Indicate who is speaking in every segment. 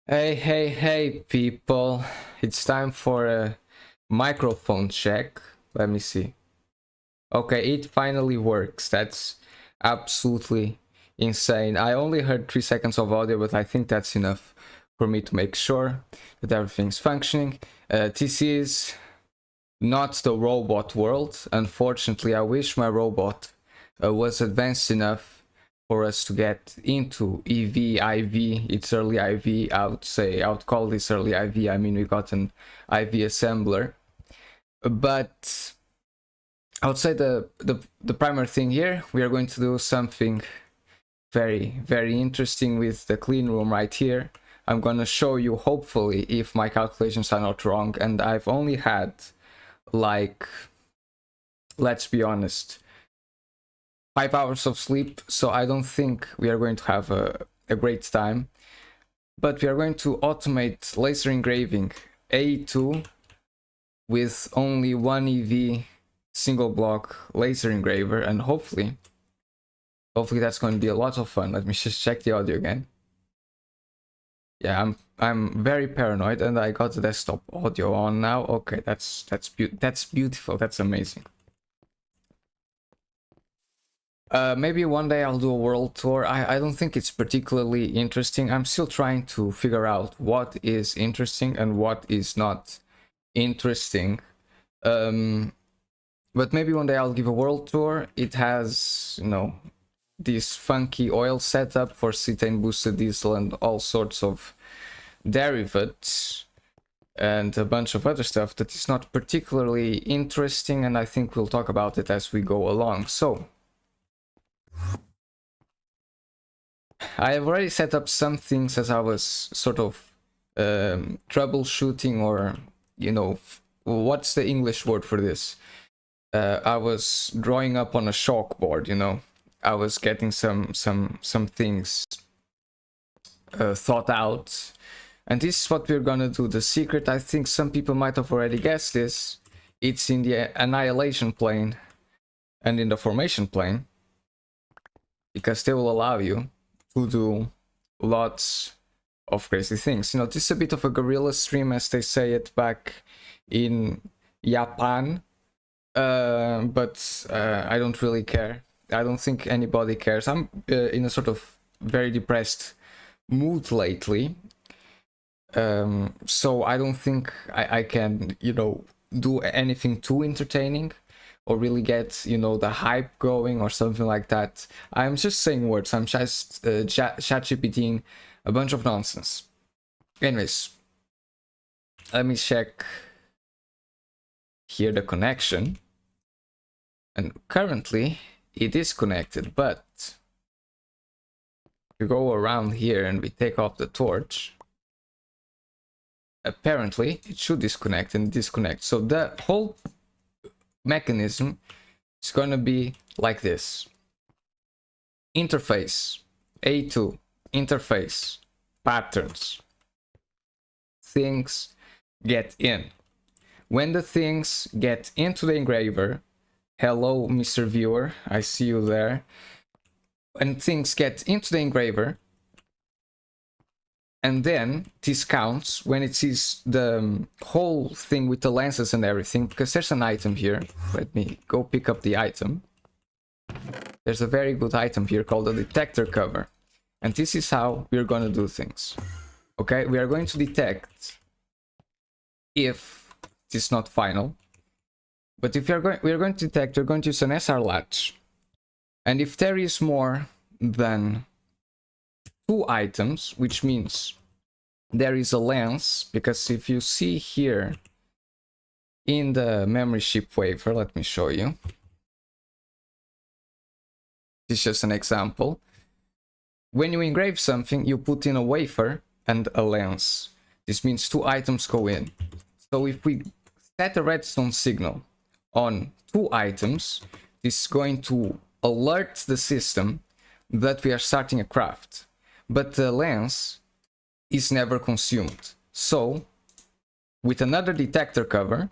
Speaker 1: Hey, people. It's time for a microphone check. Let me see. Okay, it finally works. That's absolutely insane. I only heard 3 seconds of audio, but I think that's enough for me to make sure that everything's functioning. This is not the robot world. Unfortunately, I wish my robot was advanced enough for us to get into EV, IV. It's early IV. I would call this early IV. I mean, we got an IV assembler, but I would say the primary thing here, we are going to do something very interesting with the clean room right here. I'm gonna show you, hopefully, if my calculations are not wrong, and I've only had, like, let's be honest, 5 hours of sleep, so I don't think we are going to have a great time. But we are going to automate laser engraving A2 with only one EV single block laser engraver, and hopefully that's going to be a lot of fun. Let me just check the audio again. Yeah, I'm very paranoid, and I got the desktop audio on now. Okay, that's beautiful. That's amazing. Maybe one day I'll do a world tour. I don't think it's particularly interesting. I'm still trying to figure out what is interesting and what is not interesting. But maybe one day I'll give a world tour. It has, this funky oil setup for cetane boosted diesel and all sorts of derivates and a bunch of other stuff that is not particularly interesting, and I think we'll talk about it as we go along. So I have already set up some things as I was sort of troubleshooting, or what's the English word for this? I was drawing up on a chalkboard. I was getting some things thought out, and this is what we're gonna do. The secret, I think some people might have already guessed this. It's in the annihilation plane and in the formation plane, because they will allow you to do lots of crazy things. This is a bit of a guerrilla stream, as they say it back in Japan, but I don't really care. I don't think anybody cares. I'm in a sort of very depressed mood lately, so I don't think I can, do anything too entertaining or really get, the hype going or something like that. I'm just saying words. I'm just chat-GPTing a bunch of nonsense. Anyways, let me check here the connection. And currently, it is connected, but if we go around here and we take off the torch, apparently it should disconnect and disconnect. So the whole mechanism is going to be like this: interface A2, interface, patterns, things get in. When the things get into the engraver, hello Mr. Viewer, I see you there. When things get into the engraver, and then this counts when it sees the whole thing with the lenses and everything, because there's an item here. Let me go pick up the item. There's a very good item here called the detector cover. And this is how we're going to do things. Okay, we are going to detect if it is not final. But if we are going to detect, we're going to use an SR latch. And if there is more than 2 items, which means there is a lens, because if you see here in the memory chip wafer, let me show you. This is just an example. When you engrave something, you put in a wafer and a lens. This means 2 items go in. So if we set a redstone signal on 2 items, this is going to alert the system that we are starting a craft. But the lens is never consumed. So, with another detector cover,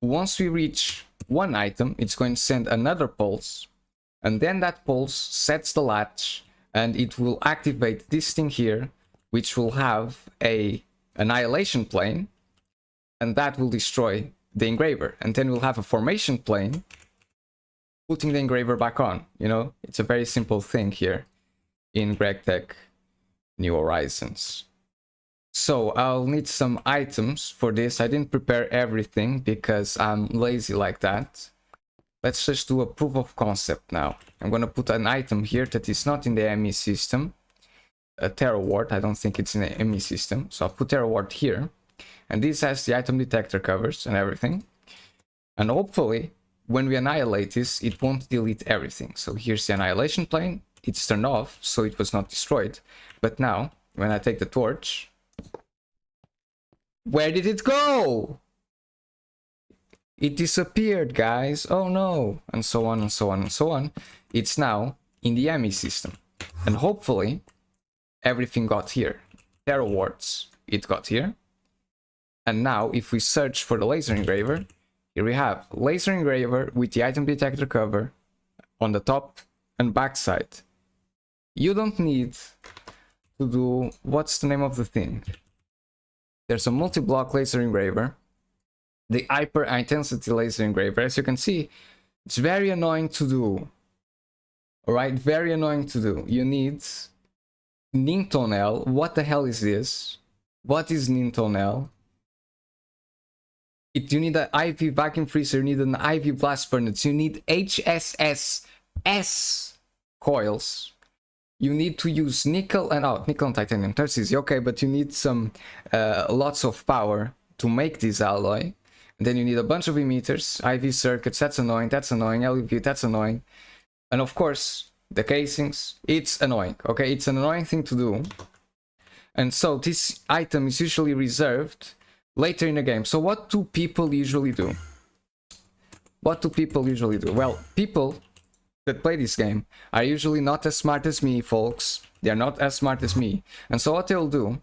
Speaker 1: once we reach 1 item, it's going to send another pulse, and then that pulse sets the latch, and it will activate this thing here, which will have a annihilation plane, and that will destroy the engraver. And then we'll have a formation plane, putting the engraver back on. You know, it's a very simple thing here in GregTech New Horizons. So I'll need some items for this. I didn't prepare everything because I'm lazy like that. Let's just do a proof of concept now. I'm gonna put an item here that is not in the ME system. A Terraward, I don't think it's in the ME system. So I'll put Terraward here. And this has the item detector covers and everything. And hopefully, when we annihilate this, it won't delete everything. So here's the annihilation plane. It's turned off, so it was not destroyed. But now, when I take the torch... Where did it go? It disappeared, guys. Oh no. And so on and so on and so on. It's now in the ME system. And hopefully, everything got here. Terawards, it got here. And now, if we search for the laser engraver, here we have laser engraver with the item detector cover on the top and back side. You don't need to do... What's the name of the thing? There's a multi-block laser engraver. The hyper intensity laser engraver. As you can see, it's very annoying to do. Alright, very annoying to do. You need Nintonel. What the hell is this? What is Nintonel? You need an IV vacuum freezer, you need an IV blast furnace, you need HSSS coils. You need to use nickel and nickel and titanium. That's easy, okay, but you need some lots of power to make this alloy. And then you need a bunch of emitters, IV circuits, that's annoying, LEV, that's annoying. And of course, the casings, it's annoying, okay? It's an annoying thing to do. And so this item is usually reserved later in the game. So what do people usually do? What do people usually do? Well, people that play this game are usually not as smart as me, folks. They're not as smart as me. And so what they'll do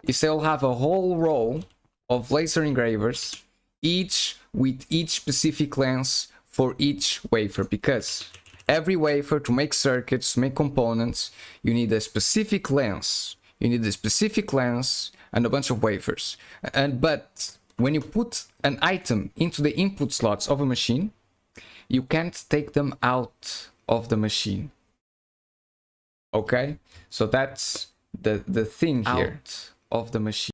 Speaker 1: is they'll have a whole row of laser engravers, each with each specific lens for each wafer, because every wafer, to make circuits, to make components, you need a specific lens. You need a specific lens and a bunch of wafers. But when you put an item into the input slots of a machine, you can't take them out of the machine. Okay? So that's the thing here. Out of the machine.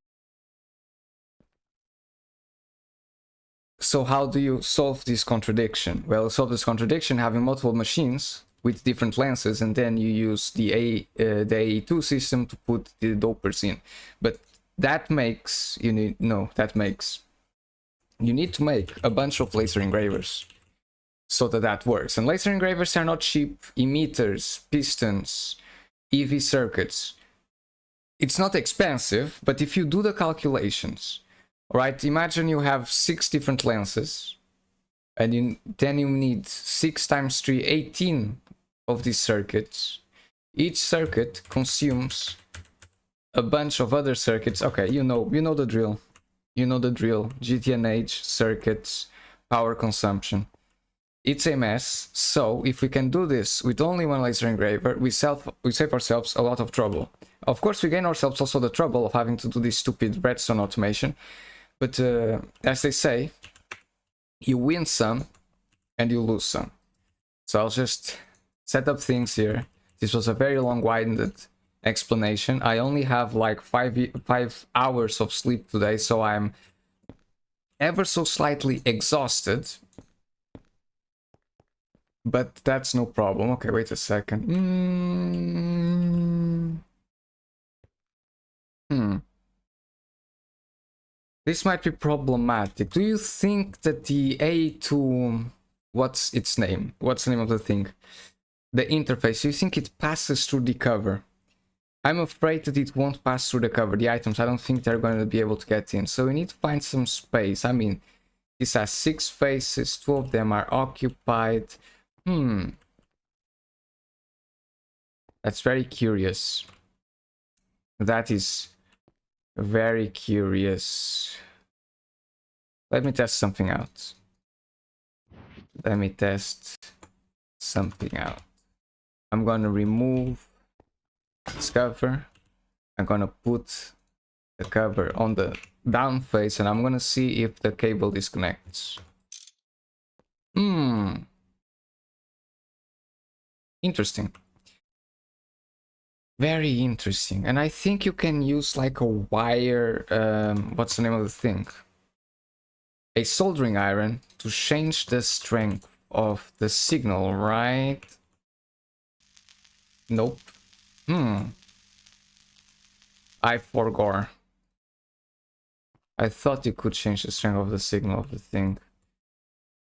Speaker 1: So how do you solve this contradiction? Well, solve this contradiction having multiple machines with different lenses, and then you use the AE2 system to put the dopers in. But that makes you need to make a bunch of laser engravers so that works. And laser engravers are not cheap. Emitters, pistons, EV circuits. It's not expensive, but if you do the calculations, alright, imagine you have 6 different lenses, and then you need 6 times 3, 18 of these circuits. Each circuit consumes a bunch of other circuits. Okay, you know the drill. You know the drill. GTNH, circuits, power consumption. It's a mess. So if we can do this with only one laser engraver, we save ourselves a lot of trouble. Of course, we gain ourselves also the trouble of having to do this stupid redstone automation. But as they say, you win some and you lose some. So I'll just set up things here. This was a very long-winded explanation. I only have like 5 hours of sleep today, so I'm ever so slightly exhausted. But that's no problem. Okay, wait a second. This might be problematic. Do you think that the A2... What's its name? What's the name of the thing? The interface. Do you think it passes through the cover? I'm afraid that it won't pass through the cover. The items, I don't think they're going to be able to get in. So we need to find some space. I mean, this has 6 faces. 2 of them are occupied. That's very curious. That is very curious. Let me test something out. Let me test something out. I'm gonna remove this cover. I'm gonna put the cover on the down face and I'm gonna see if the cable disconnects. Interesting. Very interesting. And I think you can use like a wire, what's the name of the thing? A soldering iron to change the strength of the signal, right? Nope. I forgot. I thought you could change the strength of the signal of the thing.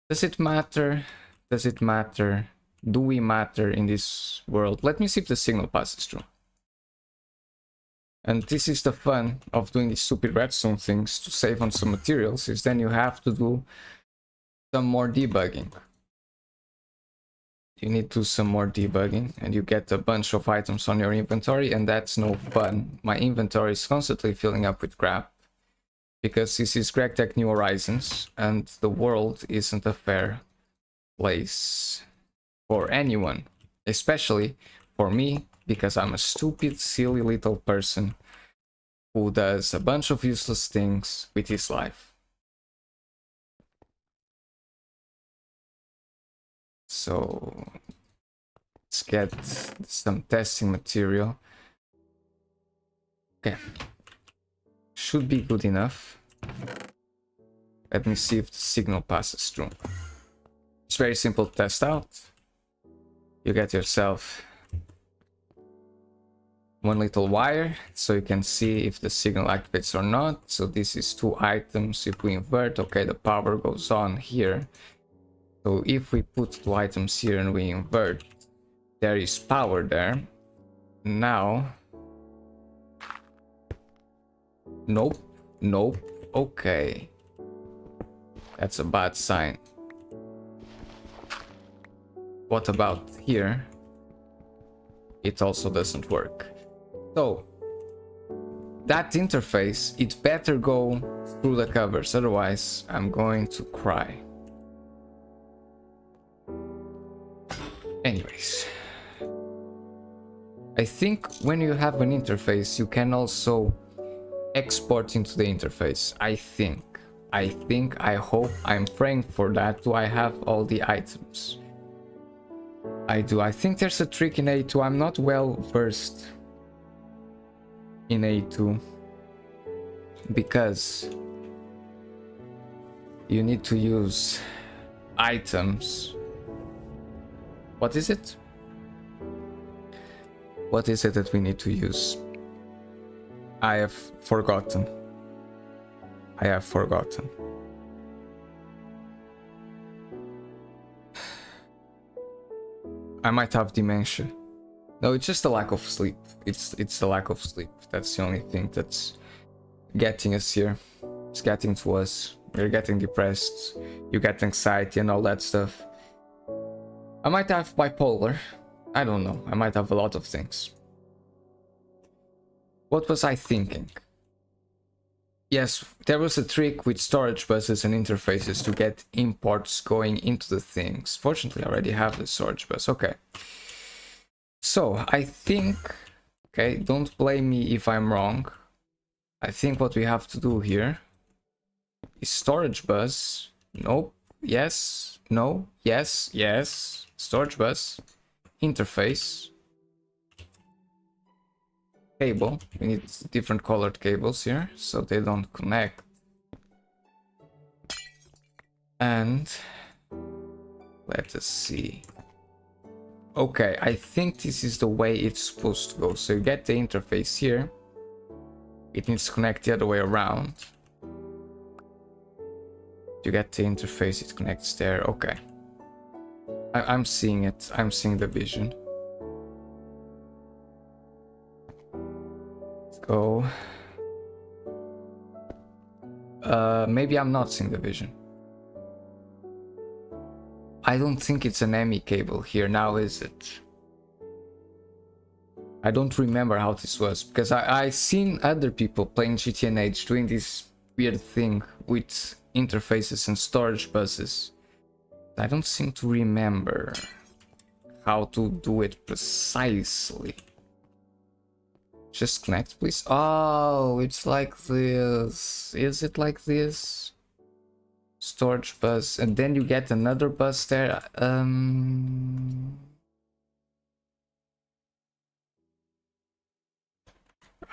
Speaker 1: Does it matter? Does it matter? Do we matter in this world? Let me see if the signal passes through. And this is the fun of doing these stupid redstone things to save on some materials, is then you have to do some more debugging. You need to do some more debugging and you get a bunch of items on your inventory, and that's no fun. My inventory is constantly filling up with crap because this is GregTech New Horizons and the world isn't a fair place for anyone, especially for me, because I'm a stupid, silly little person who does a bunch of useless things with his life. So let's get some testing material. Okay, should be good enough. Let me see if the signal passes through. It's very simple to test out. You get yourself one little wire so you can see if the signal activates or not. So this is 2 items. If we invert, okay, the power goes on here. So if we put 2 items here and we invert, there is power there. Now, nope, okay, that's a bad sign. What about here? It also doesn't work. So that interface, it better go through the covers, otherwise I'm going to cry. Anyways, I think when you have an interface, you can also export into the interface. I hope, I'm praying for that. Do I have all the items? I do. I think there's a trick in A2. I'm not well versed in A2 because you need to use items. What is it? What is it that we need to use? I have forgotten. I might have dementia. No, it's just a lack of sleep. It's the lack of sleep. That's the only thing that's getting us here. It's getting to us. We're getting depressed. You get anxiety and all that stuff. I might have bipolar. I don't know. I might have a lot of things. What was I thinking? Yes, there was a trick with storage buses and interfaces to get imports going into the things. Fortunately, I already have the storage bus. Okay. So, I think... Okay, don't blame me if I'm wrong. I think what we have to do here is storage bus. Nope. Yes. No. Yes. Yes. Storage bus. Interface. Cable. We need different colored cables here so they don't connect. And let us see. Okay, I think this is the way it's supposed to go. So you get the interface here. It needs to connect the other way around. You get the interface, it connects there. Okay. I'm seeing it. I'm seeing the vision. Let's go. Maybe I'm not seeing the vision. I don't think it's an ME cable here now, is it? I don't remember how this was, because I seen other people playing GTNH doing this weird thing with interfaces and storage buses. I don't seem to remember how to do it precisely. Just connect, please. Oh, it's like this. Is it like this? Storage bus, and then you get another bus there.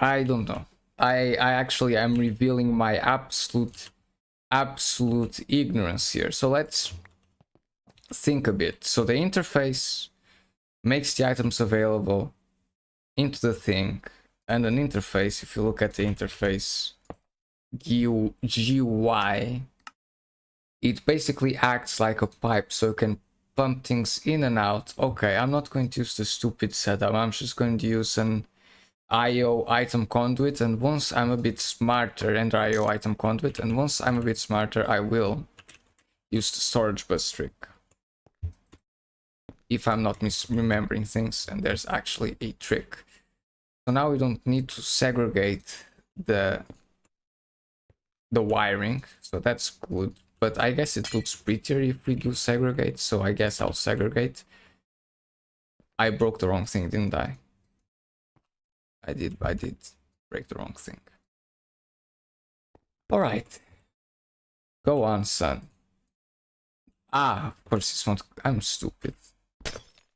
Speaker 1: I don't know. I actually am revealing my absolute ignorance here. So let's think a bit. So the interface makes the items available into the thing, and an interface, if you look at the interface GUI, it basically acts like a pipe, so you can pump things in and out. Okay, I'm not going to use the stupid setup. I'm just going to use an IO item conduit, and once I'm a bit smarter, and IO item conduit, and once I'm a bit smarter, I will use the storage bus trick. If I'm not misremembering things, and there's actually a trick. So now we don't need to segregate the wiring, so that's good. But I guess it looks prettier if we do segregate, so I guess I'll segregate. I broke the wrong thing, didn't I? I did break the wrong thing. Alright. Go on, son. Ah, of course this won't... I'm stupid.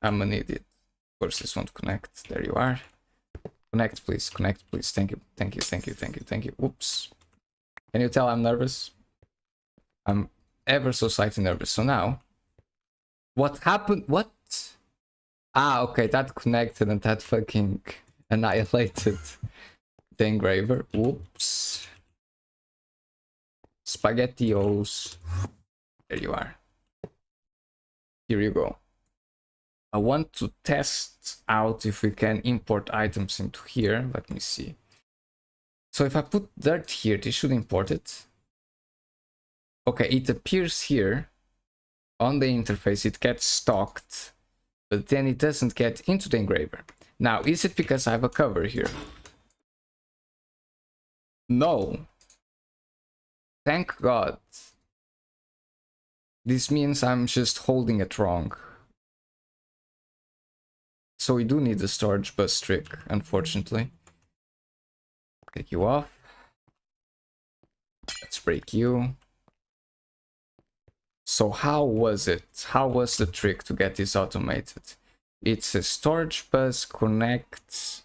Speaker 1: I'm an idiot. Of course this won't connect. There you are. Connect, please. Connect, please. Thank you. Thank you. Thank you. Thank you. Thank you. Oops. Can you tell I'm nervous? I'm ever so slightly nervous. So now, what happened? What? Ah, okay, that connected and that fucking annihilated the engraver. Whoops. SpaghettiOs. There you are. Here you go. I want to test out if we can import items into here. Let me see. So if I put dirt here, this should import it. Okay, it appears here on the interface, it gets stocked, but then it doesn't get into the engraver. Now, is it because I have a cover here? No. Thank God. This means I'm just holding it wrong. So we do need the storage bus trick, unfortunately. Take you off. Let's break you. So how was it? How was the trick to get this automated? It's a storage bus connects.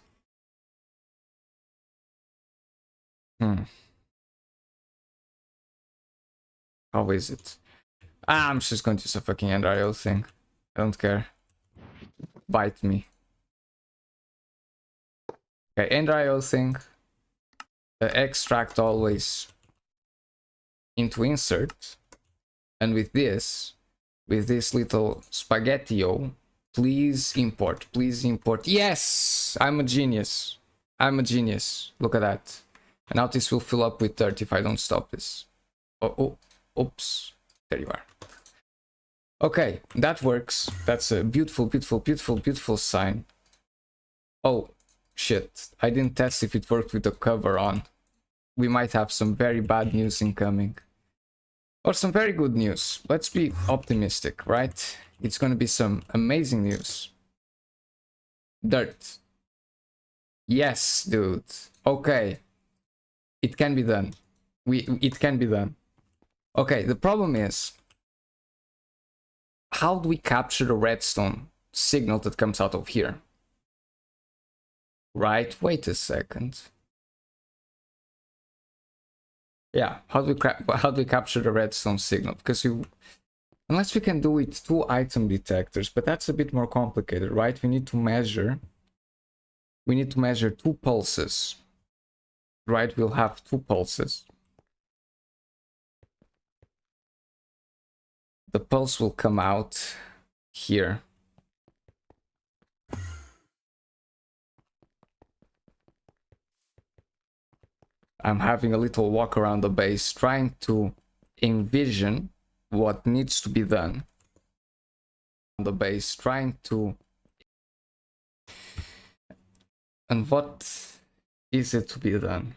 Speaker 1: How is it? Ah, I'm just going to use a fucking NRIO thing. I don't care. Bite me. Okay, NRIO thing. Extract always into insert. And with this little spaghettio, please import, please import. Yes! I'm a genius. I'm a genius. Look at that. And now this will fill up with dirt if I don't stop this. Oh, oops. There you are. Okay, that works. That's a beautiful, beautiful, beautiful, beautiful sign. Oh, shit. I didn't test if it worked with the cover on. We might have some very bad news incoming. Or some very good news. Let's be optimistic, right? It's gonna be some amazing news. Dirt. Yes, dude. Okay. It can be done. It can be done. Okay, the problem is, how do we capture the redstone signal that comes out of here? Right, wait a second. Yeah, how do we capture the redstone signal? Because unless we can do it 2 item detectors, but that's a bit more complicated, right? We need to measure 2 pulses. Right, we'll have 2 pulses. The pulse will come out here. I'm having a little walk around the base, trying to envision what needs to be done. On the base, trying to... And what is it to be done?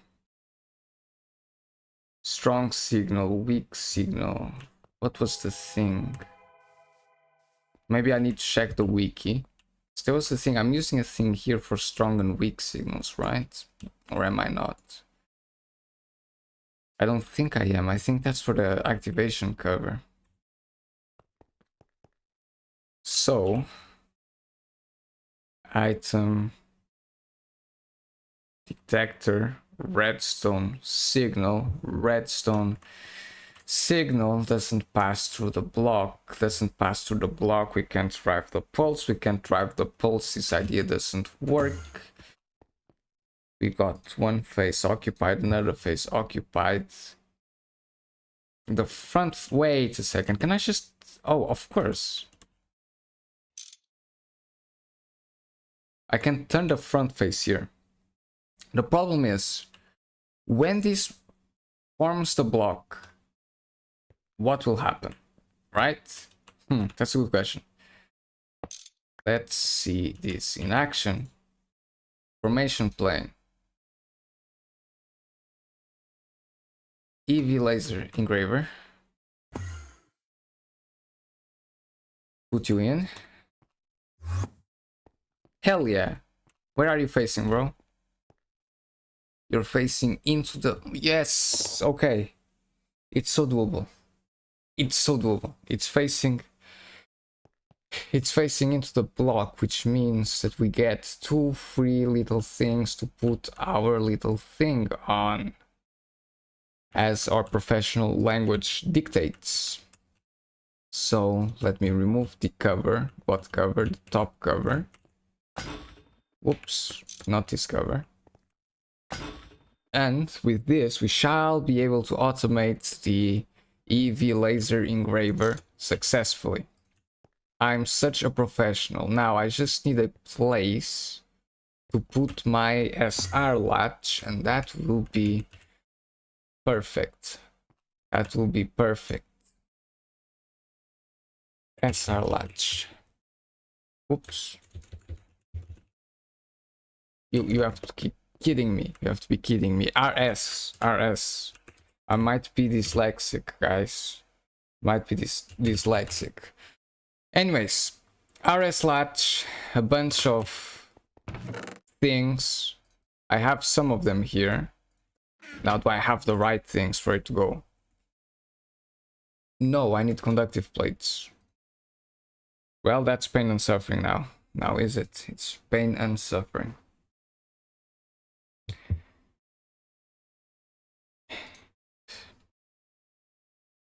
Speaker 1: Strong signal, weak signal. What was the thing? Maybe I need to check the wiki. There was a thing, I'm using a thing here for strong and weak signals, right? Or am I not? I don't think I am. I think that's for the activation cover. So, item, detector, redstone, signal, redstone. Signal doesn't pass through the block, we can't drive the pulse, this idea doesn't work. We got one face occupied, another face occupied. The front, wait a second, can I just, oh, of course. I can turn the front face here. The problem is, when this forms the block, what will happen, right? That's a good question. Let's see this in action. Formation plane. EV laser engraver. Put you in. Hell yeah. Where are you facing, bro? You're facing into the... Yes! Okay. It's so doable. It's so doable. It's facing into the block, which means that we get 2 free little things to put our little thing on, as our professional language dictates. So let me remove the cover. What cover? The top cover. Whoops, not this cover. And with this, we shall be able to automate the EV laser engraver successfully. I'm such a professional. Now I just need a place to put my SR latch, and that will be perfect. That will be perfect. SR latch. Oops. You have to keep kidding me. You have to be kidding me. RS. I might be dyslexic, guys. Might be dyslexic. Anyways, RS latch, a bunch of things. I have some of them here. Now, do I have the right things for it to go? No, I need conductive plates. Well, that's pain and suffering now. Now is it? It's pain and suffering.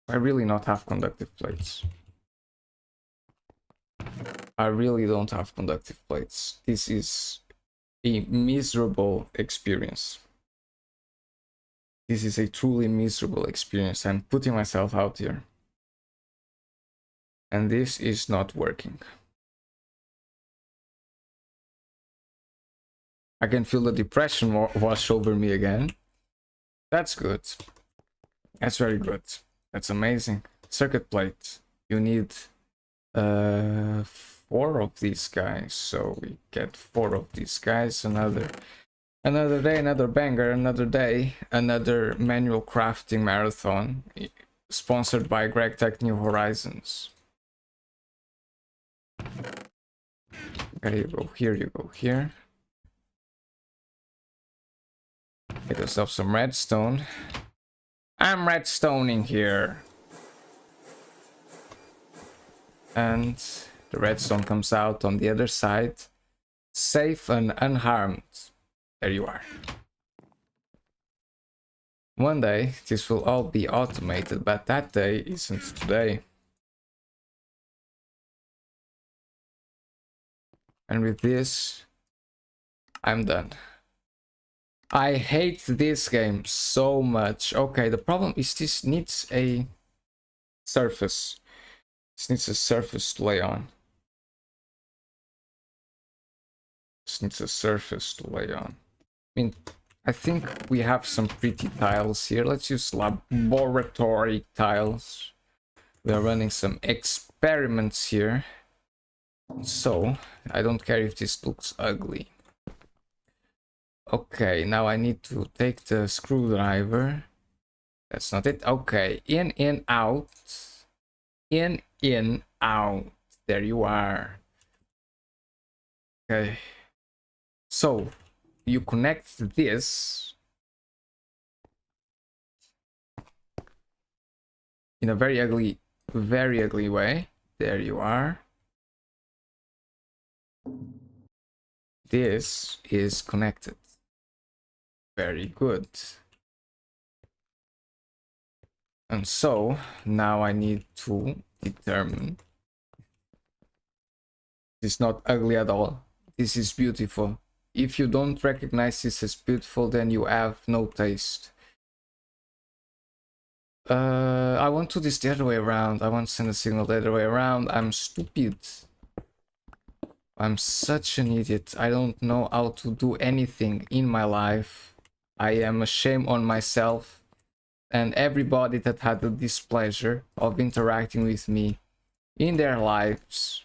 Speaker 1: I really not have conductive plates. I really don't have conductive plates. This is a miserable experience. This is a truly miserable experience. I'm putting myself out here. And this is not working. I can feel the depression wash over me again. That's good. That's very good. That's amazing. Circuit plate. You need 4 of these guys. So we get 4 of these guys. Another day, another banger, another day, another manual crafting marathon. Sponsored by Greg Tech New Horizons. There you go, here you go, here. Get yourself some redstone. I'm redstoning here. And the redstone comes out on the other side. Safe and unharmed. There you are. One day, this will all be automated, but that day isn't today. And with this, I'm done. I hate this game so much. Okay, the problem is this needs a surface. This needs a surface to lay on. This needs a surface to lay on. I mean, I think we have some pretty tiles here. Let's use laboratory tiles. We are running some experiments here. So, I don't care if this looks ugly. Okay, now I need to take the screwdriver. That's not it. Okay, in, out. In, out. There you are. Okay. So you connect this in a very ugly way. There you are. This is connected. Very good. And so now I need to determine. It's not ugly at all. This is beautiful. If you don't recognize this as beautiful, then you have no taste. I want to do this the other way around. I want to send a signal the other way around. I'm stupid. I'm such an idiot. I don't know how to do anything in my life. I am ashamed on myself and everybody that had the displeasure of interacting with me in their lives.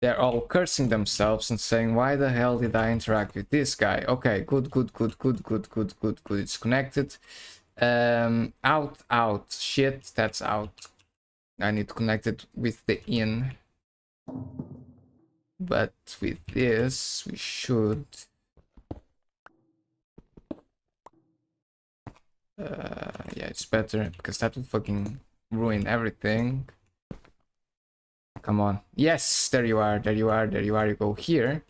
Speaker 1: They're all cursing themselves and saying, why the hell did I interact with this guy? Okay, good. It's connected. Out. Shit, that's out. I need to connect it with the in. But with this, we should... yeah, it's better, because that will fucking ruin everything. Come on. Yes, there you are. You go here.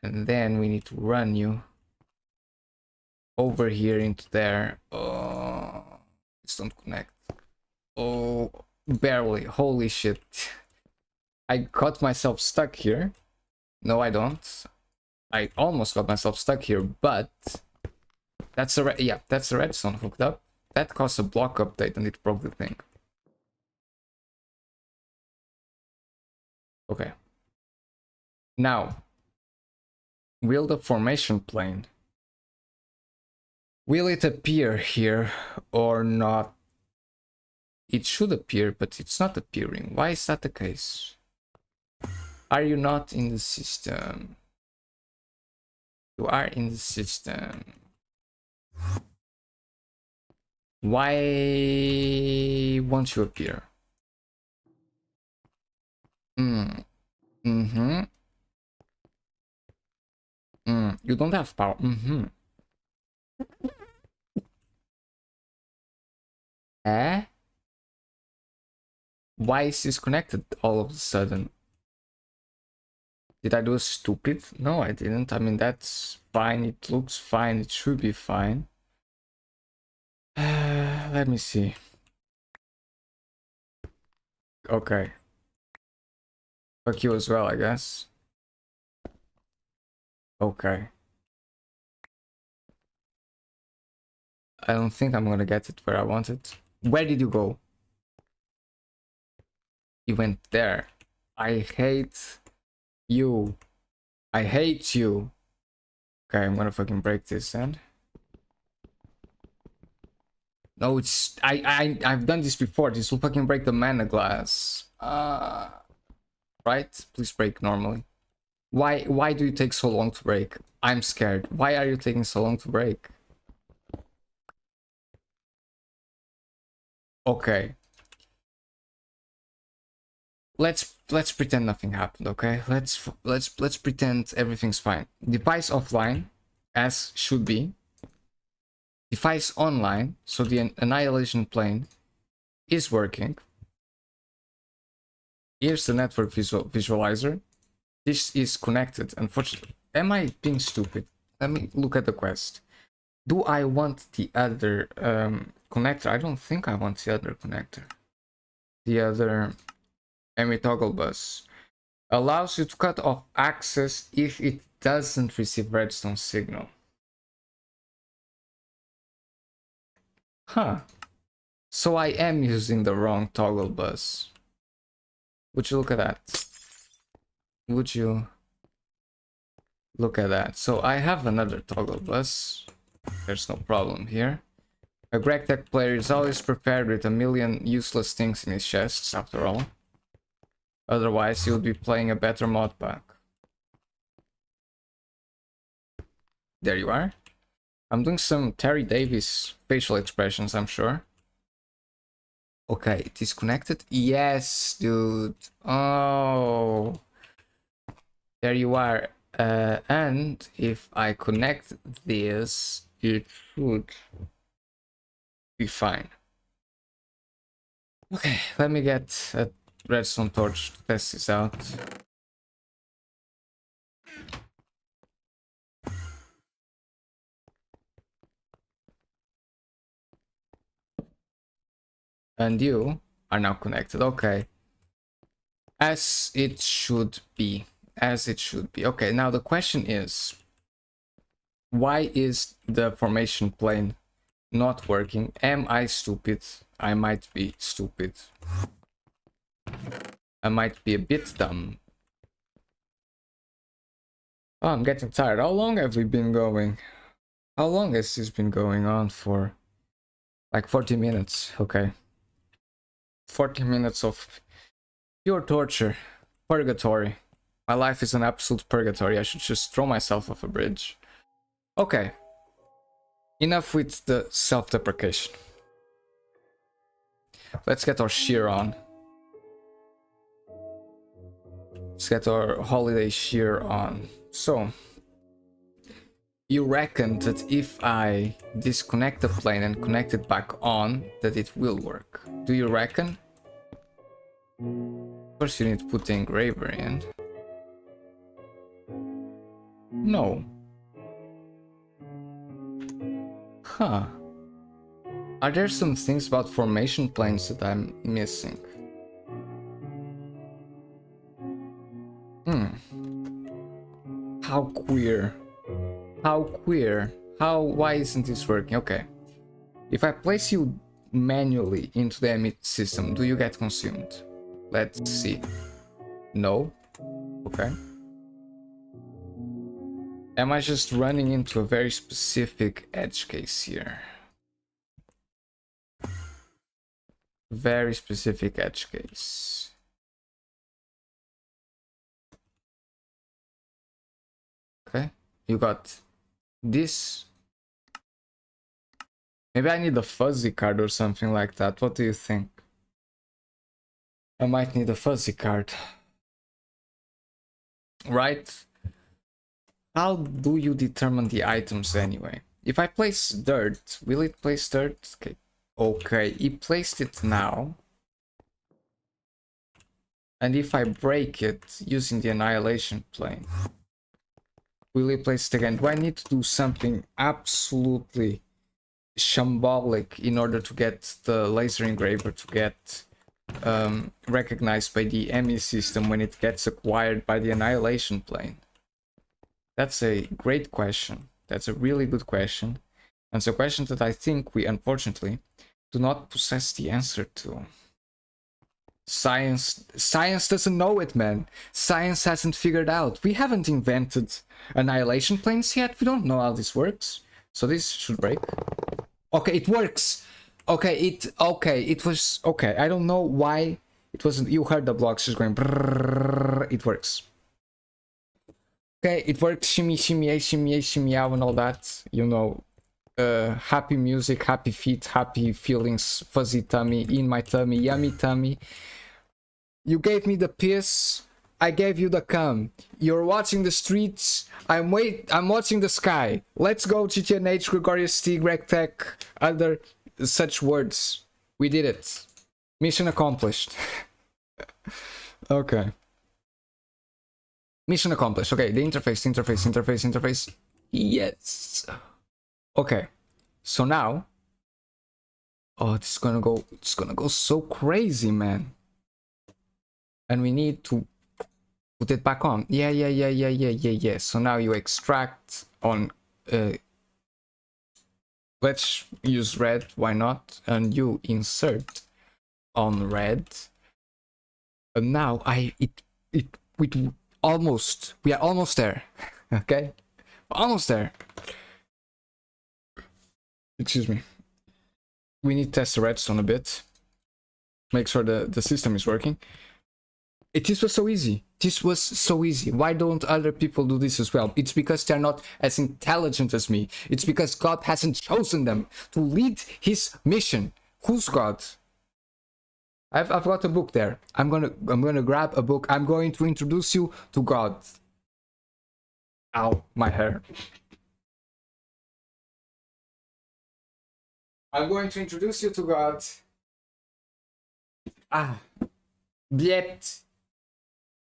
Speaker 1: And then we need to run you over here into there. Oh, just don't connect. Oh, barely. Holy shit. I got myself stuck here. No, I don't. I almost got myself stuck here, but that's a that's the redstone hooked up. That caused a block update and it broke the thing. Okay. Now, will the formation plane, will it appear here or not? It should appear, but it's not appearing. Why is that the case? Are you not in the system? You are in the system. Why won't you appear? You don't have power. Eh? Why is this connected all of a sudden? Did I do a stupid? No, I didn't. I mean, that's fine. It looks fine. It should be fine. Let me see. Okay. Fuck you as well, I guess. Okay. I don't think I'm gonna get it where I want it. Where did you go? You went there. I hate you. I hate you. Okay, I'm gonna fucking break this then. No, it's I've done this before. This will fucking break the mana glass. Right? Please break normally. Why do you take so long to break? I'm scared. Why are you taking so long to break? Okay. Let's pretend nothing happened, okay? Let's pretend everything's fine. Device offline, as should be. Device online, so the annihilation plane is working. Here's the network visualizer. This is connected, unfortunately. Am I being stupid? Let me look at the quest. Do I want the other connector? I don't think I want the other connector. The other ME toggle bus allows you to cut off access if it doesn't receive redstone signal. Huh. So I am using the wrong toggle bus. Would you look at that? Would you look at that? So I have another toggle bus. There's no problem here. A Greg Tech player is always prepared with a million useless things in his chests, after all. Otherwise, he would be playing a better mod pack. There you are. I'm doing some Terry Davis facial expressions, I'm sure. Okay, disconnected. Yes, dude. Oh, there you are. And if I connect this, it should be fine. Okay, let me get a redstone torch to test this out. And you are now connected. Okay. As it should be. As it should be. Okay, now the question is, why is the formation plane not working? Am I stupid? I might be stupid. I might be a bit dumb. Oh, I'm getting tired. How long have we been going? How long has this been going on for? Like 40 minutes. Okay. 40 minutes of pure torture. Purgatory. My life is an absolute purgatory. I should just throw myself off a bridge. Okay. Enough with the self-deprecation. Let's get our shear on. Let's get our holiday shear on. So, you reckon that if I disconnect the plane and connect it back on, that it will work? Do you reckon? Of course you need to put the engraver in. No. Huh. Are there some things about formation planes that I'm missing? How queer. How queer. Why isn't this working? Okay. If I place you manually into the emit system, do you get consumed? Let's see. No. Okay. Am I just running into a very specific edge case here? Very specific edge case. Okay. You got this. Maybe I need a fuzzy card or something like that. What do you think? I might need a fuzzy card. Right? How do you determine the items anyway? If I place dirt, will it place dirt? Okay. Okay, it placed it now. And if I break it using the annihilation plane, will it place it again? Do I need to do something absolutely shambolic in order to get the laser engraver to get recognized by the ME system when it gets acquired by the annihilation plane? That's a great question. That's a really good question. And it's a question that I think we unfortunately do not possess the answer to. Science doesn't know it, man. Science hasn't figured out. We haven't invented annihilation planes yet. We don't know how this works. So this should break. Okay, it works. Okay, it was okay. I don't know why it wasn't. You heard the blocks just going brrrr. It works. Okay, it works. Shimmy, shimmy, shimmy, shimmy, and all that. You know, happy music, happy feet, happy feelings, fuzzy tummy, in my tummy, yummy tummy. You gave me the piss, I gave you the cum. You're watching the streets, I'm watching the sky. Let's go GTNH, Gregorius T, Greg Tech, other such words. We did it. Mission accomplished. Okay. Mission accomplished. Okay, the interface. Yes. Okay. So now, oh, it's gonna go so crazy, man. And we need to put it back on. Yeah. So now you extract on, let's use red, why not? And you insert on red. And now we are almost there. Okay? Almost there. Excuse me. We need to test the redstone a bit. Make sure the system is working. This was so easy. This was so easy. Why don't other people do this as well? It's because they're not as intelligent as me. It's because God hasn't chosen them to lead his mission. Who's God? I've got a book there. I'm gonna grab a book. I'm going to introduce you to God. Ow, my hair. I'm going to introduce you to God. Ah, bilet.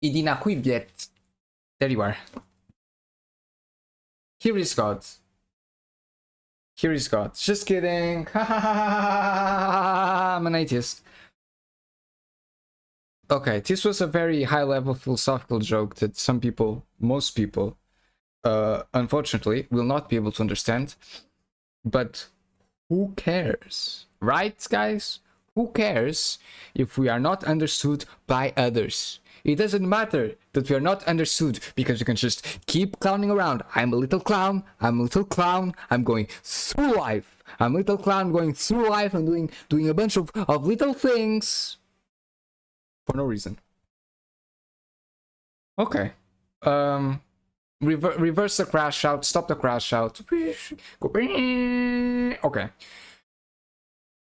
Speaker 1: Idi na chuj bilet. There you are. Here is God. Here is God. Just kidding. I'm an atheist. Okay, this was a very high-level philosophical joke that some people, most people, unfortunately, will not be able to understand. But who cares? Right, guys? Who cares if we are not understood by others? It doesn't matter that we are not understood because we can just keep clowning around. I'm a little clown. I'm a little clown. I'm going through life. I'm a little clown going through life and doing a bunch of little things for no reason. Okay. Reverse the crash out. Stop the crash out. Okay.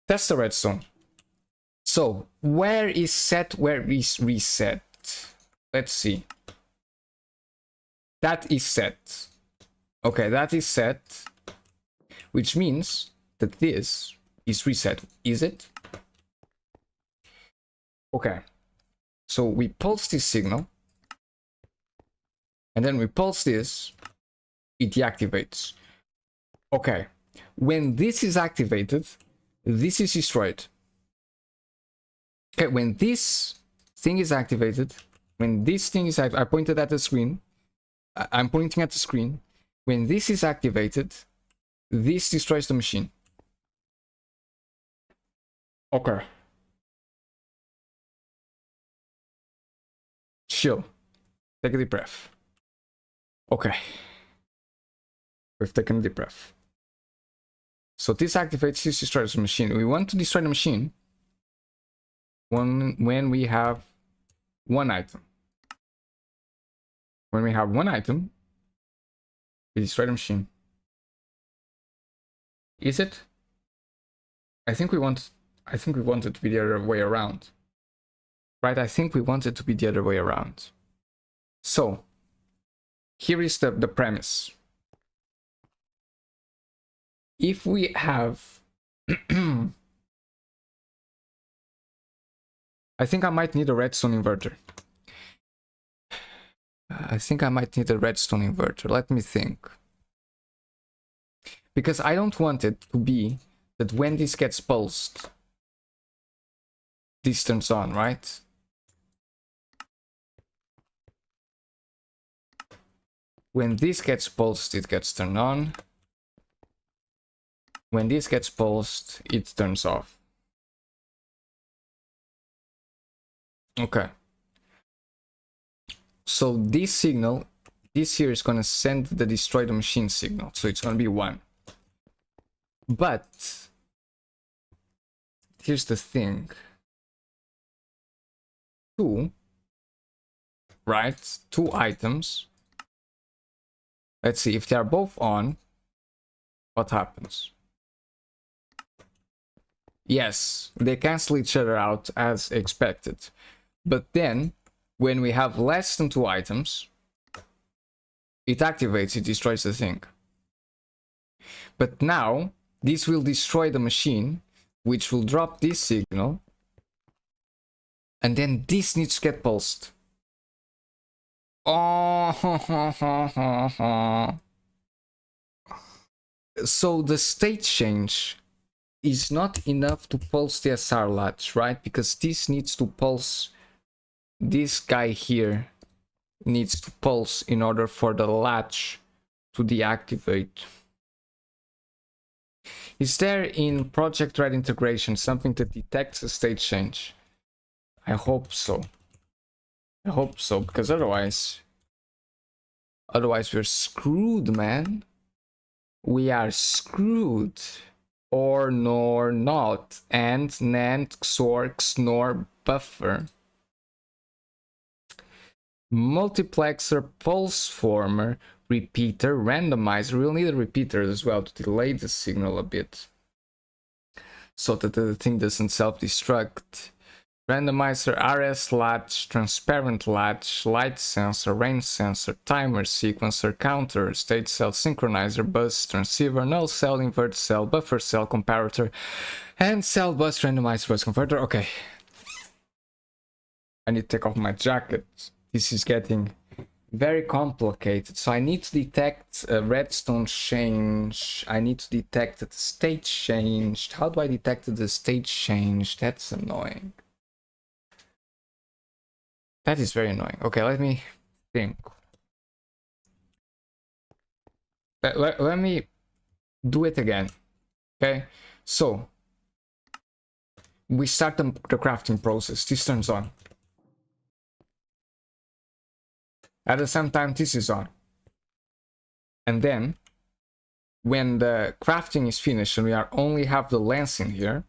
Speaker 1: That's the redstone. So, where is set? Where is reset? Let's see. That is set. Okay, that is set. Which means that this is reset. Is it? Okay. So we pulse this signal. And then we pulse this. It deactivates. Okay. When this is activated, this is destroyed. Okay, when this thing is activated, when this thing is activated, I pointed at the screen. I'm pointing at the screen. When this is activated, this destroys the machine. Okay. Chill. Take a deep breath. Okay. We've taken a deep breath. So this activates, this destroys the machine. We want to destroy the machine when we have one item. When we have one item, we destroy the machine. Is it? I think we want it to be the other way around. Right? I think we want it to be the other way around. So, here is the premise. If we have I think I might need a redstone inverter. Let me think. Because I don't want it to be that when this gets pulsed, this turns on, right? When this gets pulsed, it gets turned on. When this gets pulsed, it turns off. Okay. So this signal, this here is going to send the destroy the machine signal. So it's going to be 1. But here's the thing. 2, right? 2 items. Let's see, if they are both on, what happens? Yes, they cancel each other out as expected. But then, when we have less than 2 items, it activates, it destroys the thing. But now, this will destroy the machine, which will drop this signal, and then this needs to get pulsed. Oh, so the state change is not enough to pulse the SR latch, right? Because this needs to pulse. This guy here needs to pulse in order for the latch to deactivate. Is there in Project Red integration something that detects a state change? I hope so. I hope so, because otherwise we're screwed, man. We are screwed. Or nor not. And nant xor xnor buffer. Multiplexer, pulse former, repeater, randomizer. We'll need a repeater as well to delay the signal a bit, so that the thing doesn't self-destruct. Randomizer, RS latch, transparent latch, light sensor, range sensor, timer, sequencer, counter, state cell, synchronizer, bus, transceiver, null cell, invert cell, buffer cell, comparator, and cell bus, randomizer, bus converter. Okay. I need to take off my jacket. This is getting very complicated. So I need to detect a redstone change. I need to detect that the state changed. How do I detect that the state changed? That's annoying. That is very annoying. Okay, let me think. Let me do it again. Okay, so we start the crafting process. This turns on. At the same time, this is on. And then, when the crafting is finished and we are only have the lens in here,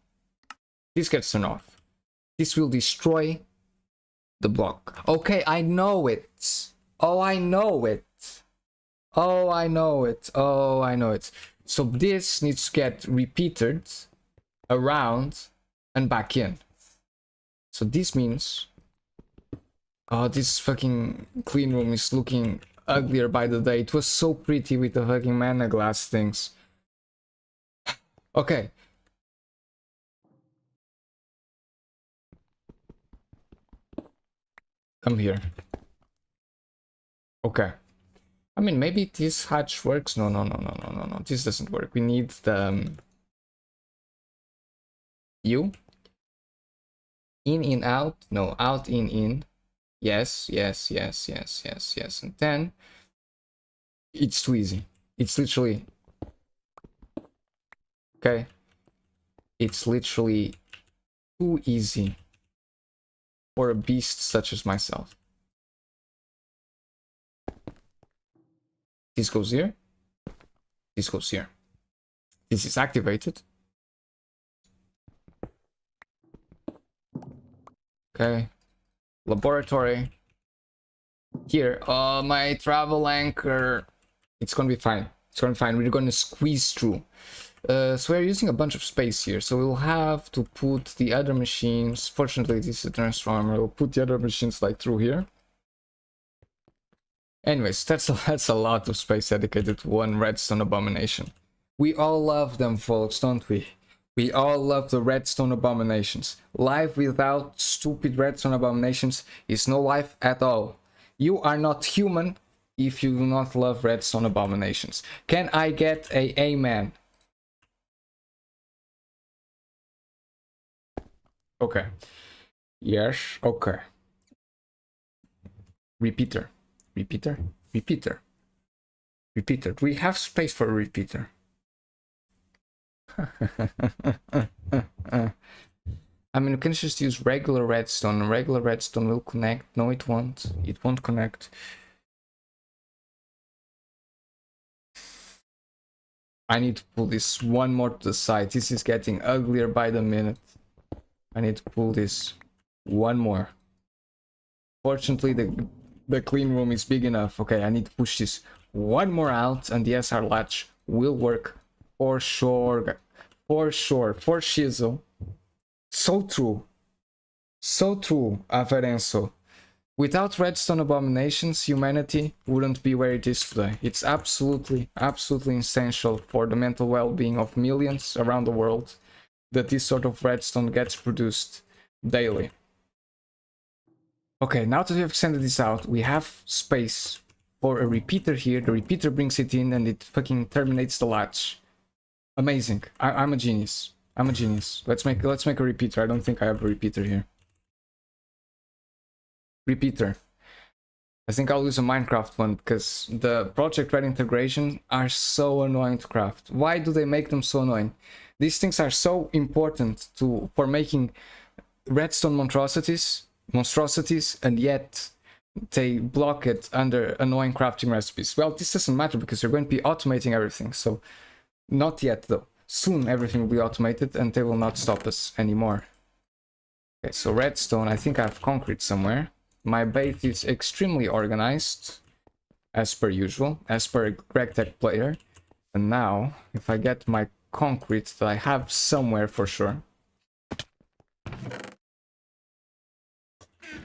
Speaker 1: this gets turned off. This will destroy the block. Okay, I know it. Oh, I know it. Oh, I know it. Oh, I know it. So this needs to get repeated around and back in. So this means... Oh, this fucking clean room is looking uglier by the day. It was so pretty with the fucking mana glass things. Okay. Come here. Okay. I mean, maybe this hatch works. No. This doesn't work. We need the... You? In, out. No, out, in. Yes. And then... It's too easy. It's literally... Okay. It's literally too easy for a beast such as myself. This goes here. This goes here. This is activated. Okay. Laboratory. Here. My travel anchor. It's gonna be fine. It's gonna be fine. We're gonna squeeze through. So we're using a bunch of space here. So we'll have to put the other machines. Fortunately, this is a transformer. We'll put the other machines like through here. Anyways, that's a lot of space dedicated to one redstone abomination. We all love them, folks, don't we? We all love the redstone abominations. Life without stupid redstone abominations is no life at all. You are not human if you do not love redstone abominations. Can I get a amen? Okay. Yes, okay. Repeater. Repeater? Repeater. Repeater. Do we have space for a repeater? I mean, we can just use regular redstone. Regular redstone will connect. No, it won't. It won't connect. I need to pull this one more to the side. This is getting uglier by the minute. I need to pull this one more. Fortunately, the clean room is big enough. Okay, I need to push this one more out and the SR latch will work for sure. For sure. For shizzle. So true. So true, Averenso. Without redstone abominations, humanity wouldn't be where it is today. It's absolutely essential for the mental well-being of millions around the world that this sort of redstone gets produced daily. Okay, now that we have extended this out, we have space for a repeater here. The repeater brings it in and it fucking terminates the latch. Amazing. I'm a genius. I'm a genius. Let's make a repeater. I don't think I have a repeater here. Repeater. I think I'll use a Minecraft one because the project red integration are so annoying to craft. Why do they make them so annoying? These things are so important for making redstone monstrosities, and yet they block it under annoying crafting recipes. Well, this doesn't matter because you're going to be automating everything. So not yet though. Soon everything will be automated and they will not stop us anymore. Okay, so redstone, I think I have concrete somewhere. My base is extremely organized, as per usual, as per a GregTech player. And now, if I get my concrete that I have somewhere for sure.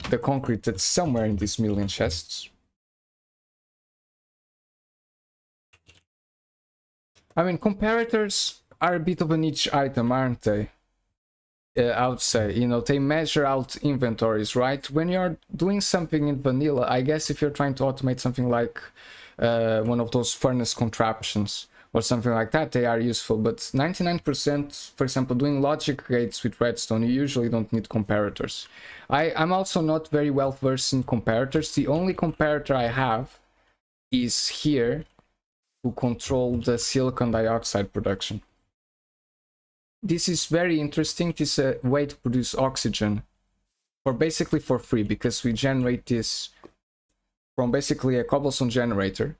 Speaker 1: the concrete that's somewhere in these million chests. I mean, comparators are a bit of a niche item, aren't they? I would say, you know, they measure out inventories, right? When you're doing something in vanilla, I guess if you're trying to automate something like one of those furnace contraptions or something like that, they are useful. But 99%, for example, doing logic gates with redstone, you usually don't need comparators. I'm also not very well versed in comparators. The only comparator I have is here to control the silicon dioxide production. This is very interesting. This is a way to produce oxygen basically for free, because we generate this from basically a cobblestone generator.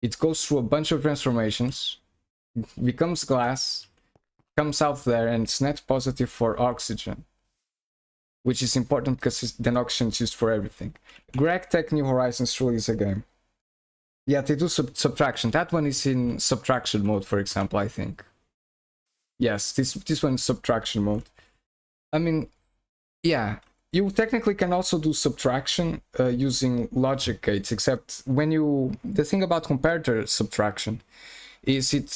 Speaker 1: It goes through a bunch of transformations, becomes glass, comes out there, and it's net positive for oxygen, which is important because then oxygen is used for everything. GregTech New Horizons release a game. Yeah, they do subtraction. That one is in subtraction mode, for example, I think. Yes, this one is subtraction mode. I mean, yeah, you technically can also do subtraction using logic gates, except when the thing about comparator subtraction is it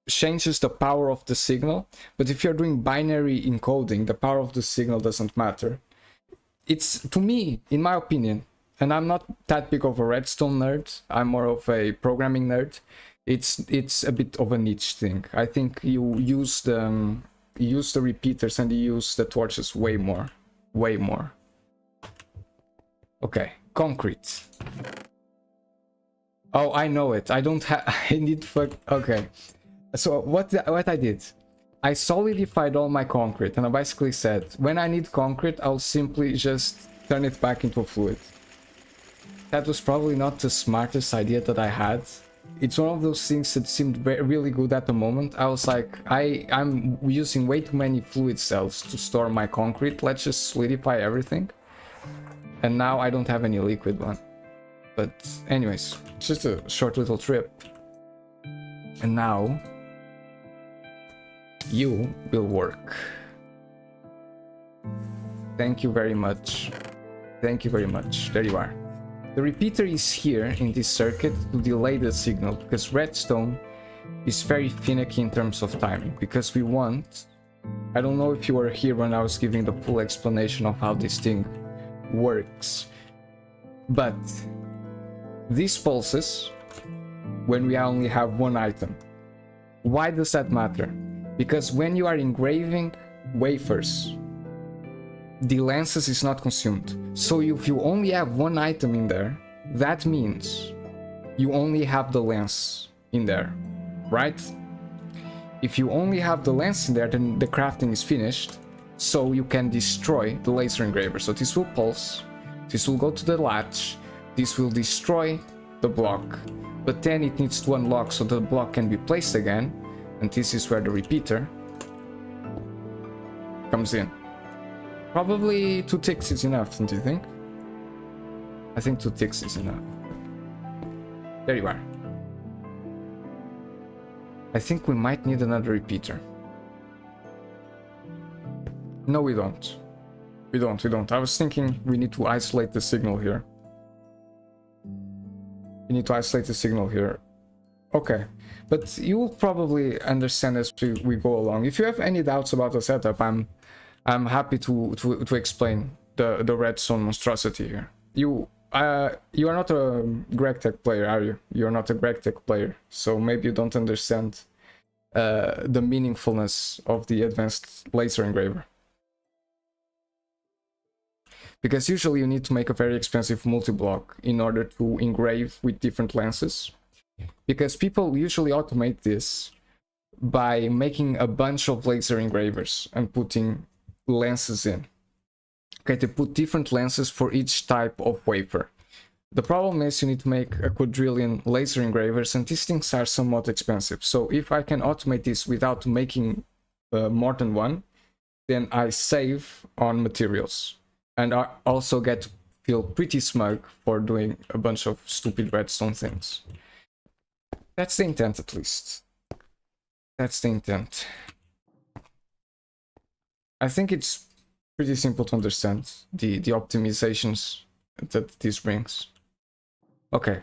Speaker 1: changes the power of the signal, but if you're doing binary encoding, the power of the signal doesn't matter. It's, to me, in my opinion, and I'm not that big of a redstone nerd, I'm more of a programming nerd, it's a bit of a niche thing. I think you use the repeaters and you use the torches way more. Okay, concrete. Oh, I know it. I don't have. I need okay. So what I did, I solidified all my concrete, and I basically said, when I need concrete, I'll simply just turn it back into a fluid. That was probably not the smartest idea that I had. It's one of those things that seemed really good at the moment. I was like, I'm using way too many fluid cells to store my concrete. Let's just solidify everything. And now I don't have any liquid one. But anyways, it's just a short little trip. And now you will work. Thank you very much. Thank you very much. There you are. The repeater is here in this circuit to delay the signal, because redstone is very finicky in terms of timing, because we want... I don't know if you were here when I was giving the full explanation of how this thing works, but these pulses, when we only have one item. Why does that matter? Because when you are engraving wafers, the lenses is not consumed. So if you only have one item in there, that means you only have the lens in there, right? If you only have the lens in there, then the crafting is finished, so you can destroy the laser engraver. So this will pulse, this will go to the latch, this will destroy the block, but then it needs to unlock so the block can be placed again, and this is where the repeater comes in. Probably 2 ticks is enough, don't you think? I think 2 ticks is enough. There you are. I think we might need another repeater. No, we don't. We don't. I was thinking we need to isolate the signal here. We need to isolate the signal here. Okay. But you will probably understand as we go along. If you have any doubts about the setup, I'm happy to explain the redstone monstrosity here. You are not a GregTech player, are you? You're not a GregTech player, so maybe you don't understand the meaningfulness of the advanced laser engraver. Because usually you need to make a very expensive multi-block in order to engrave with different lenses. Because people usually automate this by making a bunch of laser engravers and putting lenses in. Okay, they put different lenses for each type of wafer. The problem is you need to make a quadrillion laser engravers, and these things are somewhat expensive. So if I can automate this without making more than one, then I save on materials. And I also get to feel pretty smug for doing a bunch of stupid redstone things. That's the intent, at least. That's the intent. I think it's pretty simple to understand, the optimizations that this brings. Okay.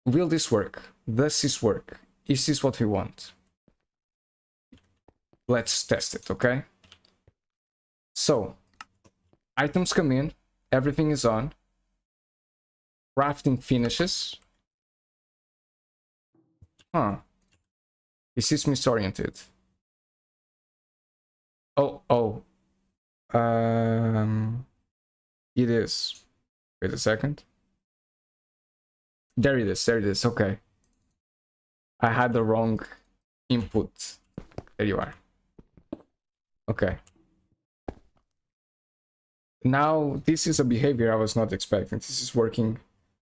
Speaker 1: Will this work? Does this work? Is this what we want? Let's test it, okay? So, items come in, everything is on. Crafting finishes. Huh. This is misoriented. Oh. It is. Wait a second. There it is, okay. I had the wrong input. There you are. Okay. Now, this is a behavior I was not expecting. This is working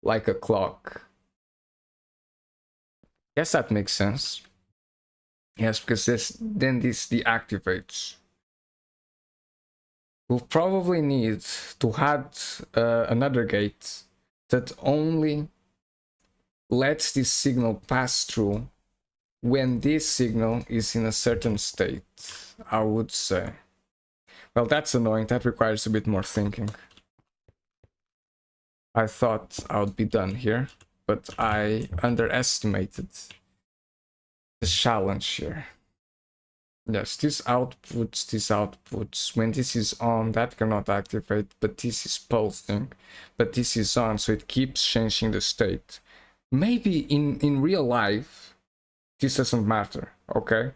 Speaker 1: like a clock. Guess that makes sense. Yes, because then this deactivates. We'll probably need to add another gate that only lets this signal pass through when this signal is in a certain state, I would say. Well, that's annoying. That requires a bit more thinking. I thought I would be done here, but I underestimated the challenge here. Yes, these outputs, when this is on, that cannot activate, but this is pulsing, but this is on, so it keeps changing the state. Maybe in real life, this doesn't matter, okay?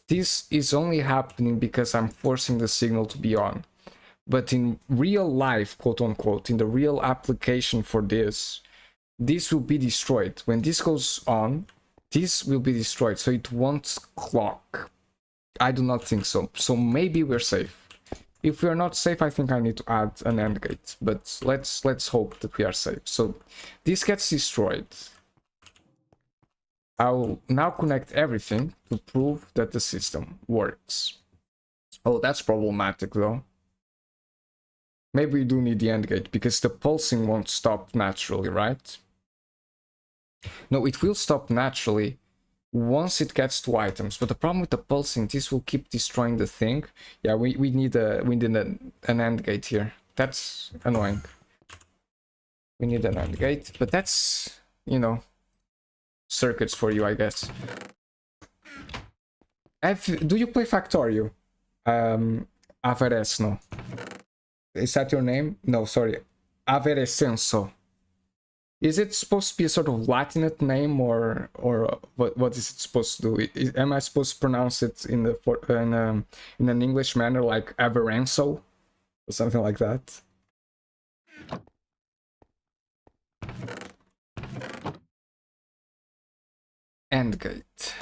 Speaker 1: This is only happening because I'm forcing the signal to be on. But in real life, quote unquote, in the real application for this will be destroyed. When this goes on, this will be destroyed, so it won't clock. I do not think so. So maybe we're safe. If we're not safe, I think I need to add an AND gate. But let's hope that we are safe. So this gets destroyed. I'll now connect everything to prove that the system works. Oh, that's problematic though. Maybe we do need the AND gate because the pulsing won't stop naturally, right? No, it will stop naturally once it gets to items, but the problem with the pulsing, this will keep destroying the thing. Yeah, we need an AND gate here. That's annoying. We need an AND gate, but that's, you know, circuits for you, I guess. Do you play Factorio? Averesno. Is that your name? No, sorry. Averesenso. Is it supposed to be a sort of Latinate name, or what is it supposed to do? Am I supposed to pronounce it in an English manner, like Averenso or something like that? AND gate.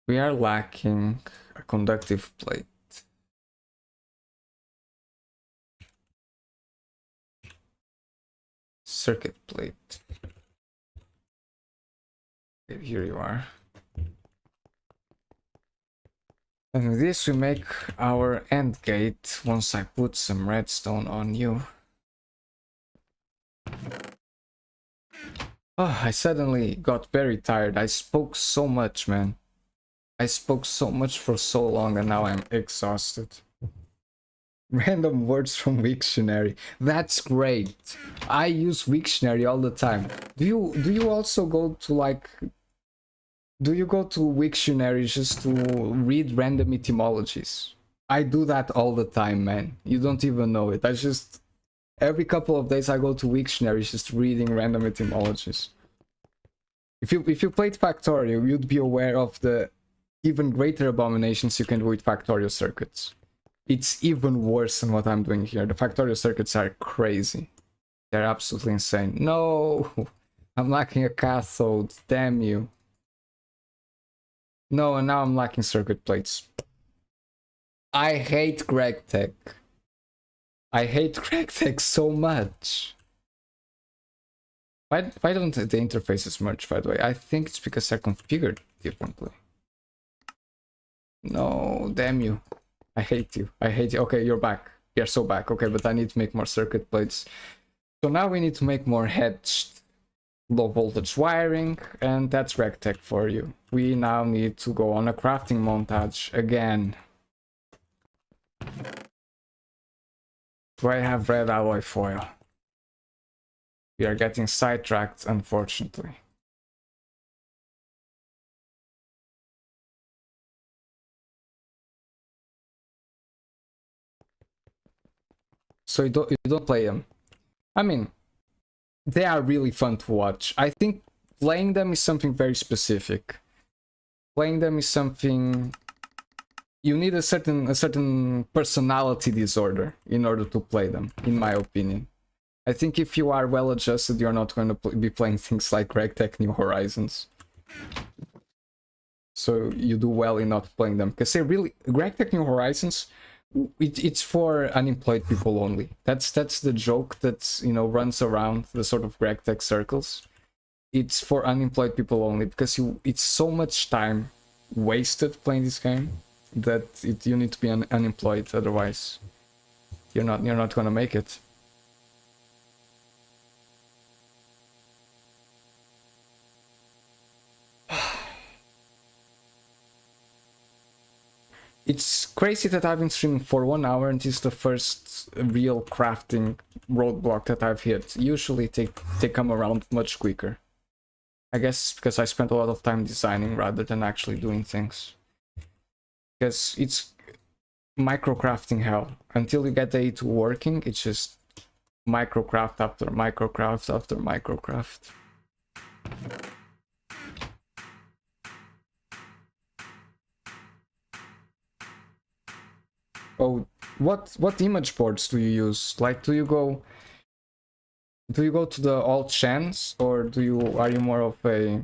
Speaker 1: We are lacking a conductive plate. Circuit plate. Okay, here you are. And with this we make our AND gate once I put some redstone on you. Oh, I suddenly got very tired. I spoke so much, man. I spoke so much for so long and now I'm exhausted. Random words from Wiktionary. That's great. I use Wiktionary all the time. Do you also go to like... Do you go to Wiktionary just to read random etymologies? I do that all the time, man. You don't even know it. I just... Every couple of days I go to Wiktionary just reading random etymologies. If you played Factorio, you'd be aware of the even greater abominations you can do with Factorio circuits. It's even worse than what I'm doing here. The Factorio circuits are crazy. They're absolutely insane. No! I'm lacking a cathode. Damn you. No, and now I'm lacking circuit plates. I hate GregTech. I hate GregTech so much. Why don't the interfaces merge, by the way? I think it's because they're configured differently. No, damn you. I hate you. I hate you. Okay, you're back. You're so back. Okay, but I need to make more circuit plates. So now we need to make more hedged low voltage wiring, and that's RegTech for you. We now need to go on a crafting montage again. Do I have red alloy foil? We are getting sidetracked, unfortunately. So you don't play them. I mean, they are really fun to watch. I think playing them is something very specific. Playing them is something you need a certain personality disorder in order to play them, in my opinion. I think if you are well adjusted, you're not going to be playing things like RegTech New Horizons. So you do well in not playing them, because they really, RegTech New Horizons, it's for unemployed people only. That's the joke that, you know, runs around the sort of RegTech circles. It's for unemployed people only, because it's so much time wasted playing this game that you need to be unemployed, otherwise you're not gonna make it. It's crazy that I've been streaming for 1 hour and this is the first real crafting roadblock that I've hit. Usually they come around much quicker. I guess because I spent a lot of time designing rather than actually doing things. Because it's microcrafting hell. Until you get the A2 working, it's just microcraft after microcraft after microcraft. Oh, what image boards do you use? Like, do you go to the alt chans, or are you more of a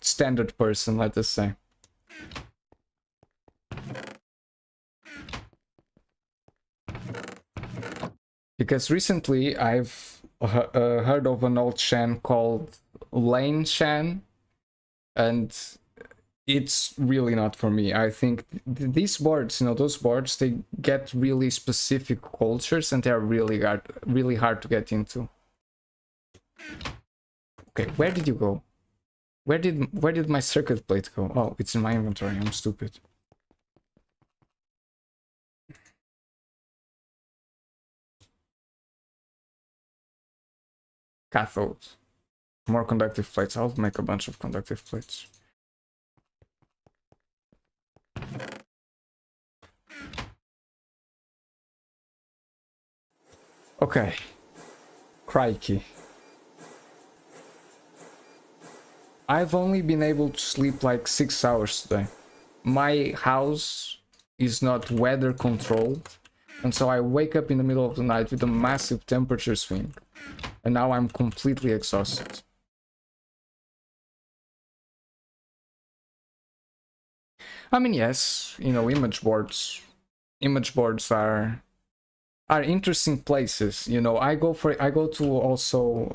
Speaker 1: standard person, let us say? Because recently I've heard of an alt chan called Lane Chan, and it's really not for me. I think these boards, you know, those boards, they get really specific cultures and they're really hard to get into. Okay, where did you go? Where did my circuit plate go? Oh, it's in my inventory. I'm stupid. Cathode. More conductive plates. I'll make a bunch of conductive plates. Okay. Crikey. I've only been able to sleep like 6 hours today. My house is not weather controlled, and so I wake up in the middle of the night with a massive temperature swing, and now I'm completely exhausted. I mean, yes, you know, image boards are interesting places. You know, I go to also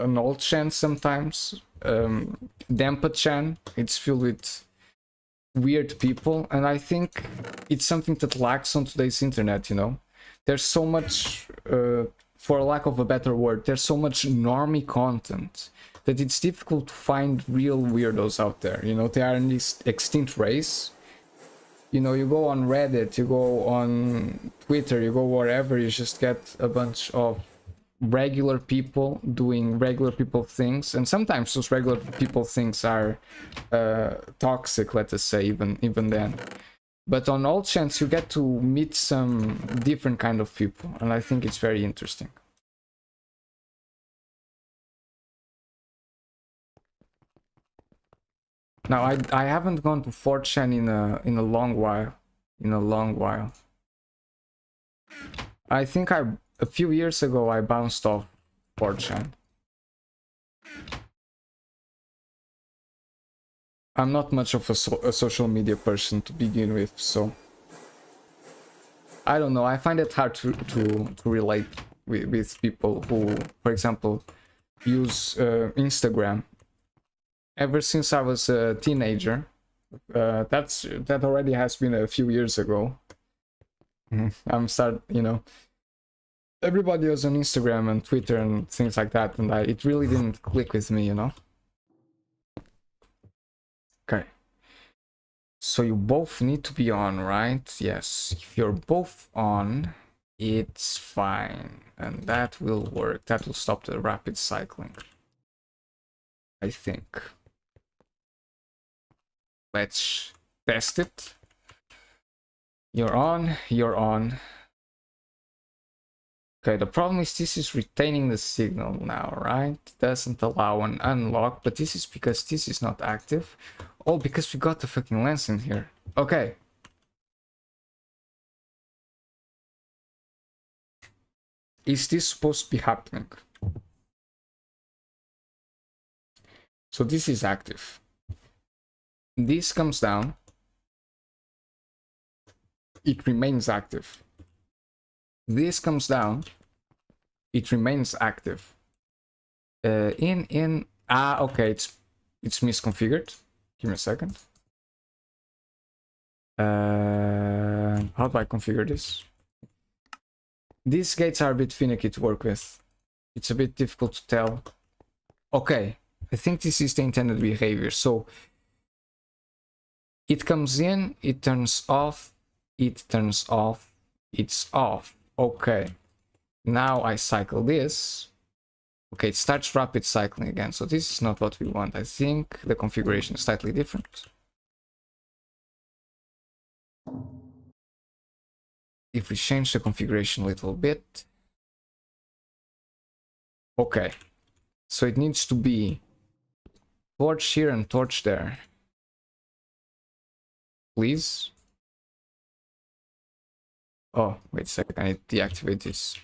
Speaker 1: an old chan sometimes, Dampa chan. It's filled with weird people, and I think it's something that lacks on today's internet. You know, there's so much, for lack of a better word, there's so much normie content that it's difficult to find real weirdos out there. You know, they are in this extinct race. You know, you go on Reddit, you go on Twitter, you go wherever, you just get a bunch of regular people doing regular people things, and sometimes those regular people things are toxic, let us say, even then. But on all chance you get to meet some different kind of people, and I think it's very interesting. Now I haven't gone to 4chan in a long while. I think a few years ago I bounced off 4chan. I'm not much of a social media person to begin with, so I don't know. I find it hard to relate with people who, for example, use Instagram. Ever since I was a teenager, that already has been a few years ago. You know, everybody was on Instagram and Twitter and things like that, and it really didn't click with me, you know? Okay. So you both need to be on, right? Yes. If you're both on, it's fine. And that will work. That will stop the rapid cycling, I think. Let's test it. You're on, you're on. Okay, the problem is this is retaining the signal now, right? Doesn't allow an unlock, but this is because this is not active. Oh, because we got the fucking lens in here. Okay. Is this supposed to be happening? So this is active. This comes down. It remains active. This comes down. It remains active. Okay, it's misconfigured. Give me a second. How do I configure this? These gates are a bit finicky to work with. It's a bit difficult to tell. Okay, I think this is the intended behavior. So it comes in, it turns off, it turns off, it's off. Okay, now I cycle this. Okay, it starts rapid cycling again. So this is not what we want. I think the configuration is slightly different. If we change the configuration a little bit. Okay, so it needs to be torch here and torch there. Please. Oh, wait a second, I need to deactivate this.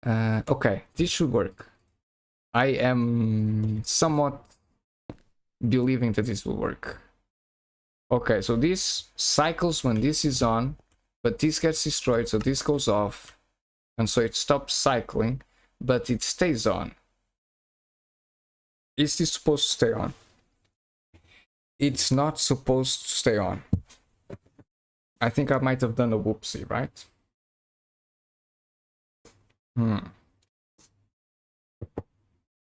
Speaker 1: Okay, this should work. I am somewhat believing that this will work. Okay, so this cycles when this is on, but this gets destroyed, so this goes off. And so it stops cycling, but it stays on. Is this supposed to stay on? It's not supposed to stay on. I think I might have done a whoopsie, right?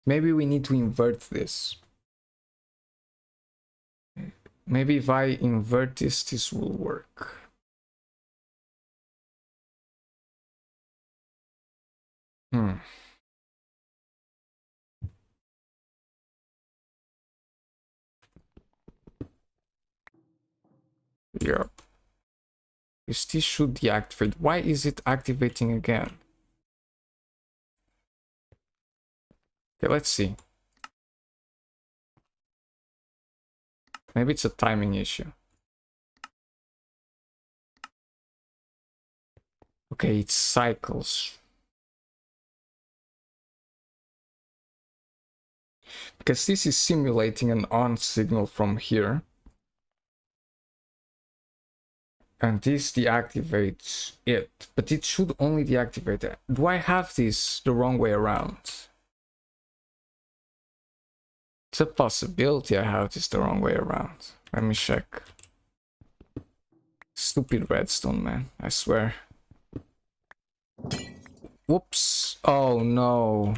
Speaker 1: Maybe we need to invert this. Maybe if I invert this, this will work. Yep. This should deactivate. Why is it activating again? Okay, let's see. Maybe it's a timing issue. Okay, it cycles. Because this is simulating an on signal from here. And this deactivates it. But it should only deactivate it. Do I have this the wrong way around? It's a possibility I have this the wrong way around. Let me check. Stupid redstone, man. I swear. Whoops. Oh, no.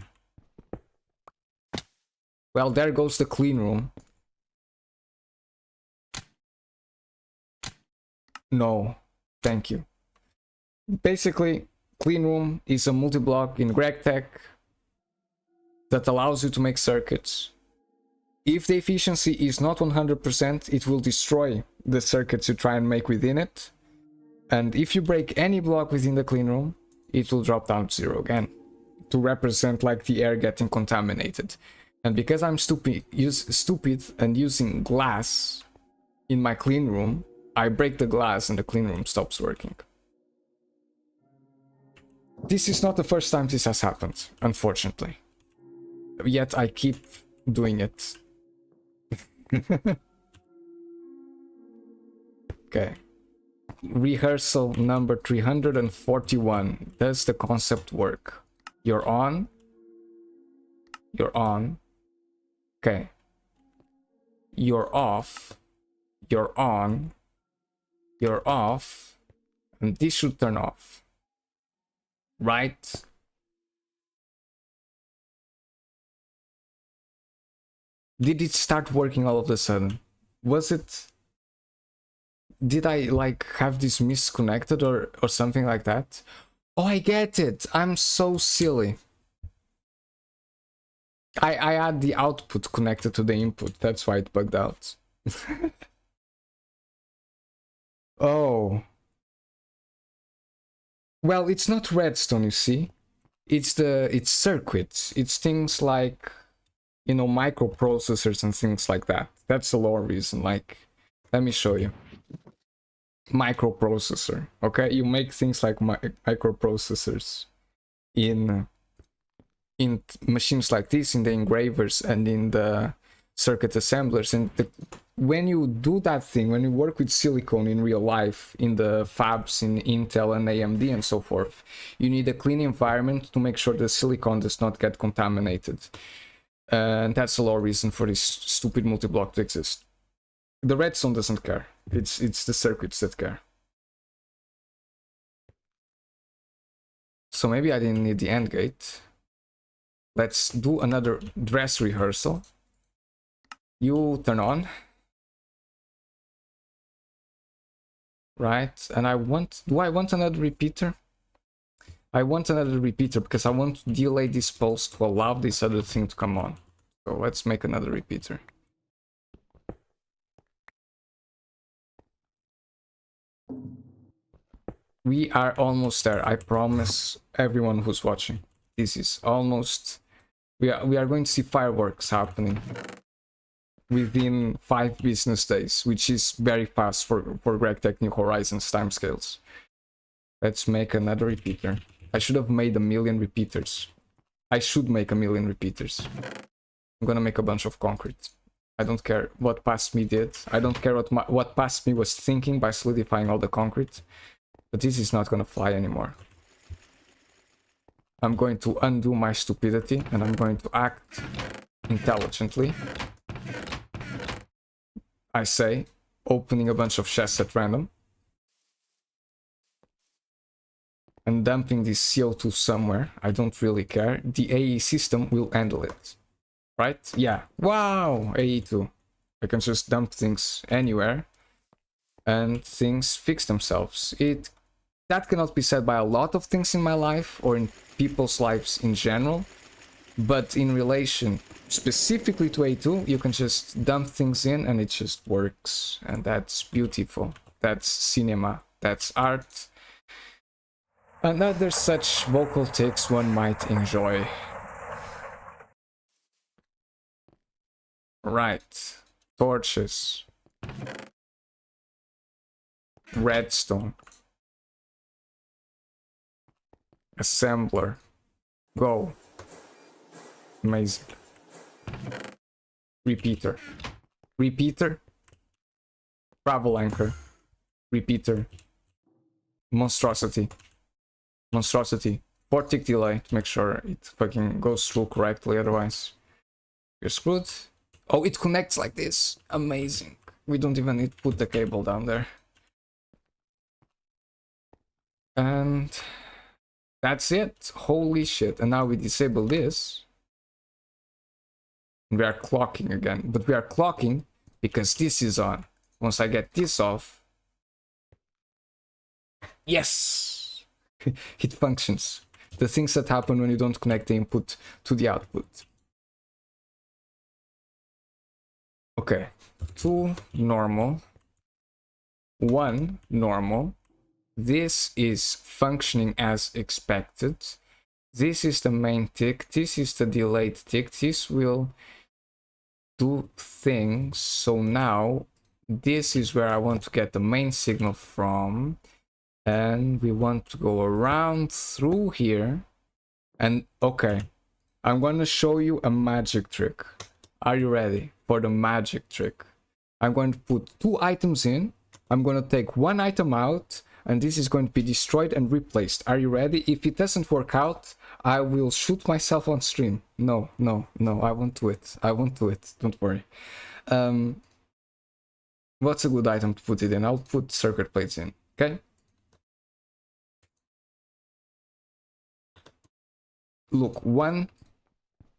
Speaker 1: Well, there goes the clean room. No. Thank you. Basically, clean room is a multi-block in GregTech that allows you to make circuits. If the efficiency is not 100%, it will destroy the circuits you try and make within it. And if you break any block within the clean room, it will drop down to 0 again, to represent like the air getting contaminated. And because I'm stupid and using glass in my clean room, I break the glass and the clean room stops working. This is not the first time this has happened, unfortunately. Yet I keep doing it. Okay. Rehearsal number 341. Does the concept work? You're on. You're on. Okay. You're off. You're on. You're off. And this should turn off. Right? Did it start working all of a sudden? Was it... Did I like have this misconnected or something like that? Oh, I get it. I'm so silly. I had the output connected to the input. That's why it bugged out. Oh. Well, it's not redstone, you see. It's circuits. It's things like, you know, microprocessors and things like that. That's the lower reason. Like, let me show you. Microprocessor. Okay, you make things like microprocessors in machines like this, in the engravers and in the circuit assemblers. And when you do that thing, when you work with silicon in real life, in the fabs in Intel and AMD and so forth, you need a clean environment to make sure the silicon does not get contaminated. And that's the lower reason for this stupid multi-block to exist. The redstone doesn't care. It's the circuits that care. So maybe I didn't need the AND gate. Let's do another dress rehearsal. You turn on. Right, and do I want another repeater? I want another repeater because I want to delay this pulse to allow this other thing to come on. So let's make another repeater. We are almost there. I promise everyone who's watching. This is almost... We are going to see fireworks happening within 5 business days, which is very fast for GregTech New Horizons timescales. Let's make another repeater. I should have made 1,000,000 repeaters. I should make 1,000,000 repeaters. I'm gonna make a bunch of concrete. I don't care what past me did. I don't care what past me was thinking by solidifying all the concrete. But this is not gonna fly anymore. I'm going to undo my stupidity and I'm going to act intelligently. I say, opening a bunch of chests at random. And dumping this CO2 somewhere. I don't really care. The AE system will handle it. Right? Yeah. Wow! AE2. I can just dump things anywhere. And things fix themselves. That cannot be said by a lot of things in my life or in people's lives in general. But in relation specifically to A2, you can just dump things in and it just works. And that's beautiful. That's cinema. That's art. Another such vocal tics one might enjoy. Right. Torches. Redstone. Assembler. Go. Amazing. Repeater. Repeater. Travel anchor. Repeater. Monstrosity. Monstrosity. 4 tick delay to make sure it fucking goes through correctly, otherwise you're screwed. Oh, it connects like this. Amazing. We don't even need to put the cable down there. And that's it. Holy shit. And now we disable this. We are clocking again. But we are clocking because this is on. Once I get this off. Yes! It functions. The things that happen when you don't connect the input to the output. Okay. 2 normal. 1 normal. This is functioning as expected. This is the main tick. This is the delayed tick. This will do things. So now this is where I want to get the main signal from. And we want to go around through here. And okay, I'm going to show you a magic trick. Are you ready for the magic trick? I'm going to put 2 items in. I'm going to take 1 item out. And this is going to be destroyed and replaced. Are you ready? If it doesn't work out, I will shoot myself on stream. No, no, no, I won't do it. I won't do it. Don't worry. What's a good item to put it in? I'll put circuit plates in. Okay? Look, one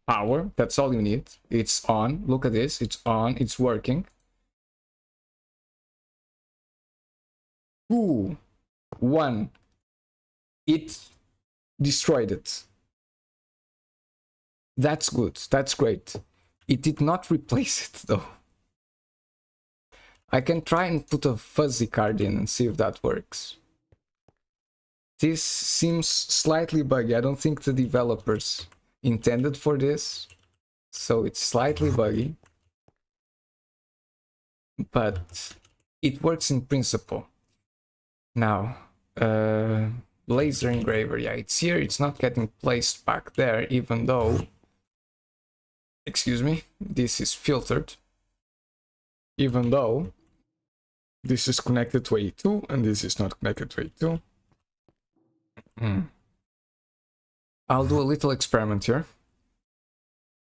Speaker 1: power, that's all you need. It's on. Look at this. It's on. It's working. Ooh, one. It destroyed it. That's good. That's great. It did not replace it though. I can try and put a fuzzy card in and see if that works. This seems slightly buggy. I don't think the developers intended for this, so it's slightly buggy. But it works in principle. Now, laser engraver, yeah, it's here. It's not getting placed back there, even though, excuse me, this is filtered. Even though this is connected to A2 and this is not connected to A2. I'll do a little experiment here.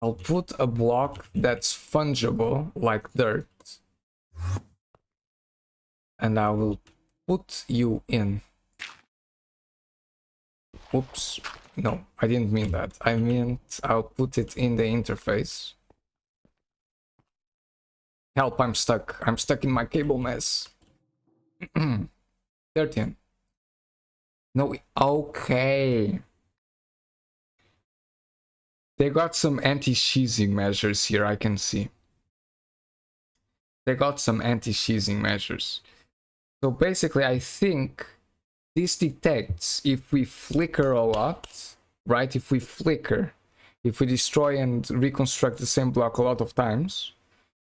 Speaker 1: I'll put a block that's fungible like dirt. And I will put you in. Oops. No, I didn't mean that. I meant I'll put it in the interface. Help, I'm stuck. I'm stuck in my cable mess. 13. No, okay. They got some anti-sheathing measures here, I can see. They got some anti-sheathing measures. So basically, I think this detects if we flicker a lot, right? If we flicker, if we destroy and reconstruct the same block a lot of times,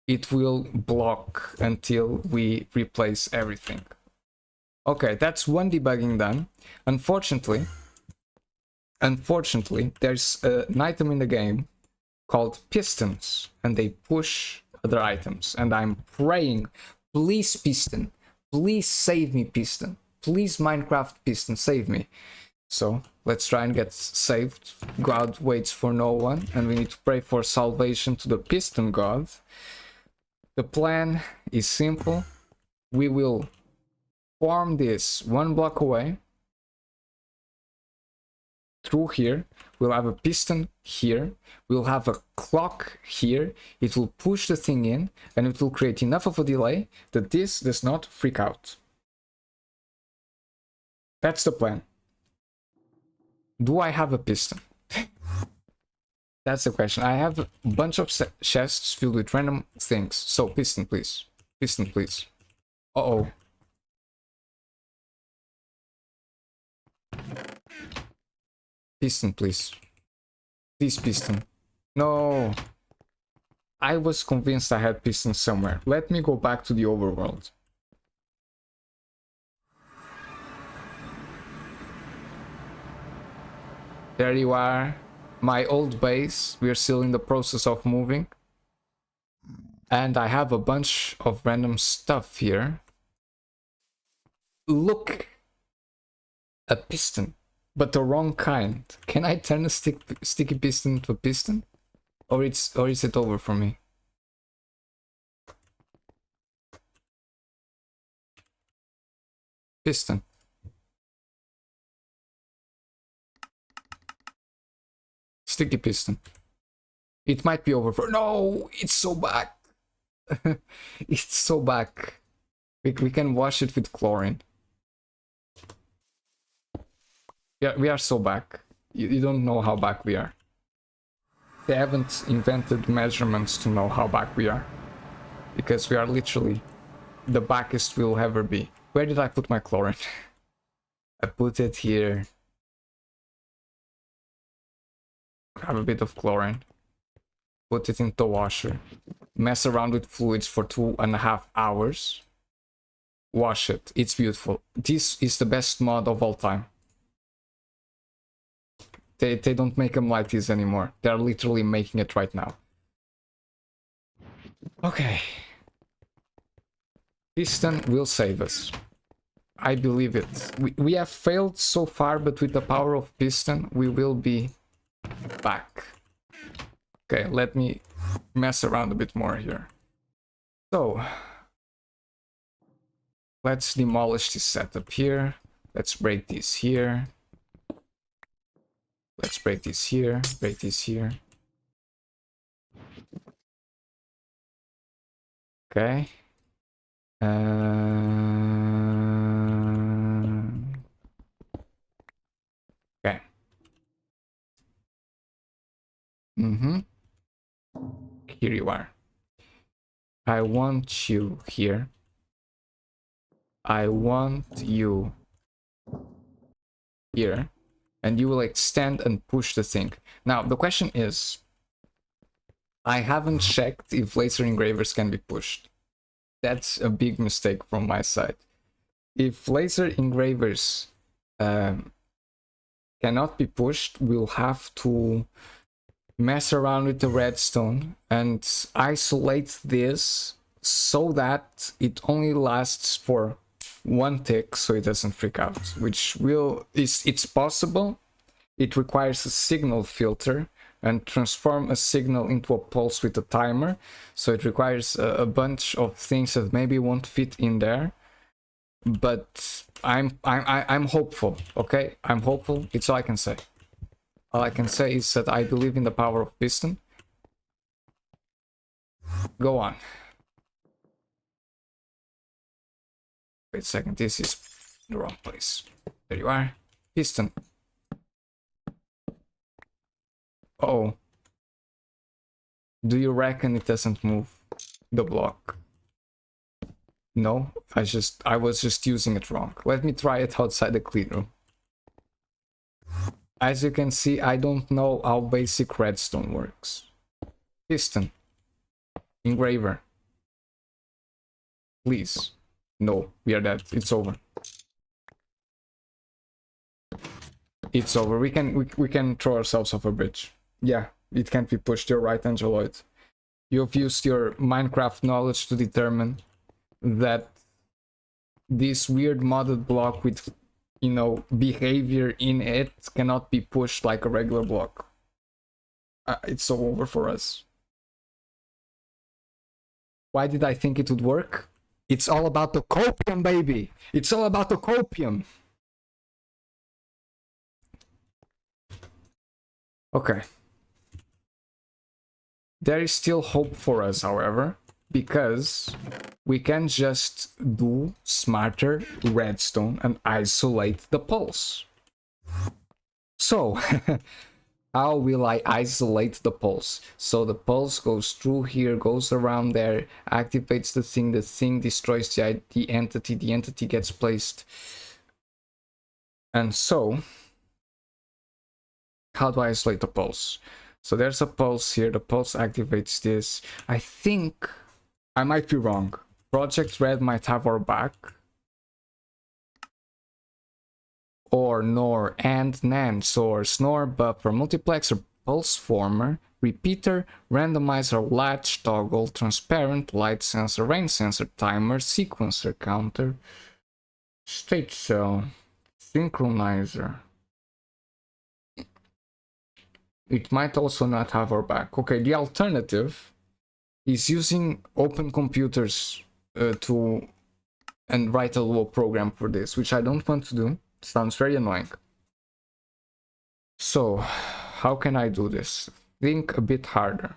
Speaker 1: it will block until we replace everything. Okay, that's one debugging done. Unfortunately, there's an item in the game called pistons, and they push other items. And I'm praying, please piston, please save me piston, please Minecraft piston, save me. So let's try and get saved. God waits for no one, and we need to pray for salvation to the piston god. The plan is simple. We will form this one block away. Through here, we'll have a piston here, we'll have a clock here, it will push the thing in, and it will create enough of a delay that this does not freak out. That's the plan. Do I have a piston? That's the question. I have a bunch of chests filled with random things. So, piston, please. Piston, please. Uh-oh. Piston, please. Please, piston. No. I was convinced I had piston somewhere. Let me go back to the overworld. There you are. My old base. We are still in the process of moving. And I have a bunch of random stuff here. Look. A piston. But the wrong kind. Can I turn a sticky piston to a piston? Or is it over for me? Piston. Sticky piston. It might be over for... No! It's so back! It's so back. We can wash it with chlorine. Yeah, we are so back. You don't know how back we are. They haven't invented measurements to know how back we are. Because we are literally the backest we'll ever be. Where did I put my chlorine? I put it here. Grab a bit of chlorine. Put it into the washer. Mess around with fluids for 2.5 hours. Wash it. It's beautiful. This is the best mod of all time. They don't make them like this anymore. They're literally making it right now. Okay. Piston will save us. I believe it. We have failed so far, but with the power of piston, we will be back. Okay, let me mess around a bit more here. So, let's demolish this setup here. Let's break this here. Let's break this here, break this here. Okay. Okay. Here you are. I want you here. I want you here. And you will extend and push the thing. Now, the question is, I haven't checked if laser engravers can be pushed. That's a big mistake from my side. If laser engravers cannot be pushed, we'll have to mess around with the redstone and isolate this so that it only lasts for one tick, so it doesn't freak out, which it's possible. It requires a signal filter and transform a signal into a pulse with a timer, so it requires a bunch of things that maybe won't fit in there, but I'm hopeful. Okay, I'm hopeful. It's all I can say. All I can say is that I believe in the power of piston. Go on. Wait a second, this is the wrong place. There you are. Piston. Oh. Do you reckon it doesn't move the block? No, I was just using it wrong. Let me try it outside the clean room. As you can see, I don't know how basic redstone works. Piston. Engraver. Please. No, we are dead. It's over. It's over. We can throw ourselves off a bridge. Yeah, it can't be pushed. You're right, Angeloid. You've used your Minecraft knowledge to determine that this weird modded block with, you know, behavior in it cannot be pushed like a regular block. It's so over for us. Why did I think it would work? It's all about the copium, baby. It's all about the copium. Okay. There is still hope for us, however, because we can just do smarter redstone and isolate the pulse. So, how will I isolate the pulse? So the pulse goes through here, goes around there, activates the thing destroys the entity gets placed. And so, how do I isolate the pulse? So there's a pulse here, the pulse activates this. I think, I might be wrong. Project Red might have our back. Or NOR and NAND source, NOR buffer, multiplexer, pulse former, repeater, randomizer, latch, toggle, transparent, light sensor, rain sensor, timer, sequencer, counter, state cell, synchronizer. It might also not have our back. Okay, the alternative is using open computers and write a little program for this, which I don't want to do. Sounds very annoying. So, how can I do this? Think a bit harder.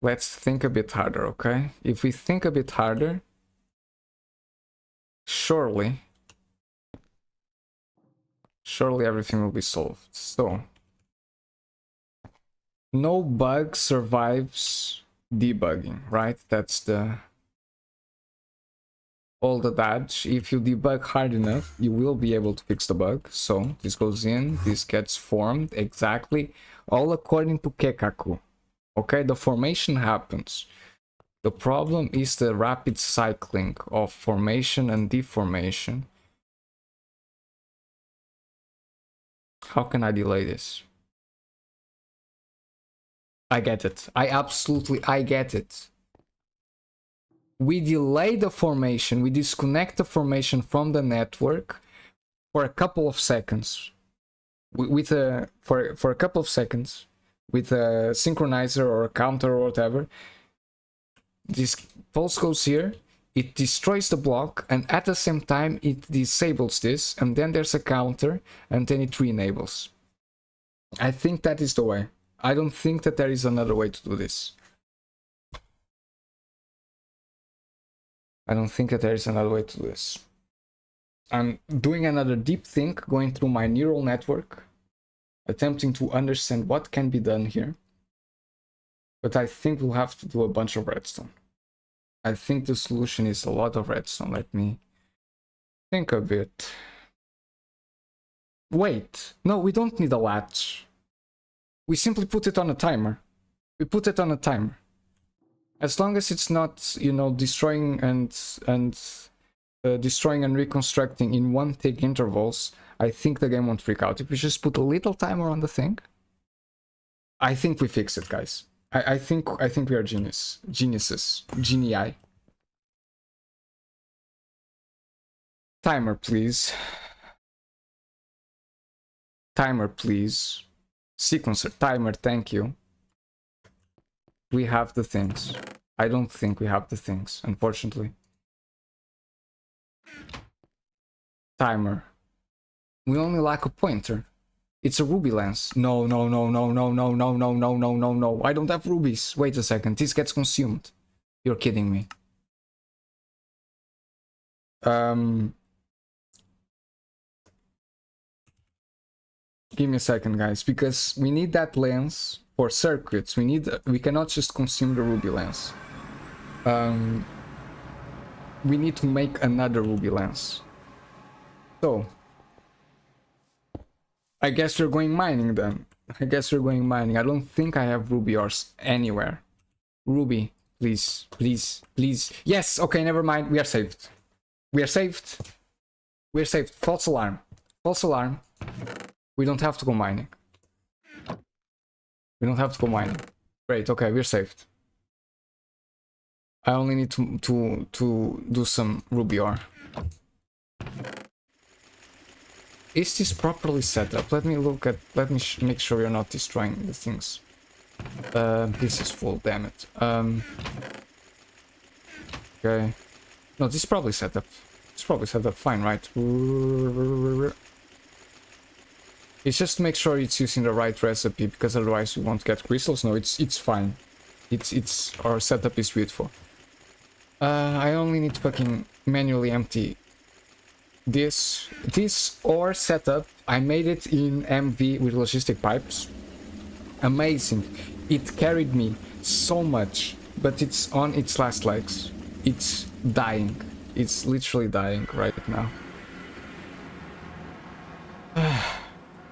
Speaker 1: Let's think a bit harder, okay? If we think a bit harder, surely everything will be solved. So, no bug survives debugging, right? That's the old adage. If you debug hard enough, you will be able to fix the bug. So this goes in, this gets formed exactly, all according to Kekaku. Okay, the formation happens. The problem is the rapid cycling of formation and deformation. How can I delay this? I get it. I get it. We delay the formation, we disconnect the formation from the network for a couple of seconds. For a couple of seconds, with a synchronizer or a counter or whatever. This pulse goes here, it destroys the block, and at the same time it disables this, and then there's a counter, and then it re-enables. I think that is the way. I don't think that there is another way to do this. I don't think that there is another way to do this. I'm doing another deep think, going through my neural network, attempting to understand what can be done here. But I think we'll have to do a bunch of redstone. I think the solution is a lot of redstone. Let me think a bit. Wait, no, we don't need a latch. We simply put it on a timer. We put it on a timer. As long as it's not, you know, destroying and reconstructing in one tick intervals, I think the game won't freak out. If we just put a little timer on the thing, I think we fix it, guys. I think we are geniuses, genii. Timer, please. Timer, please. Sequencer, timer, thank you. We have the things. I don't think we have the things, unfortunately. Timer. We only lack a pointer. It's a ruby lens. No. I don't have rubies. Wait a second. This gets consumed. You're kidding me. Give me a second, guys, because we need that lens for circuits. We cannot just consume the ruby lens. We need to make another ruby lens. So I guess we're going mining then. I don't think I have ruby ores anywhere. Ruby, please. Yes, okay, never mind. We are saved. False alarm. We don't have to go mining. Great, okay, we're saved. I only need to do some ruby ore. Is this properly set up? Let me make sure we're not destroying the things. This is full, damn it. Okay. No, this is probably set up. Fine, right? It's just to make sure it's using the right recipe, because otherwise we won't get crystals. No, it's fine. Our setup is beautiful. I only need to fucking manually empty this ore setup. I made it in MV with logistic pipes. Amazing. It carried me so much, but it's on its last legs. It's dying. It's literally dying right now.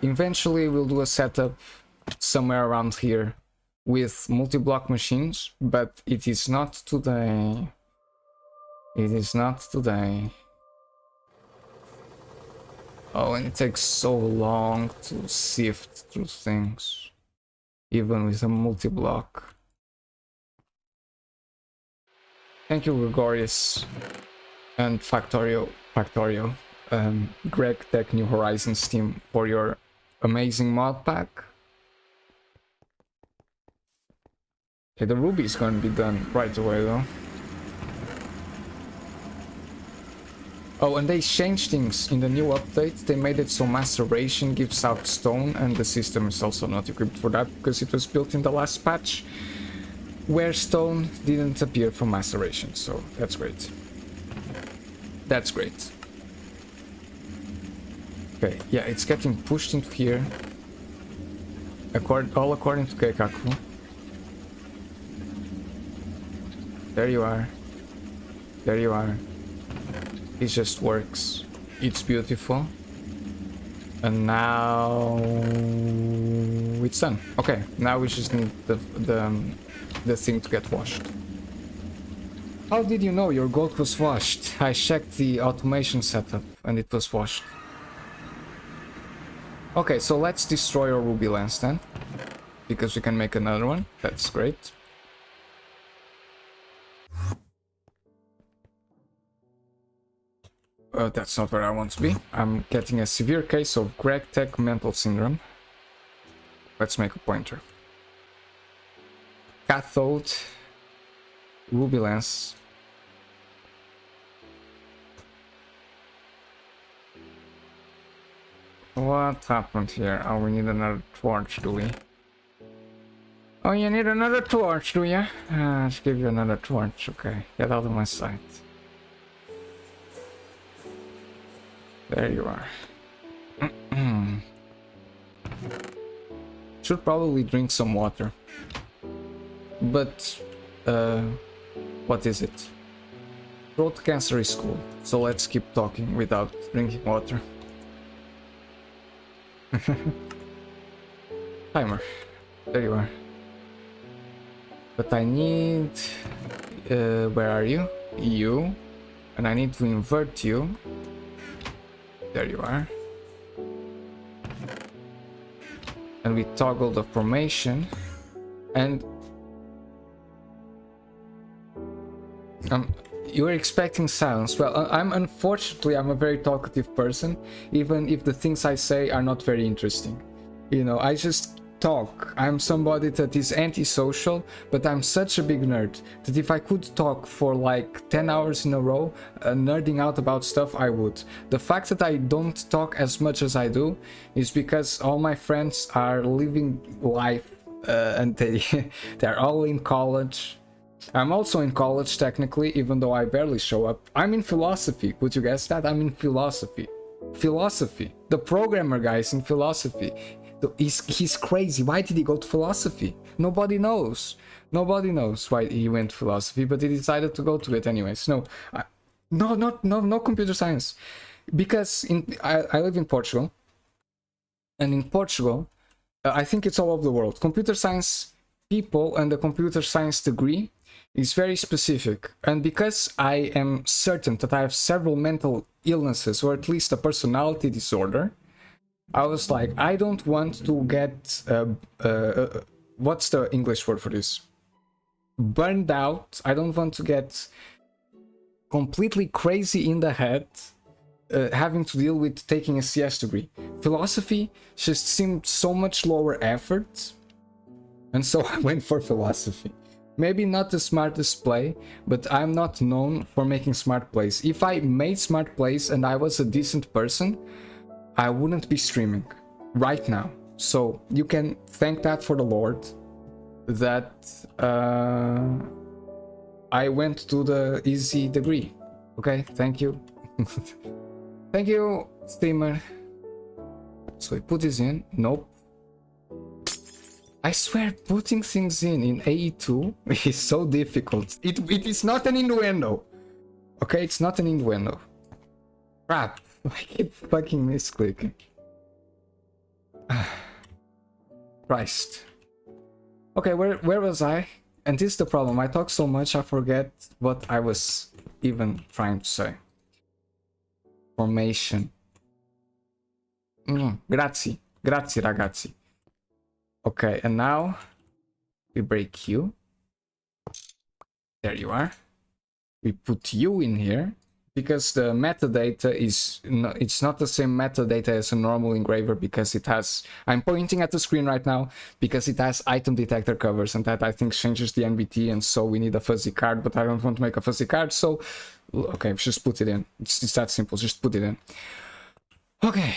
Speaker 1: Eventually we'll do a setup somewhere around here with multi-block machines, but it is not today. Oh, and it takes so long to sift through things, even with a multi-block. Thank you, Gregorius and Factorio, Greg Tech New Horizons team, for your amazing mod pack. Okay, the ruby is going to be done right away though. Oh, and they changed things in the new update. They made it so maceration gives out stone, and the system is also not equipped for that because it was built in the last patch where stone didn't appear from maceration. So that's great. Okay, yeah, it's getting pushed into here. All according to Keikaku. There you are. It just works. It's beautiful. And now it's done. Okay, now we just need the thing to get washed. How did you know your gold was washed? I checked the automation setup and it was washed. Okay, so let's destroy our ruby lens then, because we can make another one. That's great. That's not where I want to be. I'm getting a severe case of Greg Tech mental syndrome. Let's make a pointer. Cathode, ruby lens. What happened here? Oh, we need another torch, do we? Oh, you need another torch, do you? Let's give you another torch. Okay, get out of my sight. There you are. Should probably drink some water. But, what is it? Throat cancer is cool, so let's keep talking without drinking water. Timer. There you are. But I need... where are you? You. And I need to invert you. There you are. And we toggle the formation. And... you were expecting silence. Well, unfortunately, I'm a very talkative person, even if the things I say are not very interesting. You know, I just talk. I'm somebody that is antisocial, but I'm such a big nerd that if I could talk for like 10 hours in a row, nerding out about stuff, I would. The fact that I don't talk as much as I do is because all my friends are living life and they're all in college. I'm also in college technically, even though I barely show up. I'm in philosophy. Would you guess that? I'm in philosophy. Philosophy. The programmer guy is in philosophy. He's crazy. Why did he go to philosophy? Nobody knows. Nobody knows why he went to philosophy, but he decided to go to it anyways. No computer science. Because I live in Portugal. And in Portugal, I think it's all over the world. Computer science people and the computer science degree is very specific, and because I am certain that I have several mental illnesses, or at least a personality disorder, I was like, I don't want to get what's the English word for this? Burned out. I don't want to get completely crazy in the head having to deal with taking a CS degree. Philosophy just seemed so much lower effort, and so I went for philosophy. Maybe not the smartest play, but I'm not known for making smart plays. If I made smart plays and I was a decent person, I wouldn't be streaming right now. So you can thank that for the Lord that I went to the easy degree. Okay, thank you. Thank you, streamer. So I put this in. Nope. I swear, putting things in AE2 is so difficult. It is not an innuendo. Okay, it's not an innuendo. Crap, I keep fucking misclicking. Christ. Okay, where was I? And this is the problem. I talk so much I forget what I was even trying to say. Formation. Grazie. Grazie, ragazzi. Okay, and now we break you. There you are. We put you in here because the metadata is it's not the same metadata as a normal engraver, because it has, I'm pointing at the screen right now, because it has item detector covers, and that I think changes the NBT, and so we need a fuzzy card, but I don't want to make a fuzzy card, so okay, just put it in. It's that simple, just put it in. Okay,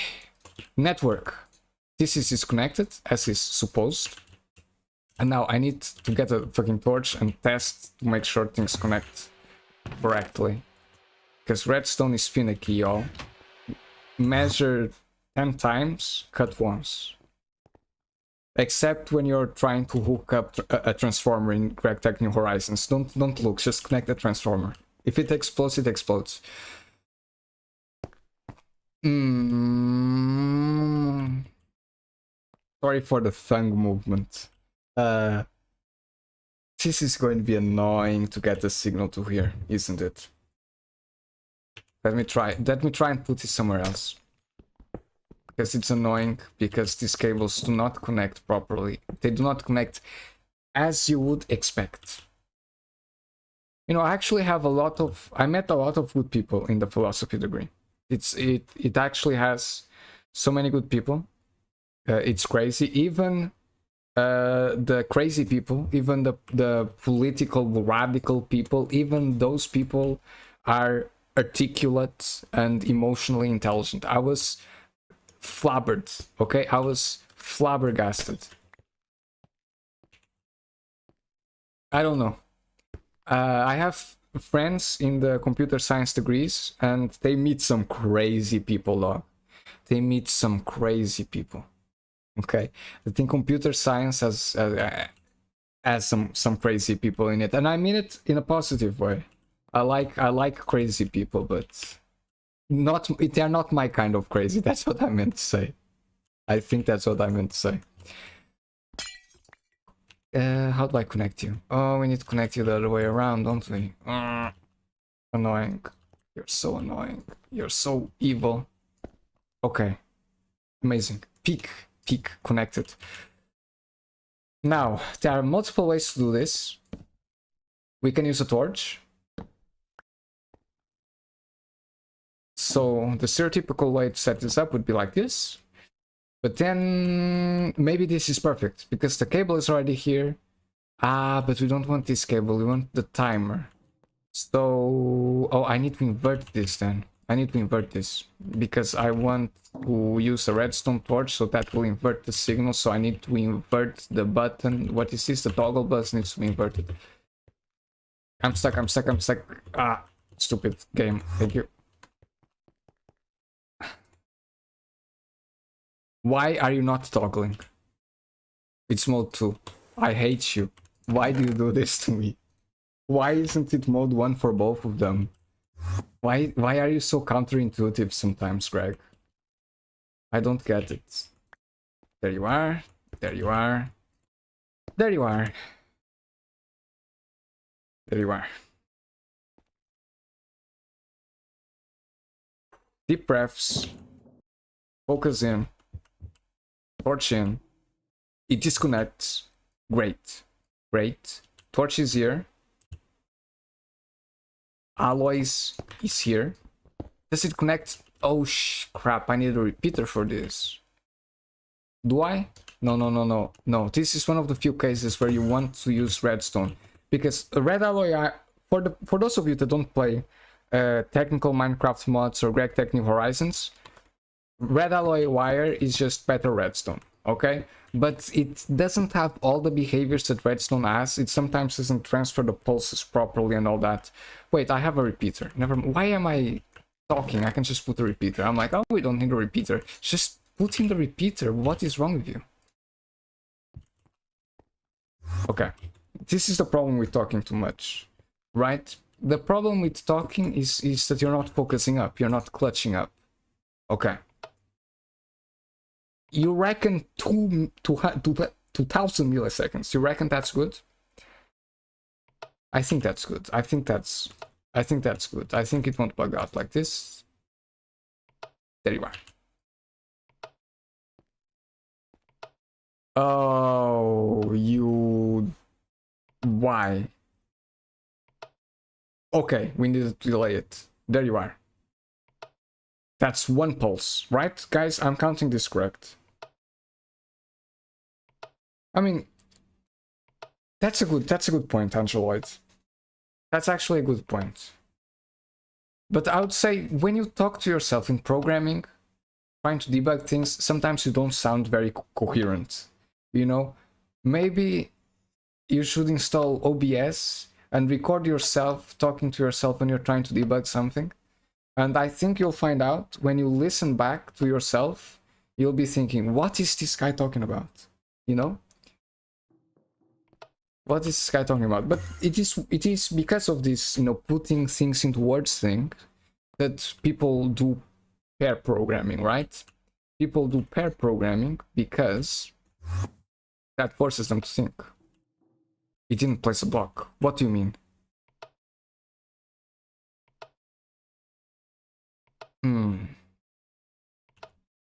Speaker 1: network. This is disconnected, as is supposed. And now I need to get a fucking torch and test to make sure things connect correctly. Because redstone is finicky, y'all. Measure 10 times, cut once. Except when you're trying to hook up a transformer in Greg Tech New Horizons. Don't look, just connect the transformer. If it explodes, it explodes. Sorry for the thumb movement. This is going to be annoying to get the signal to here, isn't it? Let me try and put it somewhere else. Because it's annoying, because these cables do not connect properly. They do not connect as you would expect. You know, I actually have I met a lot of good people in the philosophy degree. It actually has so many good people. It's crazy. Even the crazy people, even the political radical people, even those people are articulate and emotionally intelligent. I was flabbered, okay? I was flabbergasted. I don't know. I have friends in the computer science degrees, and they meet some crazy people, dog. They meet some crazy people. Okay, I think computer science has some crazy people in it, and I mean it in a positive way. I like crazy people, but they're not my kind of crazy. That's what I meant to say. I think that's what I meant to say. How do I connect you? Oh, we need to connect you the other way around, don't we? Annoying. You're so annoying. You're so evil. Okay. Amazing. Peak connected. Now, there are multiple ways to do this. We can use a torch. So the stereotypical way to set this up would be like this. But then maybe this is perfect because the cable is already here. But we don't want this cable. We want the timer. So, oh, I need to invert this then. I need to invert this because I want to use a redstone torch, so that will invert the signal. So I need to invert the button. What is this? The toggle button needs to be inverted. I'm stuck. Stupid game. Thank you. Why are you not toggling? It's mode 2. I hate you. Why do you do this to me? Why isn't it mode 1 for both of them? Why are you so counterintuitive sometimes, Greg? I don't get it. There you are. There you are. There you are. There you are. Deep breaths. Focus in. Torch in. It disconnects. Great. Great. Torch is here. Alloys is here. Does it connect? Oh crap, I need a repeater for this. Do I? No. This is one of the few cases where you want to use redstone. Because a red alloy, for those of you that don't play technical Minecraft mods or Greg Tech New Horizons, red alloy wire is just better redstone, okay? But it doesn't have all the behaviors that redstone has. It sometimes doesn't transfer the pulses properly and all that. Wait, I have a repeater. Never. Why am I talking? I can just put a repeater. I'm like, oh, we don't need a repeater. Just put in the repeater. What is wrong with you? Okay. This is the problem with talking too much, right? The problem with talking is that you're not focusing up. You're not clutching up. Okay. You reckon 2000 milliseconds. You reckon that's good? I think that's good. I think that's good. I think it won't bug out like this. There you are. Oh, you... Why? Okay, we need to delay it. There you are. That's one pulse, right? Guys, I'm counting this correct. I mean, that's a good point, Angeloid. That's actually a good point. But I would say when you talk to yourself in programming, trying to debug things, sometimes you don't sound very coherent. You know, maybe you should install OBS and record yourself talking to yourself when you're trying to debug something. And I think you'll find out when you listen back to yourself, you'll be thinking, what is this guy talking about? You know? What is this guy talking about? But it is because of this, you know, putting things into words thing that people do pair programming, right? People do pair programming because that forces them to think. It didn't place a block. What do you mean?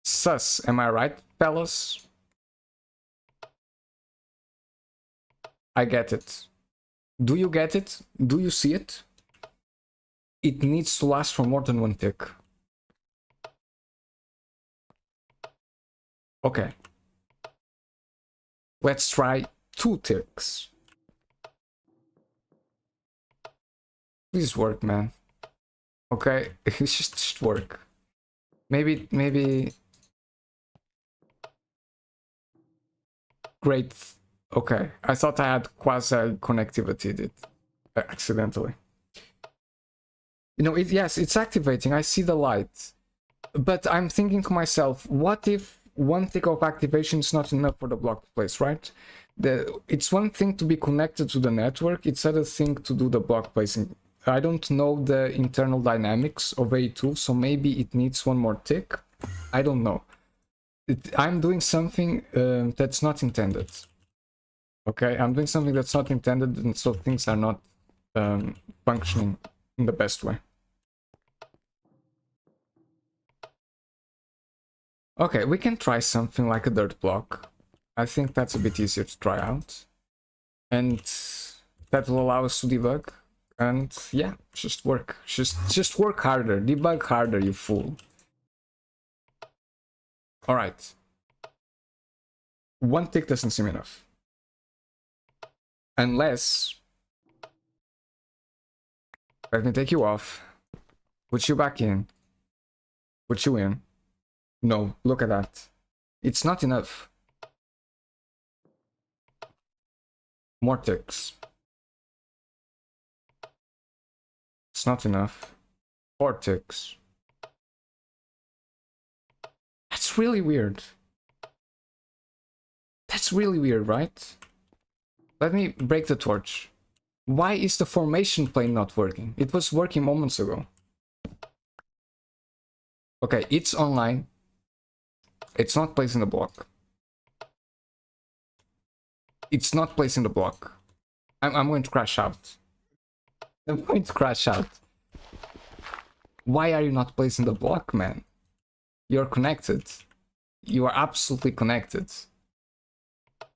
Speaker 1: Sus, am I right, fellas? I get it. Do you get it? Do you see it? It needs to last for more than one tick. Okay. Let's try 2 ticks. Please work, man. Okay, it's just work. Maybe Great. Okay, I thought I had quasi connectivity did accidentally. You know, yes, it's activating. I see the light. But I'm thinking to myself, what if one tick of activation is not enough for the block to place, right? It's one thing to be connected to the network, it's other thing to do the block placing. I don't know the internal dynamics of A2, so maybe it needs one more tick. I don't know. I'm doing something that's not intended. Okay, I'm doing something that's not intended, and so things are not functioning in the best way. Okay, we can try something like a dirt block. I think that's a bit easier to try out. And that will allow us to debug. And yeah, just work. Just work harder. Debug harder, you fool. Alright. One tick doesn't seem enough. Unless... Let me take you off. Put you back in. Put you in. No, look at that. It's not enough. More ticks. It's not enough. 4 ticks. That's really weird. That's really weird, right? Let me break the torch. Why is the formation plane not working? It was working moments ago. Okay, it's online. It's not placing the block. It's not placing the block. I'm going to crash out. I'm going to crash out. Why are you not placing the block, man? You're connected. You are absolutely connected.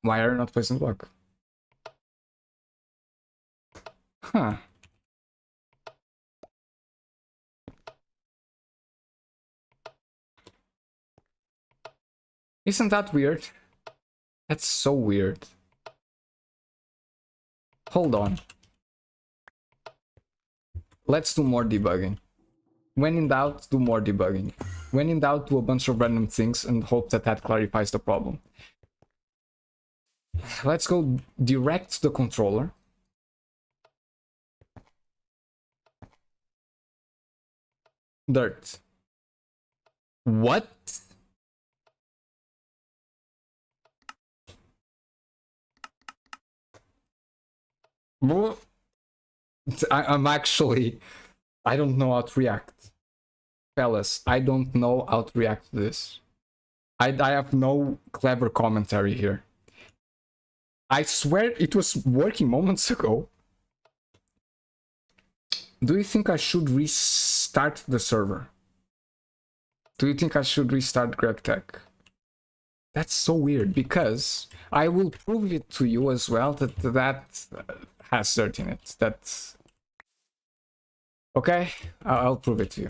Speaker 1: Why are you not placing the block? Huh. Isn't that weird? That's so weird. Hold on. Let's do more debugging. When in doubt, do more debugging. When in doubt, do a bunch of random things and hope that that clarifies the problem. Let's go direct to the controller. Dirt. What? I'm actually... I don't know how to react. Fellas, I don't know how to react to this. I have no clever commentary here. I swear it was working moments ago. Do you think I should restart the server? Do you think I should restart GregTech? That's so weird, because I will prove it to you as well that has dirt in it. That's... Okay, I'll prove it to you.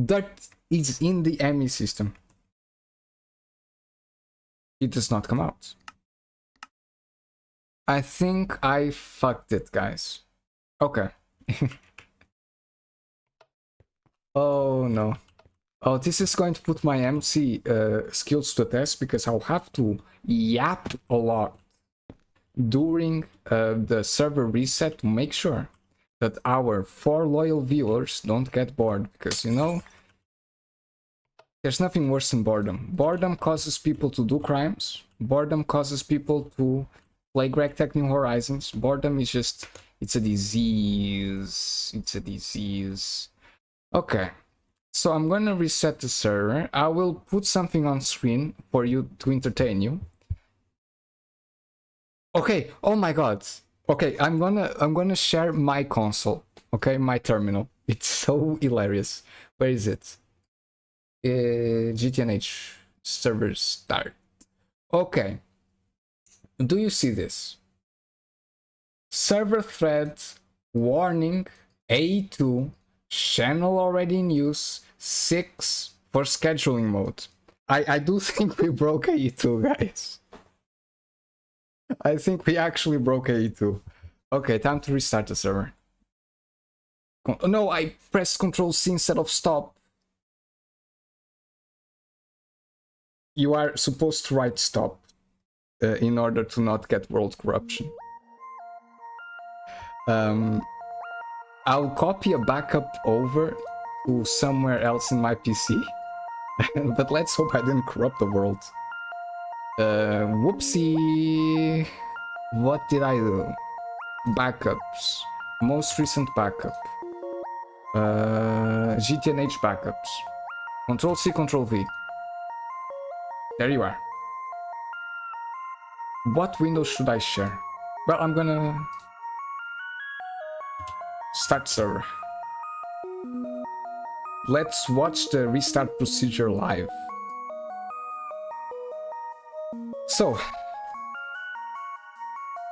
Speaker 1: Dirt is in the ME system. It does not come out. I think I fucked it, guys. Okay. Oh no. Oh, this is going to put my MC skills to test, because I'll have to yap a lot during the server reset to make sure that our 4 loyal viewers don't get bored, because, you know, there's nothing worse than boredom. Boredom causes people to do crimes. Boredom causes people to play GregTech New Horizons. Boredom is just... it's a disease. It's a disease. Okay. So I'm gonna reset the server. I will put something on screen for you to entertain you. Okay, oh my god. Okay, I'm gonna share my console. Okay, my terminal. It's so hilarious. Where is it? GTNH server start. Okay. Do you see this? Server thread warning A2 channel already in use 6 for scheduling mode. I do think we broke A2, guys. I think we actually broke A2. Okay, time to restart the server. No, I pressed Ctrl C instead of stop. You are supposed to write stop. in order to not get world corruption. I'll copy a backup over to somewhere else in my PC, but let's hope I didn't corrupt the world. Whoopsie. What did I do? Backups. Most recent backup. GTNH backups. Control C, Control V. There you are. What window should I share? Well, I'm gonna start server. Let's watch the restart procedure live. So,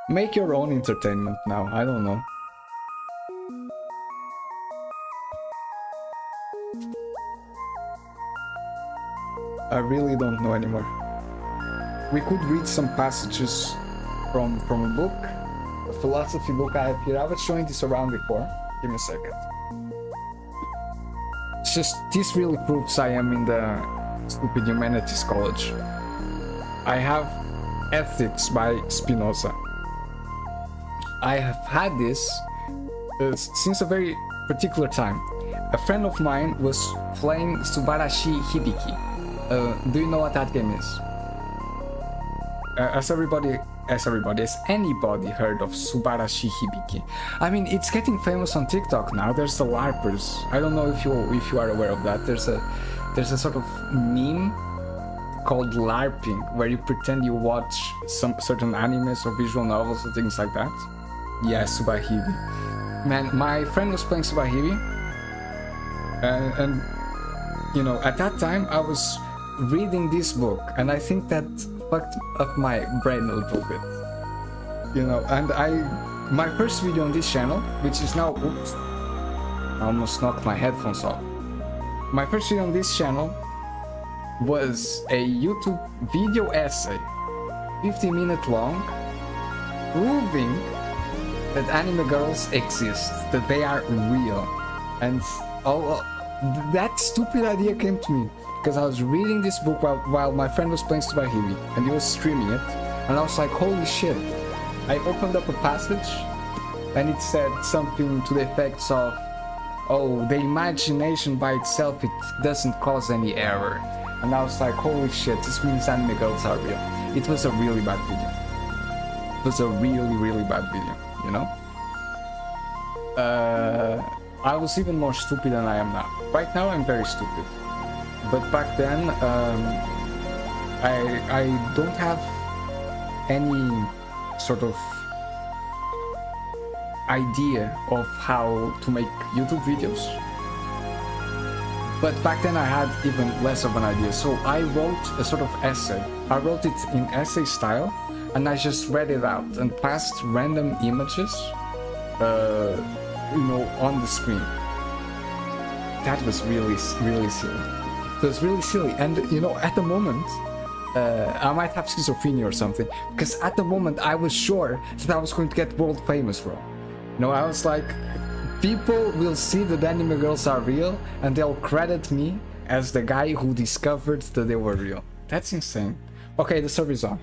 Speaker 1: make your own entertainment now, I don't know. I really don't know anymore. We could read some passages from a book, a philosophy book I have here. I was showing this around before. Give me a second. It's just, this really proves I am in the stupid humanities college. I have Ethics by Spinoza. I have had this since a very particular time. A friend of mine was playing Subarashi Hibiki. Do you know what that game is? Has anybody heard of Subarashi Hibiki? I mean, it's getting famous on TikTok now. There's the LARPers. I don't know if you are aware of that. There's a sort of meme called LARPing, where you pretend you watch some certain animes or visual novels or things like that. Yeah, Subahibi. Man, my friend was playing Subahibi, and you know, at that time I was reading this book, and I think that fucked up my brain a little bit, you know. And my first video on this channel, which is now, oops, I almost knocked my headphones off. My first video on this channel was a YouTube video essay, 15-minute long, proving that anime girls exist, that they are real. And that stupid idea came to me because I was reading this book while my friend was playing Subahibi, and he was streaming it, and I was like, holy shit. I opened up a passage and it said something to the effects of, oh, the imagination by itself, it doesn't cause any error. And I was like, holy shit, this means anime girls are real. It was a really bad video. It was a really, really bad video, you know? I was even more stupid than I am now. Right now I'm very stupid. But back then, I don't have any sort of idea of how to make YouTube videos. But back then I had even less of an idea, so I wrote a sort of essay. I wrote it in essay style, and I just read it out and passed random images, you know, on the screen. That was really, really silly. It was really silly, and you know, at the moment, I might have schizophrenia or something, because at the moment I was sure that I was going to get world famous, bro. You know, I was like, people will see that anime girls are real, and they'll credit me as the guy who discovered that they were real. That's insane. Okay, the server's on.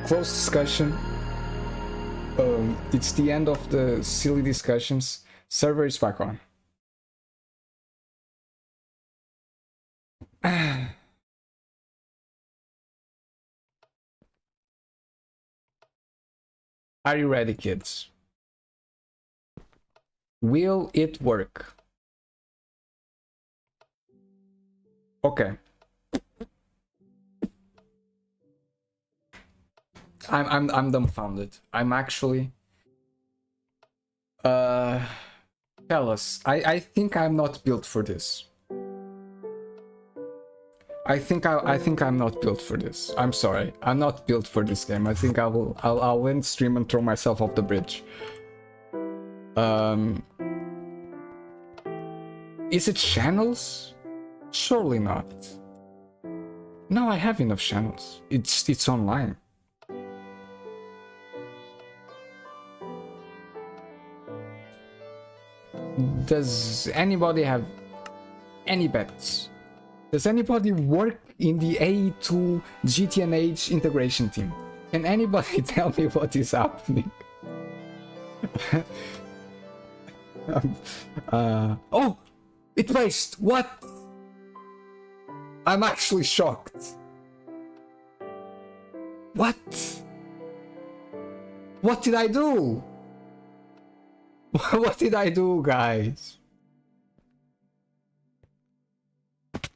Speaker 1: Close discussion. It's the end of the silly discussions. Server is back on. Are you ready, kids? Will it work? Okay. I'm dumbfounded. I'm actually tell us. I think I'm not built for this. I think I'm not built for this. I'm sorry. I'm not built for this game. I think I'll end stream and throw myself off the bridge. Is it channels? Surely not. No, I have enough channels. It's online. Does anybody have any bets? Does anybody work in the AE2 GTNH integration team. Can anybody tell me what is happening? Oh! It placed! What? I'm actually shocked. What? What did I do? What did I do, guys?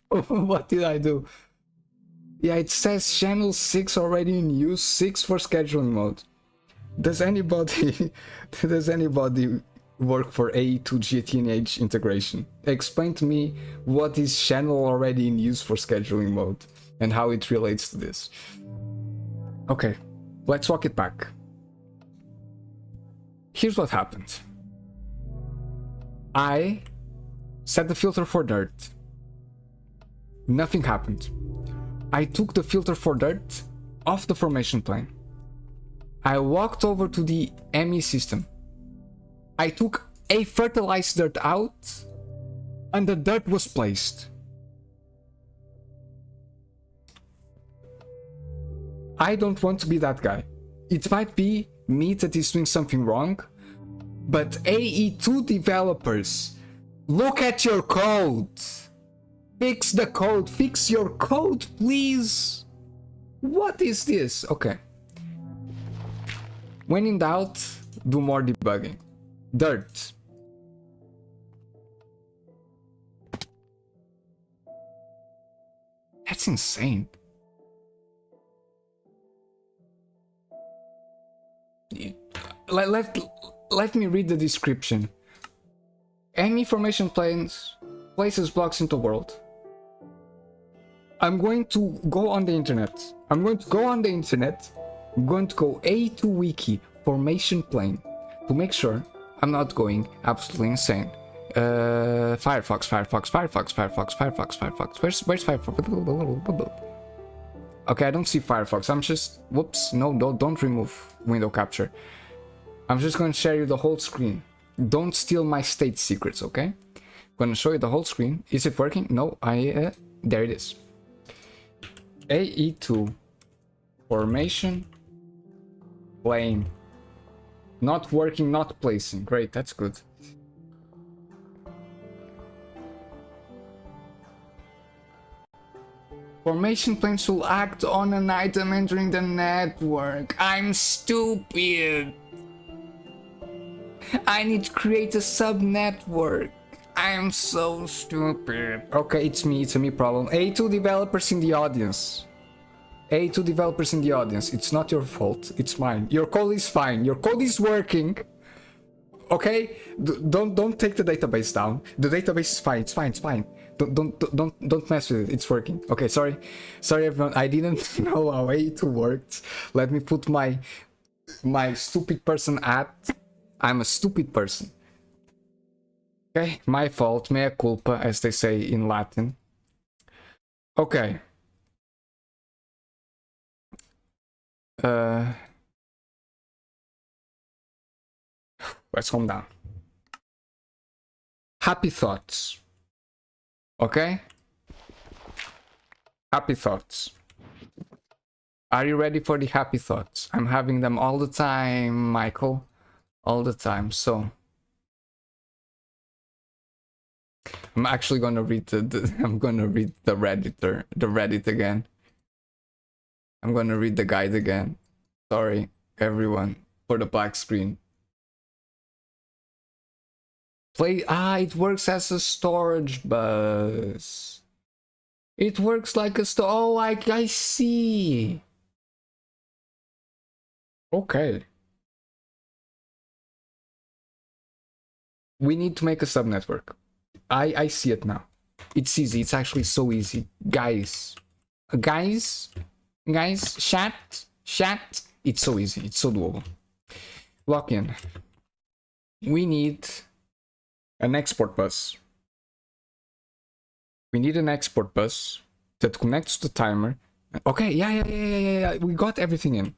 Speaker 1: What did I do? Yeah, it says channel 6 already in use, 6 for scheduling mode. Does anybody work for AE2 GTNH integration? Explain to me what is channel already in use for scheduling mode and how it relates to this. Okay, let's walk it back. Here's what happened. I set the filter for dirt. Nothing happened. I took the filter for dirt off the formation plane. I walked over to the ME system. I took a fertilized dirt out and the dirt was placed. I don't want to be that guy. It might be me that is doing something wrong, but AE2 developers, look at your code. Fix the code. Fix your code, please. What is this? Okay. When in doubt, do more debugging. Dirt. That's insane. Let me read the description. Any formation planes places blocks into world. I'm going to go on the internet. I'm going to go A2 wiki formation plane to make sure I'm not going absolutely insane. Firefox. Where's Firefox? Okay, I don't see Firefox. I'm just, whoops, no, don't remove window capture. I'm just going to share you the whole screen. Don't steal my state secrets, okay? I'm going to show you the whole screen. Is it working? No, there it is. AE2 formation plane. Not working, not placing. Great, that's good. Formation planes will act on an item entering the network. I'm stupid. I need to create a sub-network. I'm so stupid. Okay, it's a me problem. A2 developers in the audience. A2 developers in the audience. It's not your fault. It's mine. Your code is fine. Your code is working. Okay? Don't take the database down. The database is fine. It's fine. It's fine. Don't mess with it. It's working. Okay, sorry everyone. I didn't know how A2 worked. Let me put my stupid person at. I'm a stupid person. Okay, my fault. Mea culpa, as they say in Latin. Okay. Let's calm down. Happy thoughts. Okay? Happy thoughts. Are you ready for the happy thoughts? I'm having them all the time, Michael. All the time. So I'm actually gonna read I'm gonna read the Reddit again. I'm gonna read the guide again. Sorry, everyone, for the black screen. It works as a storage bus. It works like a oh, I see. Okay. We need to make a subnetwork. I see it now. It's easy. It's actually so easy. Guys, chat. It's so easy. It's so doable. Lock in. We need an export bus. We need an export bus that connects to the timer. Okay, yeah. We got everything in.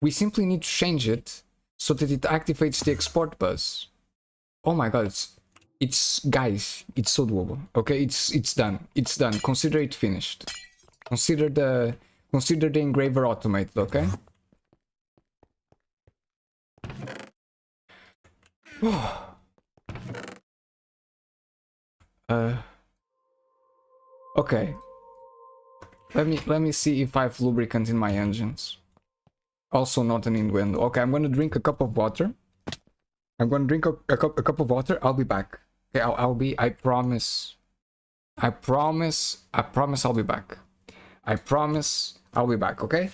Speaker 1: We simply need to change it so that it activates the export bus. Oh my god, It's, guys, it's so doable. Okay, it's done. It's done. Consider it finished. Consider the engraver automated. Okay. Okay. Let me see if I have lubricant in my engines. Also not an innuendo. Okay, I'm gonna drink a cup of water. I'm gonna drink a cup of water. I'll be back. Okay, I'll be. I promise. I promise. I promise I'll be back. I promise I'll be back. Okay.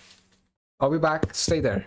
Speaker 1: I'll be back. Stay there.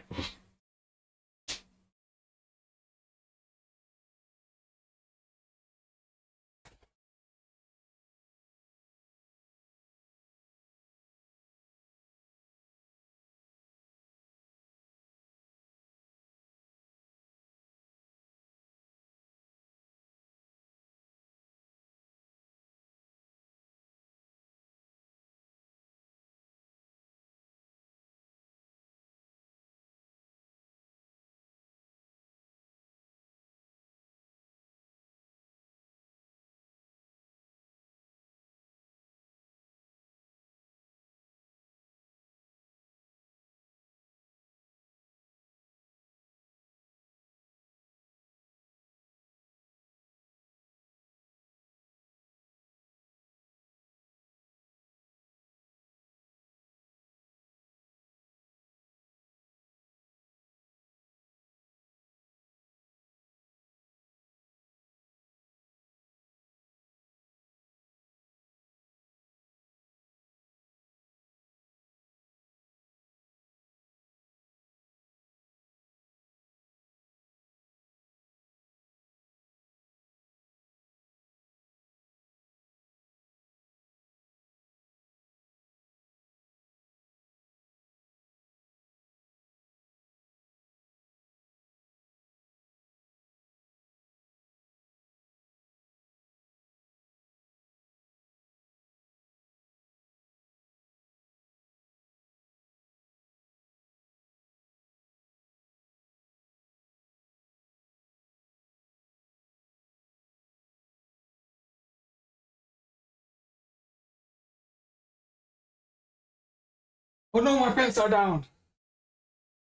Speaker 1: Oh no, my pants are down.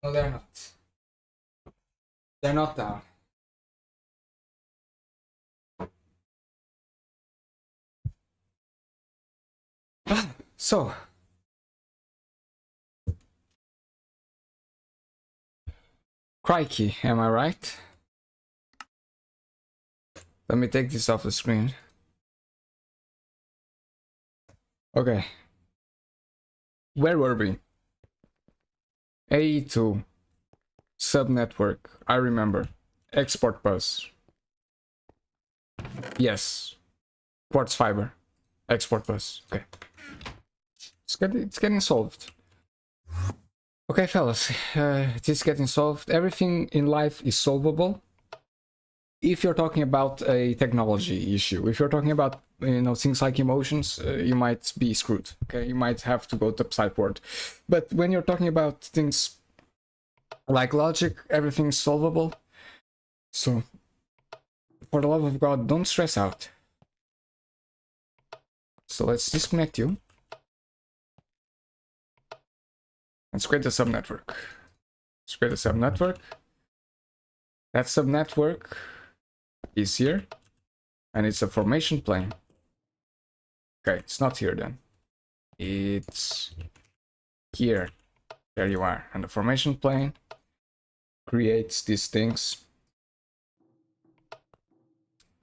Speaker 1: No, they're not. They're not down. So, crikey, am I right? Let me take this off the screen. Okay. Where were we? AE2. Subnetwork. I remember. Export bus. Yes. Quartz fiber. Export bus. Okay. It's getting solved. Okay, fellas. It is getting solved. Everything in life is solvable. If you're talking about a technology issue, if you're talking about, you know, things like emotions, you might be screwed. Okay, you might have to go to Psyport. But when you're talking about things like logic, everything's solvable. So, for the love of God, don't stress out. So let's disconnect you. Let's create a subnetwork. Let's create a subnetwork. That subnetwork is here, and it's a formation plane. Okay, it's not here then. It's here. There you are. And the formation plane creates these things.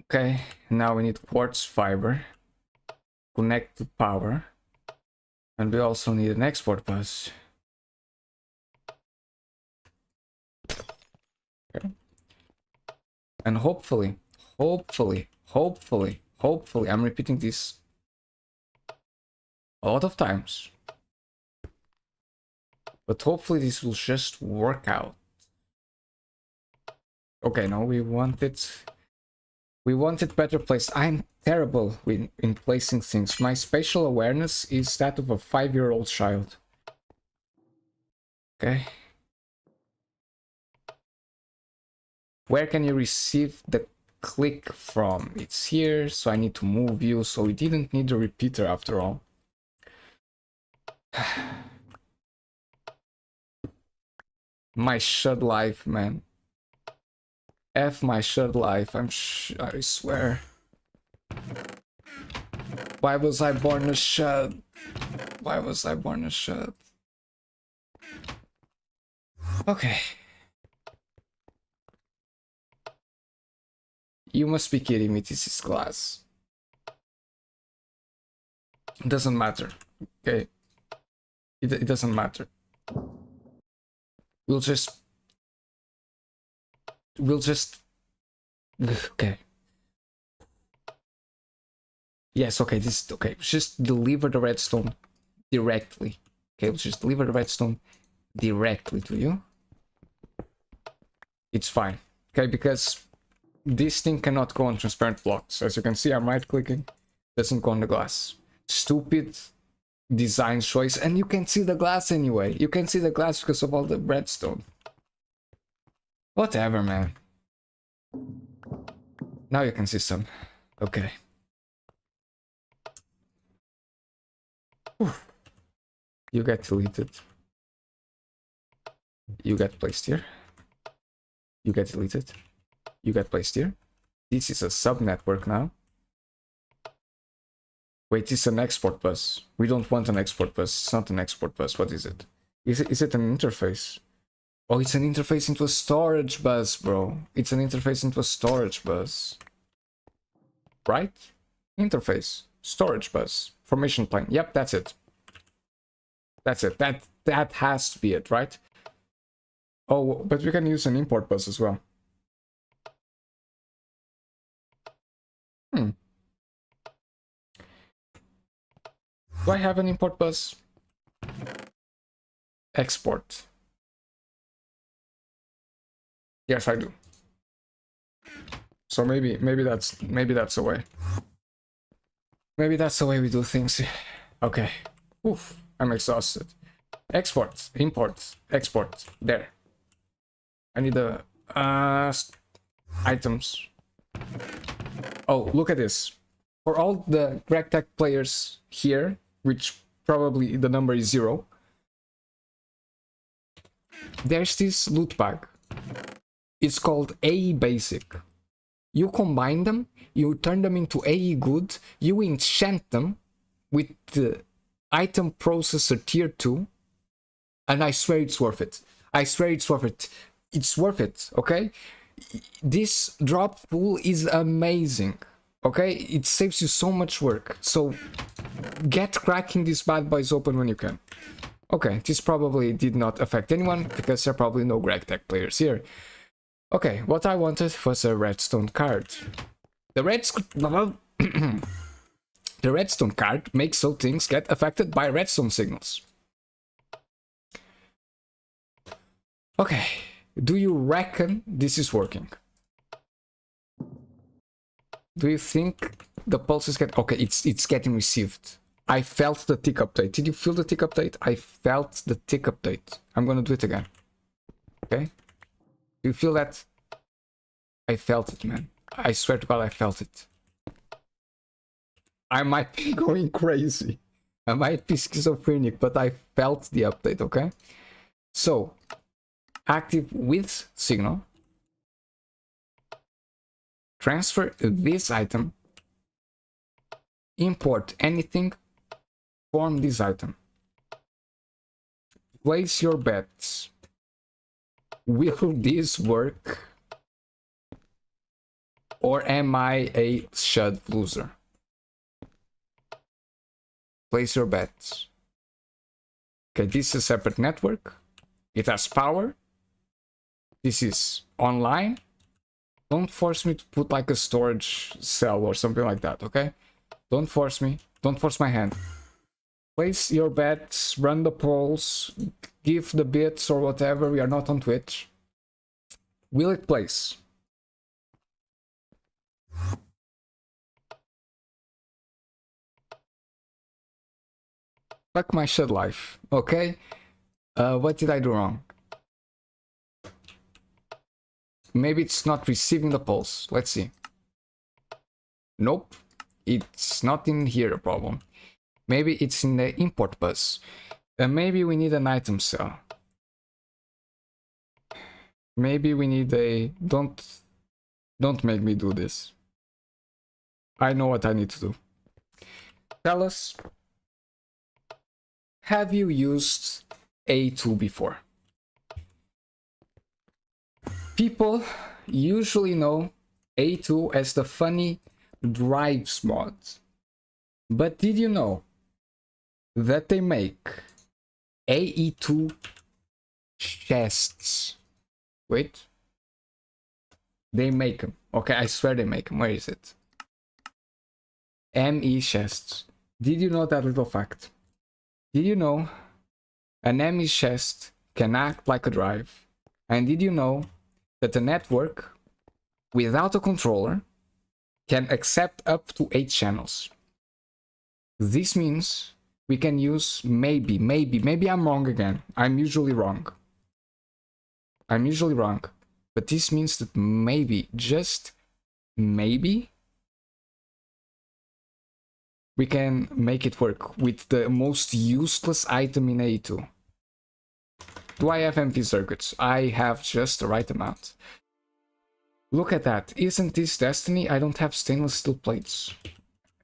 Speaker 1: Okay, now we need quartz fiber. Connect to power. And we also need an export bus. Okay. And hopefully, I'm repeating this a lot of times. But hopefully this will just work out. Okay, no, we want it better placed. I'm terrible in placing things. My spatial awareness is that of a 5-year-old child. Okay. Where can you receive the click from. It's here, so I need to move you, so we didn't need a repeater after all. My shut life, man. F my shut life, I swear. Why was I born a shut? Why was I born a shut? Okay. You must be kidding me, this is glass. It doesn't matter, okay? It doesn't matter. We'll just... Okay. Yes, okay, this is okay. Just deliver the redstone directly. Okay, we'll just deliver the redstone directly to you. It's fine. Okay, because this thing cannot go on transparent blocks. As you can see, I'm right clicking. Doesn't go on the glass. Stupid design choice. And you can see the glass anyway. You can see the glass because of all the redstone. Whatever, man. Now you can see some. Okay. Oof. You get deleted. You get placed here. You get deleted. You get placed here. This is a sub-network now. Wait, it's an export bus. We don't want an export bus. It's not an export bus. What is it? Is it an interface? Oh, it's an interface into a storage bus, bro. It's an interface into a storage bus. Right? Interface. Storage bus. Formation plane. Yep, that's it. That's it. That has to be it, right? Oh, but we can use an import bus as well. Do I have an import bus? Export. Yes, I do. So maybe that's the way. Maybe that's the way we do things. Okay. Oof, I'm exhausted. Export, import, export. There. I need the items. Oh, look at this. For all the GregTech players here, which probably the number is 0, there's this loot bag. It's called AE Basic. You combine them, you turn them into AE Good, you enchant them with the item processor tier 2, and I swear it's worth it. I swear it's worth it. It's worth it, okay? This drop pool is amazing, okay? It saves you so much work. So get cracking these bad boys open when you can. Okay, this probably did not affect anyone because there are probably no GregTech players here. Okay, what I wanted was a redstone card. The redstone card makes so things get affected by redstone signals. Okay, do you reckon this is working? Do you think the pulses get... Okay, it's getting received. I felt the tick update. Did you feel the tick update? I felt the tick update. I'm gonna do it again. Okay? Do you feel that? I felt it, man. I swear to God, I felt it. I might be going crazy. I might be schizophrenic, but I felt the update, okay? So, active with signal. Transfer this item. Import anything. Form this item. Place your bets. Will this work? Or am I a shut loser? Place your bets. Okay, this is a separate network. It has power. This is online. Don't force me to put like a storage cell or something like that, okay? Don't force me. Don't force my hand. Place your bets, run the polls, give the bits or whatever. We are not on Twitch. Will it place? Fuck my shit life, okay? What did I do wrong? Maybe it's not receiving the pulse. Let's see. Nope, it's not in here a problem. Maybe it's in the import bus. Maybe we need an item cell. Maybe we need a... Don't make me do this. I know what I need to do. Tell us, have you used A2 before? People usually know A2 as the funny drives mod. But did you know that they make AE2 chests? Wait. They make them. Okay, I swear they make them. Where is it? ME chests. Did you know that little fact? Did you know an ME chest can act like a drive? And did you know that the network, without a controller, can accept up to 8 channels? This means we can use maybe I'm wrong again. I'm usually wrong. But this means that maybe, just maybe, we can make it work with the most useless item in A2. Do I have empty circuits? I have just the right amount. Look at that. Isn't this destiny? I don't have stainless steel plates.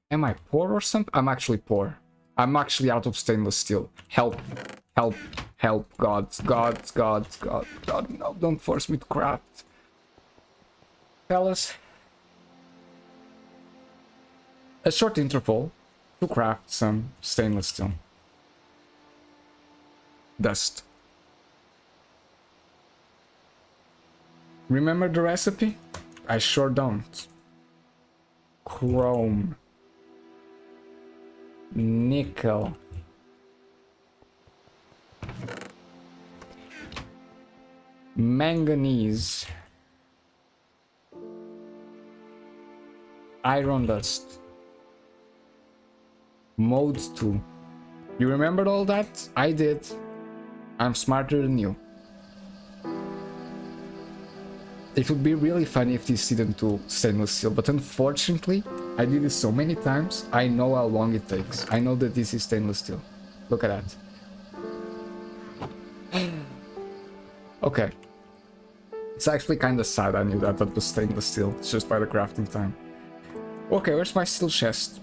Speaker 1: Am I poor or something? I'm actually poor. I'm actually out of stainless steel. Help. Help. Help. God. No, don't force me to craft. Tell us. A short interval to craft some stainless steel. Dust. Remember the recipe? I sure don't. Chrome. Nickel. Manganese. Iron dust. Mode 2. You remembered all that? I did. I'm smarter than you. It would be really funny if this didn't do stainless steel, but unfortunately, I did this so many times, I know how long it takes. I know that this is stainless steel. Look at that. Okay. It's actually kind of sad I knew that was stainless steel, just by the crafting time. Okay, where's my steel chest?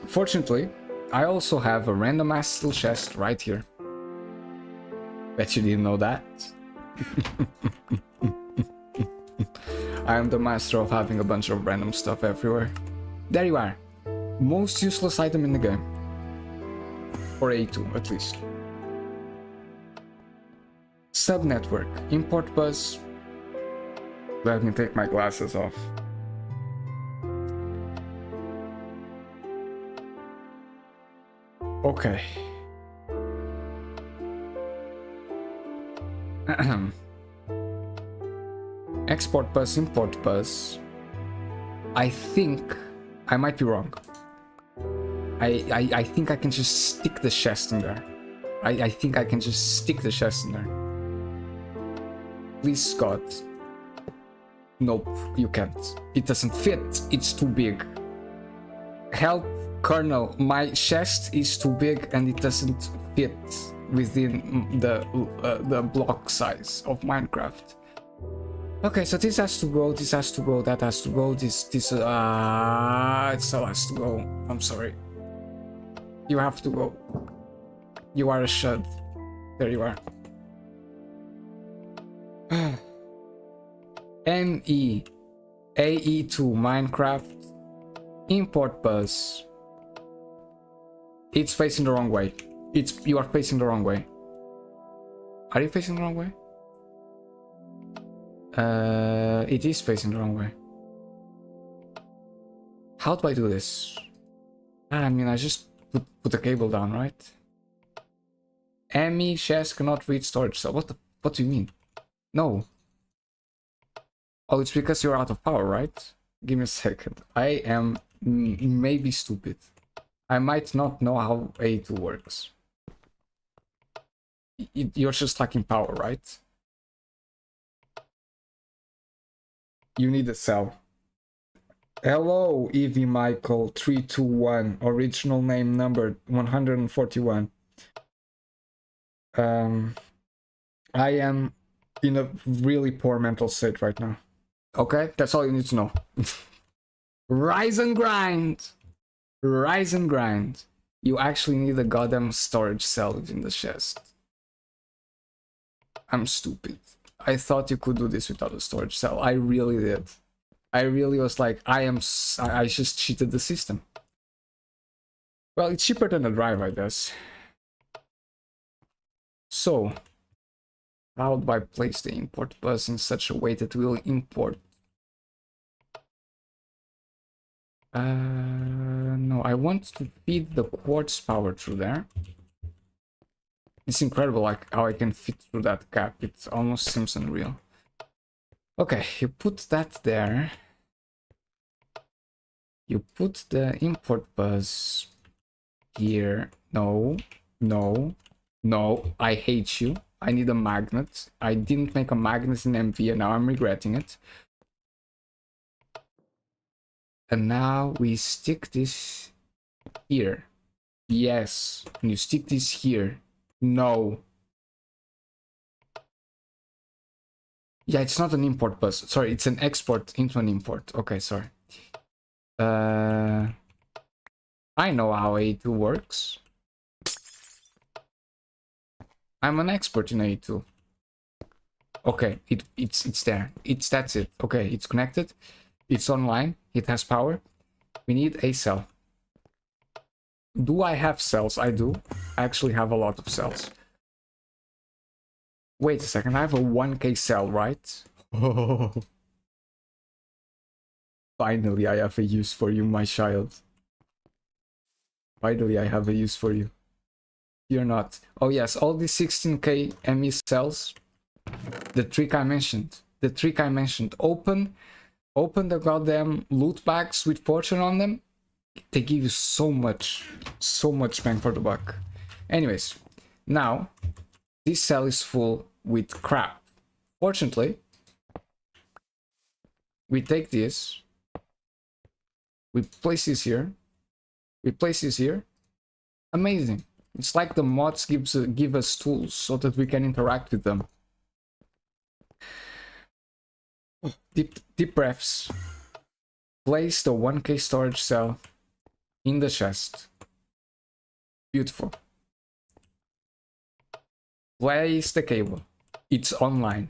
Speaker 1: Fortunately, I also have a random ass steel chest right here. Bet you didn't know that. I am the master of having a bunch of random stuff everywhere. There you are. Most useless item in the game. For A2, at least. Subnetwork. Import bus. Let me take my glasses off. Okay. Export bus, import bus. I think I might be wrong. I think I can just stick the chest in there. I think I can just stick the chest in there. Please, Scott. Nope, you can't. It doesn't fit. It's too big. Help, Colonel. My chest is too big and it doesn't fit within the block size of Minecraft. Okay, so this has to go, this has to go, that has to go, it still has to go. I'm sorry. You have to go. You are a shud. There you are. ME AE2 Minecraft import bus. It's facing the wrong way. You are facing the wrong way. Are you facing the wrong way? It is facing the wrong way. How do I do this? I mean, I just put the cable down, right? ME chest cannot reach storage cell. What do you mean? No. Oh, it's because you're out of power, right? Give me a second. I am maybe stupid. I might not know how A2 works. You're just lacking power, right? You need a cell. Hello, Evie Michael 321, original name number 141. I am in a really poor mental state right now. Okay, that's all you need to know. Rise and grind! Rise and grind. You actually need a goddamn storage cell in the chest. I'm stupid. I thought you could do this without a storage cell. I really did. I really was like, I just cheated the system. Well, it's cheaper than a drive, I guess. So, how do I place the import bus in such a way that will import? No, I want to feed the quartz power through there. It's incredible like how I can fit through that gap. It almost seems unreal. Okay, you put that there. You put the import bus here. No, no, no, I hate you. I need a magnet. I didn't make a magnet in MV and now I'm regretting it. And now we stick this here. Yes, and you stick this here. No. Yeah, it's not an import bus. Sorry, it's an export into an import. Okay, sorry. I know how A2 works. I'm an expert in A2. Okay, it's there. That's it. Okay, it's connected. It's online. It has power. We need a cell. Do I have cells? I do. I actually have a lot of cells. Wait a second, I have a 1k cell, right? Oh. Finally, I have a use for you, my child. Finally, I have a use for you. You're not. Oh yes, all these 16k ME cells. The trick I mentioned. The trick I mentioned. Open the goddamn loot bags with fortune on them. They give you so much bang for the buck. Anyways, now this cell is full with crap. Fortunately, we take this, we place this here, we place this here. Amazing. It's like the mods give us tools so that we can interact with them. Deep breaths. Place the 1k storage cell in the chest. Beautiful. Place the cable. It's online.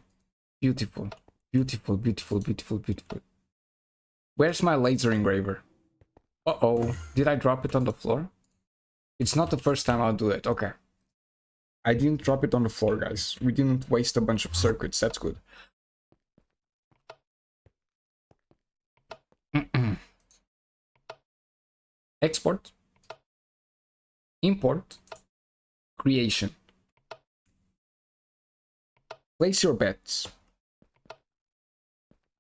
Speaker 1: Beautiful. Beautiful, beautiful, beautiful, beautiful. Where's my laser engraver? Uh-oh. Did I drop it on the floor? It's not the first time I'll do it. Okay. I didn't drop it on the floor, guys. We didn't waste a bunch of circuits. That's good. Export. Import. Creation. Place your bets.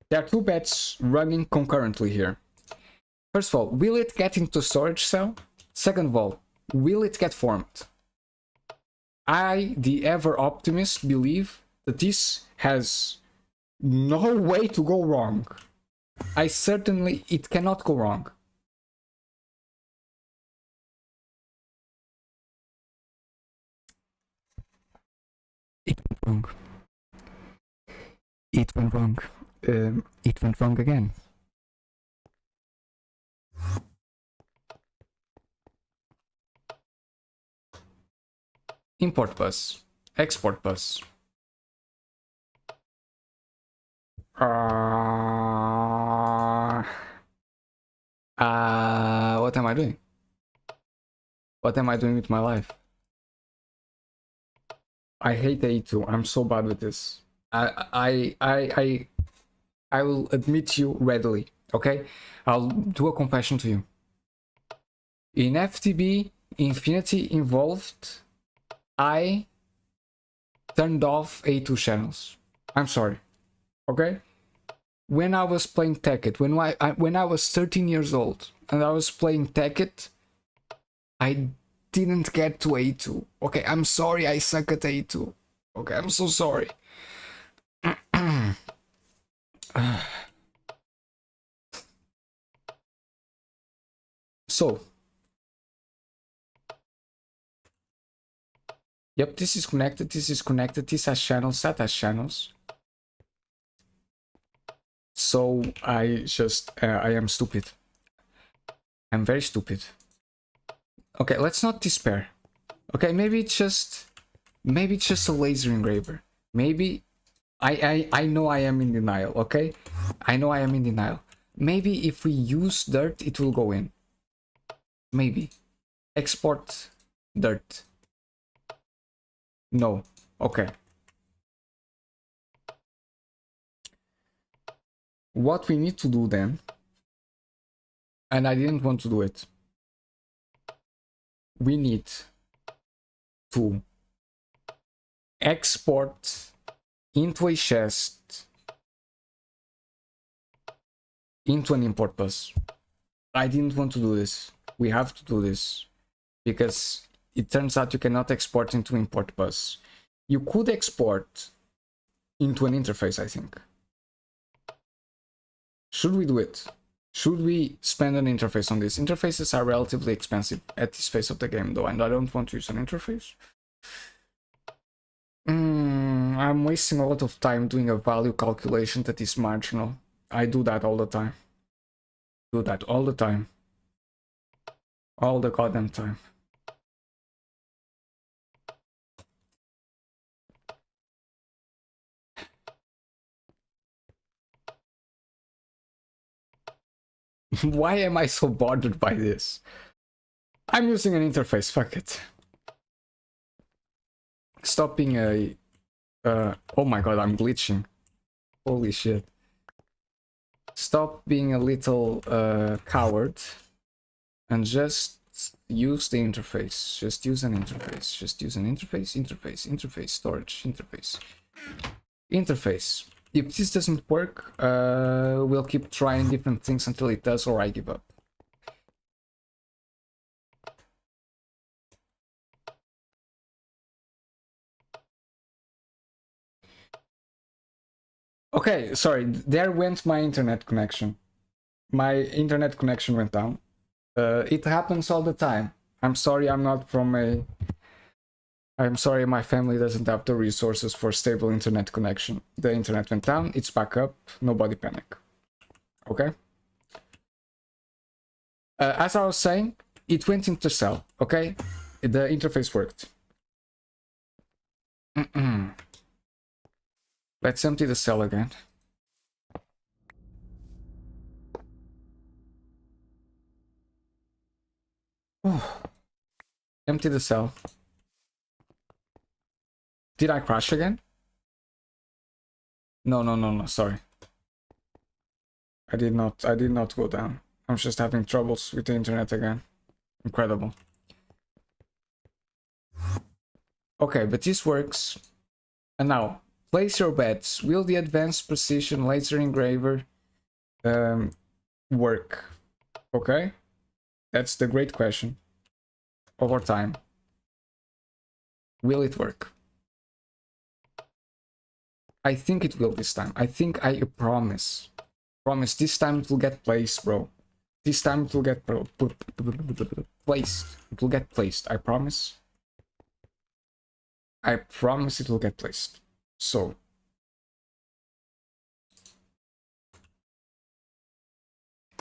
Speaker 1: There are two bets running concurrently here. First of all, will it get into storage cell? Second of all, will it get formed? I, the ever optimist, believe that this has no way to go wrong. It cannot go wrong. It went wrong. It went wrong. It went wrong again. Import bus. Export bus. What am I doing? What am I doing with my life? I hate A2. I'm so bad with this. I will admit you readily, okay? I'll do a confession to you. In FTB Infinity Involved, I turned off A2 channels. I'm sorry, okay? When I was playing Tekkit, when I was 13 years old and I was playing Tekkit, I didn't get to A2. Okay, I'm sorry I suck at A2. Okay, I'm so sorry. So, yep, this is connected, this is connected, this has channels, that has channels. So I am stupid. I'm very stupid. Okay, let's not despair. Okay, maybe it's just a laser engraver. Maybe I know I am in denial, okay? I know I am in denial. Maybe if we use dirt, it will go in. Maybe. Export dirt. No. Okay. What we need to do then, and I didn't want to do it, we need to export into a chest into an import bus. I didn't want to do this. We have to do this because it turns out you cannot export into import bus. You could export into an interface, I think. Should we do it? Should we spend an interface on this? Interfaces are relatively expensive at this phase of the game though, and I don't want to use an interface. I'm wasting a lot of time doing a value calculation that is marginal. I do that all the time. Do that all the time. All the goddamn time. Why am I so bothered by this? I'm using an interface, fuck it. Stop being a... oh my god, I'm glitching. Holy shit. Stop being a little coward and just use the interface. Just use an interface. Just use an interface, interface, storage, interface. Interface. If this doesn't work, we'll keep trying different things until it does, or I give up. Okay, sorry, there went my internet connection. My internet connection went down. It happens all the time. I'm sorry I'm not from a... I'm sorry my family doesn't have the resources for stable internet connection. The internet went down, it's back up, nobody panic. Okay? As I was saying, it went into cell, okay? The interface worked. Let's empty the cell again. Empty the cell. Did I crash again? No, sorry. I did not go down. I'm just having troubles with the internet again. Incredible. Okay, but this works. And now, place your bets. Will the advanced precision laser engraver work? Okay? That's the great question. Over time. Will it work? I think it will this time. I think I promise. Promise, this time it will get placed, bro. This time it will get placed. It will get placed, I promise. I promise it will get placed. So.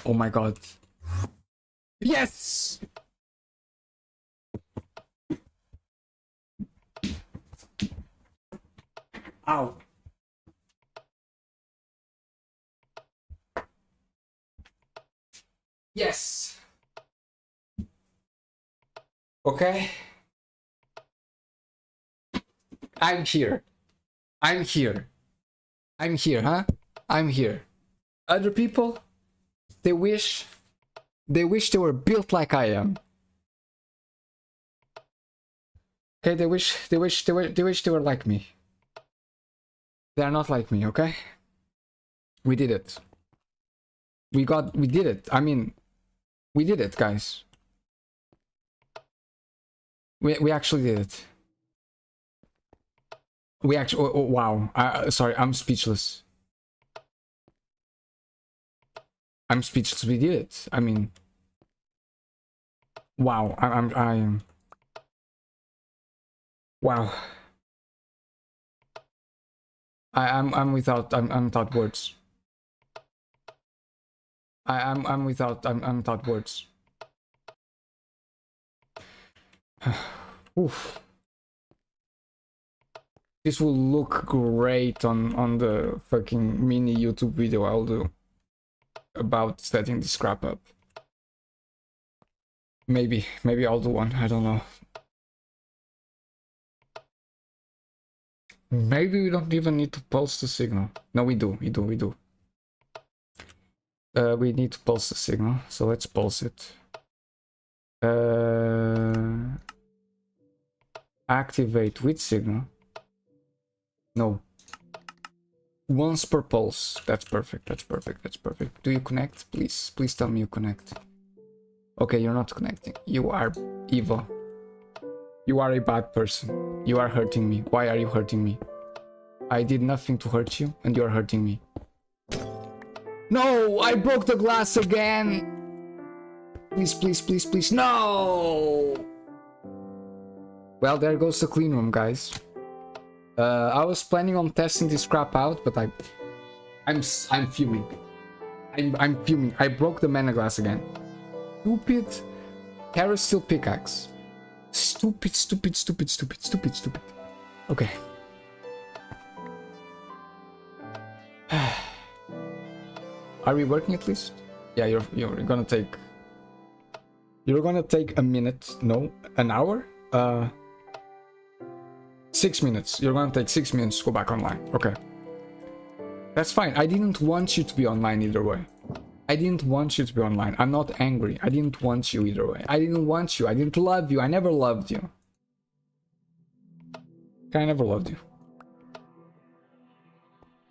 Speaker 1: Oh my god. Yes! Ow. Yes. Okay. I'm here. I'm here. I'm here, huh? I'm here. Other people, they wish they were built like I am. Okay, they wish they were like me. They are not like me, okay? We did it. We did it. I mean, we did it, guys. We actually did it. We actually, oh, wow. Sorry, I'm speechless. I'm speechless. We did it. I mean, Wow, I'm wow. I'm without words. I'm without words. Oof. This will look great on the fucking mini YouTube video I'll do about setting this crap up. Maybe I'll do one, I don't know. Maybe we don't even need to pulse the signal. No, we do. We need to pulse the signal, so let's pulse it. Activate with signal. No. Once per pulse. That's perfect. Do you connect? Please tell me you connect. Okay, you're not connecting. You are evil. You are a bad person. You are hurting me. Why are you hurting me? I did nothing to hurt you, and you are hurting me. No! I broke the glass again! Please. No! Well, there goes the clean room, guys. I was planning on testing this crap out, but I'm fuming. I'm fuming. I broke the mana glass again. Stupid Terra Steel pickaxe. Stupid. Okay. Are we working at least? Yeah, you're gonna take. You're gonna take a minute. No, an hour. 6 minutes. You're gonna take 6 minutes to go back online. Okay. That's fine. I didn't want you to be online either way. I didn't want you to be online. I'm not angry. I didn't want you either way. I didn't want you. I didn't love you. I never loved you. I never loved you.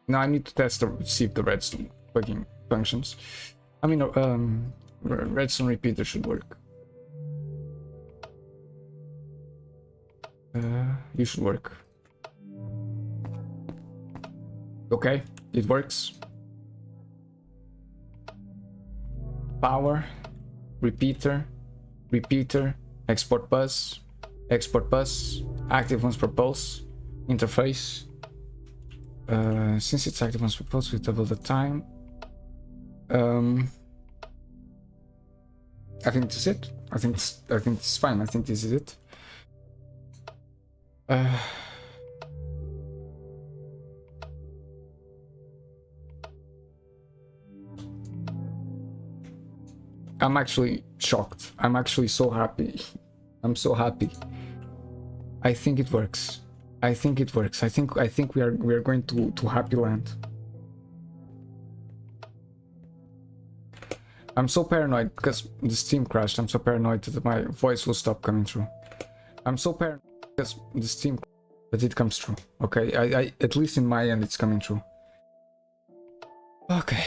Speaker 1: Now I need to test to see if the redstone fucking functions. I mean, redstone repeater should work. You should work. Okay, it works. Power, repeater, export bus, active once per pulse, interface. Since it's active once per pulse, we double the time. I think this is it. I think it's fine. I think this is it. I'm actually shocked. I'm actually so happy. I'm so happy. I think it works. I think we are going to happy land. I'm so paranoid because the Steam crashed. I'm so paranoid that my voice will stop coming through. I'm so paranoid because the Steam, but it comes true. Okay, I at least in my end it's coming true. Okay.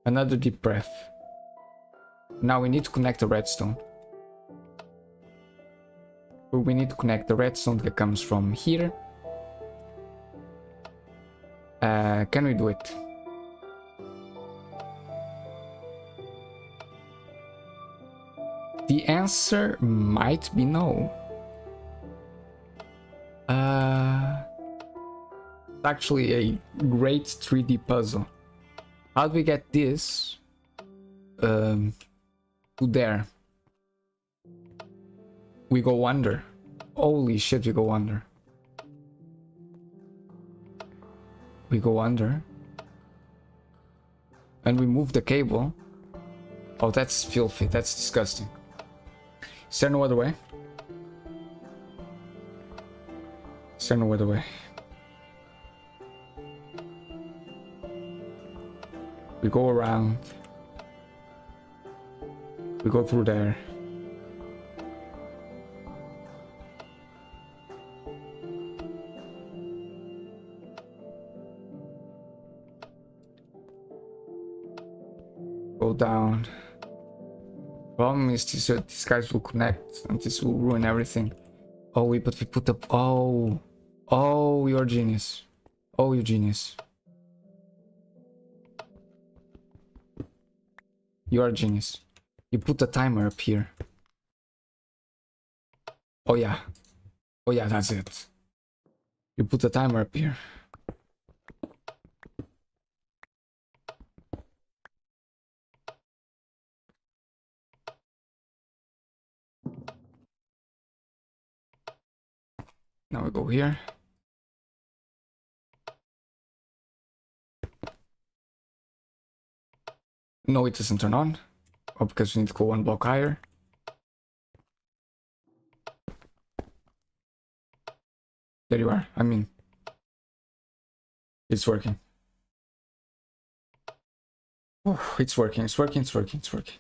Speaker 1: Another deep breath. Now we need to connect the redstone. We need to connect the redstone that comes from here. Can we do it? The answer might be no. It's actually a great 3D puzzle. How do we get this to there? We go under. Holy shit, we go under. We go under. And we move the cable. Oh, that's filthy. That's disgusting. Is there no other way? Is there no other way? We go around. We go through there. Go down. Problem is these guys will connect and this will ruin everything. Oh wait, but we put the... Oh, you're a genius. Oh, you're genius. You are a genius. You put the timer up here. Oh yeah. Oh yeah, that's it. You put the timer up here. Now we go here. No, it doesn't turn on. Oh, because we need to go one block higher. There you are. I mean, it's working. Oh, it's working. It's working. It's working. It's working.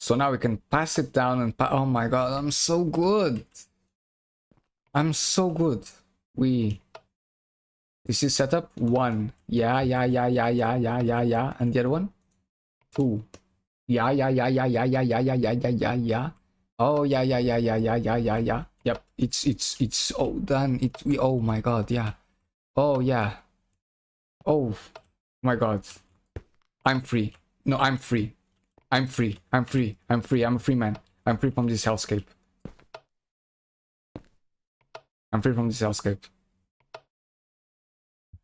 Speaker 1: So now we can pass it down and oh my god, I'm so good. I'm so good. This is setup 1. Yeah. And the other one? 2. Yeah. Oh yeah. Yep. It's oh done. Oh my god, yeah. Oh yeah. Oh my god. I'm free. No, I'm free. I'm free. I'm a free man. I'm free from this hellscape. I'm free from this hellscape.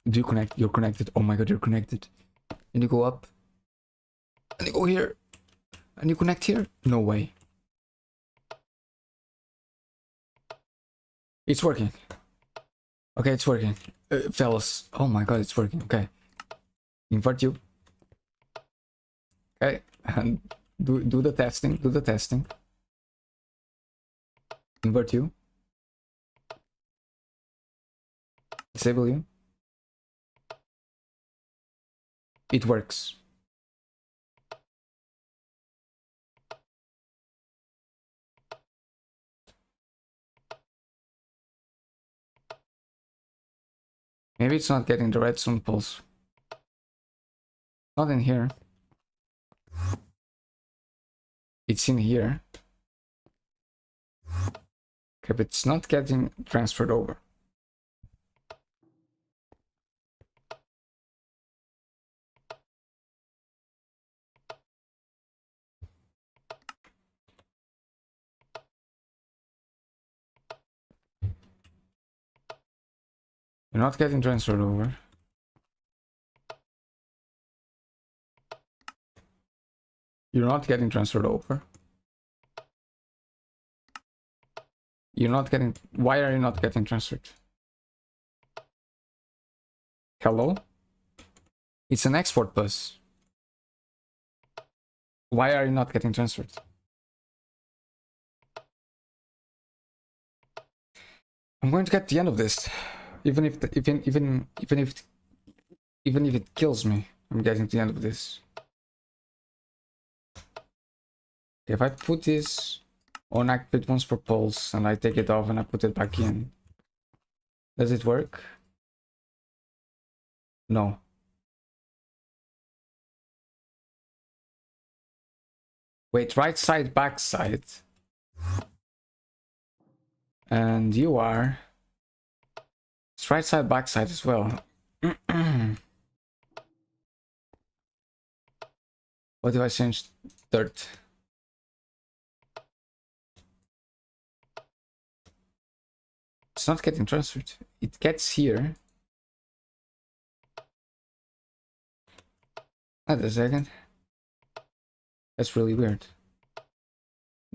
Speaker 1: Do you connect? You're connected. Oh my god, you're connected. And you go up. And you go here. And you connect here? No way. It's working. Okay, it's working. Fellas. Oh my god, it's working. Okay. Invert you. Okay. And do the testing. Do the testing. Invert you. Disable you. It works. Maybe it's not getting the redstone pulse. Not in here. It's in here. Okay, but it's not getting transferred over. You're not getting transferred over. You're not getting transferred over. You're not getting... Why are you not getting transferred? Hello? It's an export bus. Why are you not getting transferred? I'm going to get the end of this. Even if it kills me, I'm getting to the end of this. If I put this on activate once per pulse and I take it off and I put it back in, does it work? No. Wait, right side, back side. And you are... It's right side, back side as well. What do I change? Dirt. It's not getting transferred. It gets here. Wait a second. That's really weird.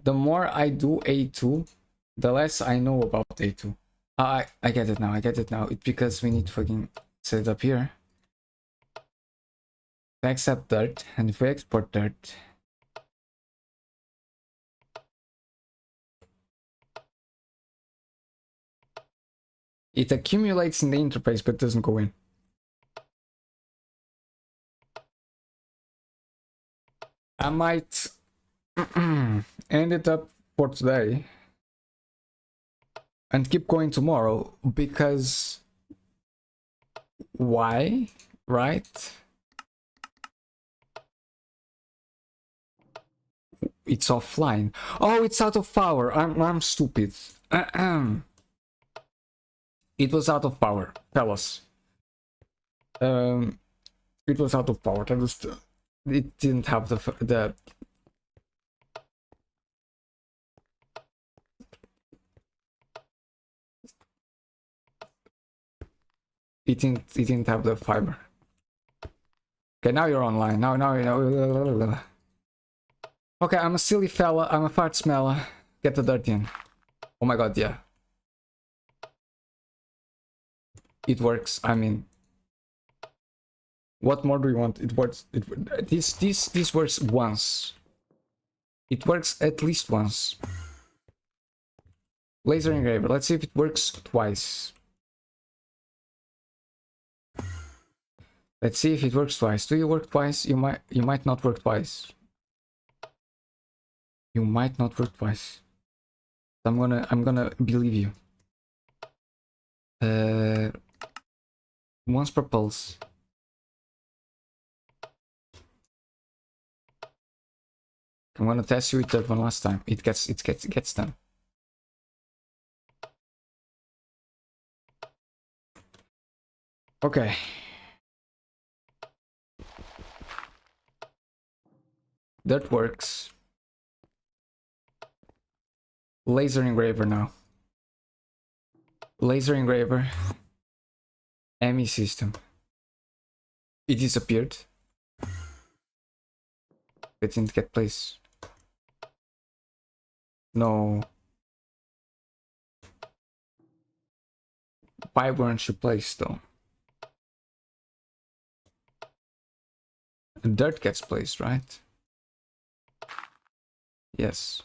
Speaker 1: The more I do A2, the less I know about A2. I get it now. I get it now. It's because we need to fucking set it up here. We accept dirt, and if we export dirt, it accumulates in the interface but doesn't go in. I might end it up for today and keep going tomorrow because why, right? It's offline. Oh, it's out of power. I'm stupid. It was out of power, fellas. It was out of power. That was it didn't have the it didn't have the fiber. Okay, now you're online. Now you know. Okay, I'm a silly fella. I'm a fart smeller. Get the dirt in. Oh my god, yeah. It works. I mean, what more do you want? It works. This works once. It works at least once. Laser engraver. Let's see if it works twice. Let's see if it works twice. Do you work twice? You might not work twice. You might not work twice. I'm gonna believe you. Once per pulse. I'm gonna test you with that one last time. It gets done. Okay. That works. Laser engraver now. Laser engraver. ME system. It disappeared. It didn't get placed. No. Why weren't you placed though? Dirt gets placed, right? Yes.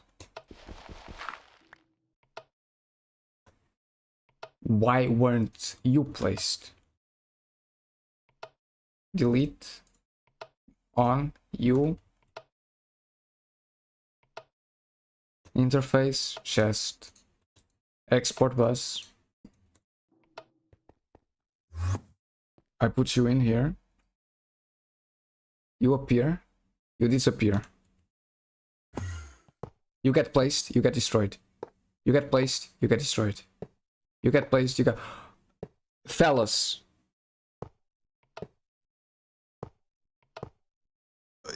Speaker 1: Why weren't you placed? Delete. On. You. Interface. Chest. Export bus. I put you in here. You appear. You disappear. You get placed. You get destroyed. You get placed. You get destroyed. You get placed. You get... Fellas.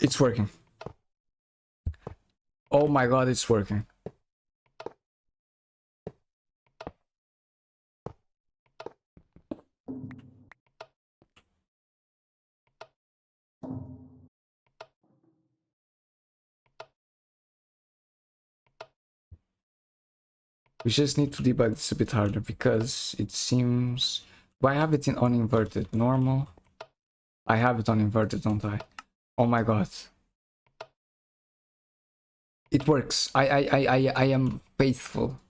Speaker 1: It's working. Oh my god, it's working. We just need to debug this a bit harder because it seems... Do I have it on inverted? Normal? I have it on inverted, don't I? Oh my god. It works. I am faithful.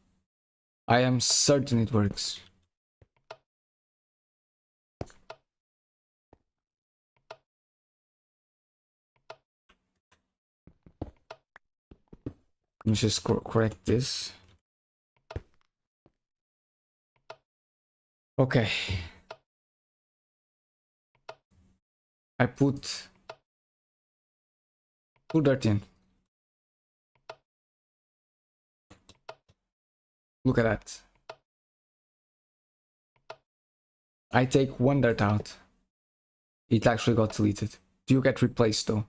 Speaker 1: I am certain it works. Let me just correct this. Okay. I put dirt in. Look at that. I take one dirt out. It actually got deleted. Do you get replaced though?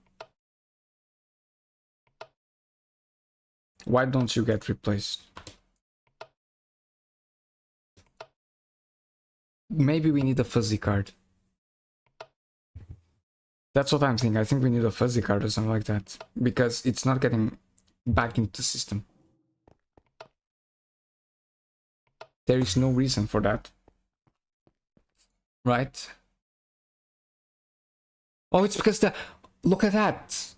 Speaker 1: Why don't you get replaced? Maybe we need a fuzzy card. That's what I'm thinking. I think we need a fuzzy card or something like that. Because it's not getting back into the system. There is no reason for that. Right? Oh, it's because the... Look at that!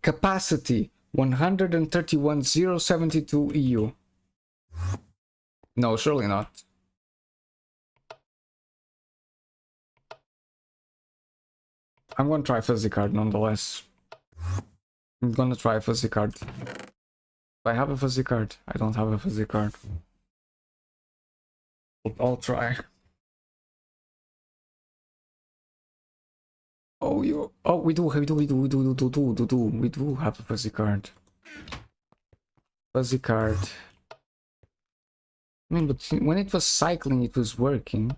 Speaker 1: Capacity 131,072 EU. No, surely not. I'm gonna try fuzzy card nonetheless. I'm gonna try fuzzy card. I have a fuzzy card. I don't have a fuzzy card. But I'll try. Oh, you. Oh, we do have a fuzzy card. Fuzzy card. I mean, but when it was cycling, it was working.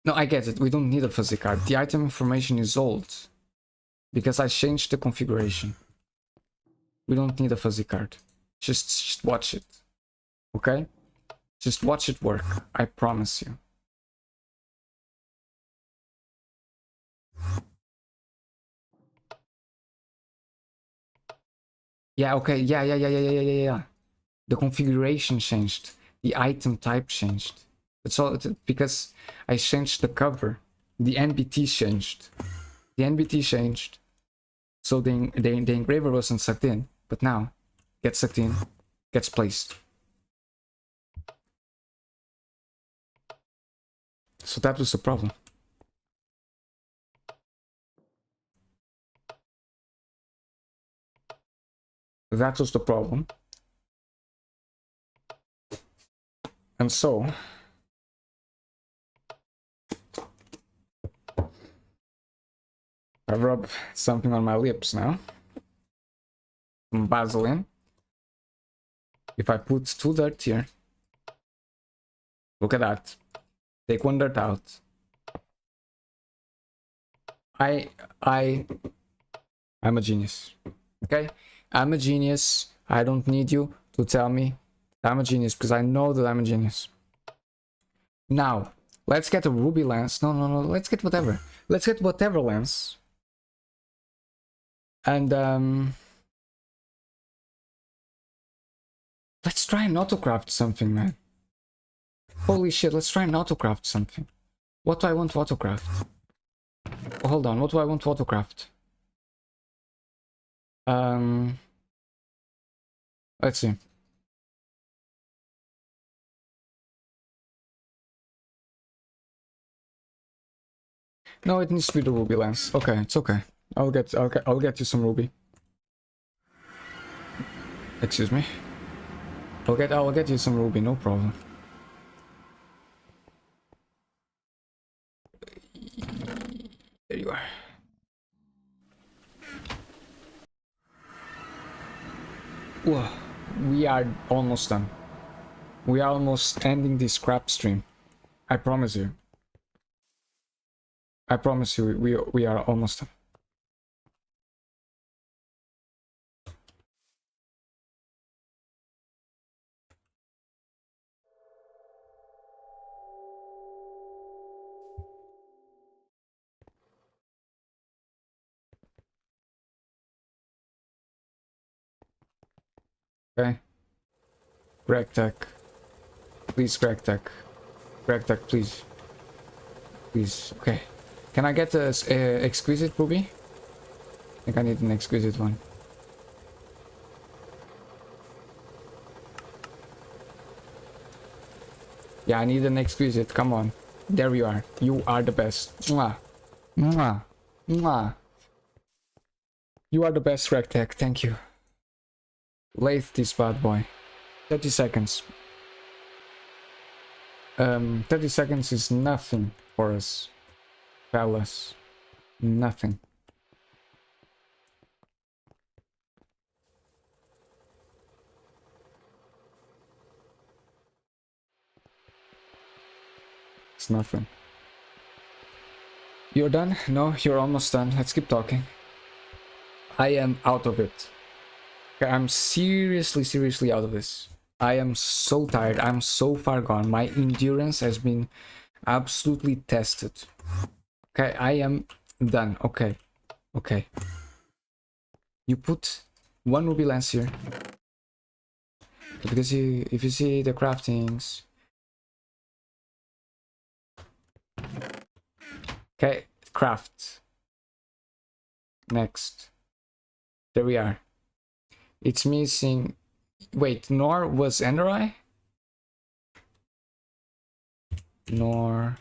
Speaker 1: No, I get it. We don't need a fuzzy card. The item information is old because I changed the configuration. We don't need a fuzzy card. Just watch it. Okay? Just watch it work. I promise you. Yeah, okay. Yeah. The configuration changed. The item type changed. It's all because I changed the cover. The NBT changed. The NBT changed. So the engraver wasn't sucked in. But now, gets sucked in. Gets placed. So that was the problem. That was the problem. And so I rub something on my lips now. Some Vaseline. If I put 2 dirt here, look at that. Take 1 dirt out. I'm a genius. Okay? I'm a genius. I don't need you to tell me I'm a genius because I know that I'm a genius. Now, let's get a ruby lens. No, let's get whatever. Let's get whatever lens. And let's try and autocraft something, man. Holy shit, let's try and autocraft something. What do I want to autocraft? Oh, hold on, what do I want to autocraft? Let's see. No, it needs to be the ruby lens. Okay, it's okay. I'll get you some ruby. Excuse me. I'll get you some ruby, no problem. There you are. Whoa, we are almost done. We are almost ending this crap stream. I promise you. I promise you, we are almost done. Okay. Greg Tech. Please, Greg Tech. Greg Tech, please. Please. Okay. Can I get a exquisite ruby? I think I need an exquisite one. Yeah, I need an exquisite. Come on. There you are. You are the best. Mwah. Mwah. Mwah. You are the best, Greg Tech. Thank you. Lathe this bad boy. 30 seconds. 30 seconds is nothing for us, fellas. Nothing. It's nothing. You're done? No, you're almost done. Let's keep talking. I am out of it. Okay, I'm seriously out of this. I am so tired. I'm so far gone. My endurance has been absolutely tested. Okay, I am done. Okay. Okay. You put 1 ruby lens here. Because if you see the craftings. Okay, craft. Next. There we are. It's missing. Wait, Nor was Enderai? Nor.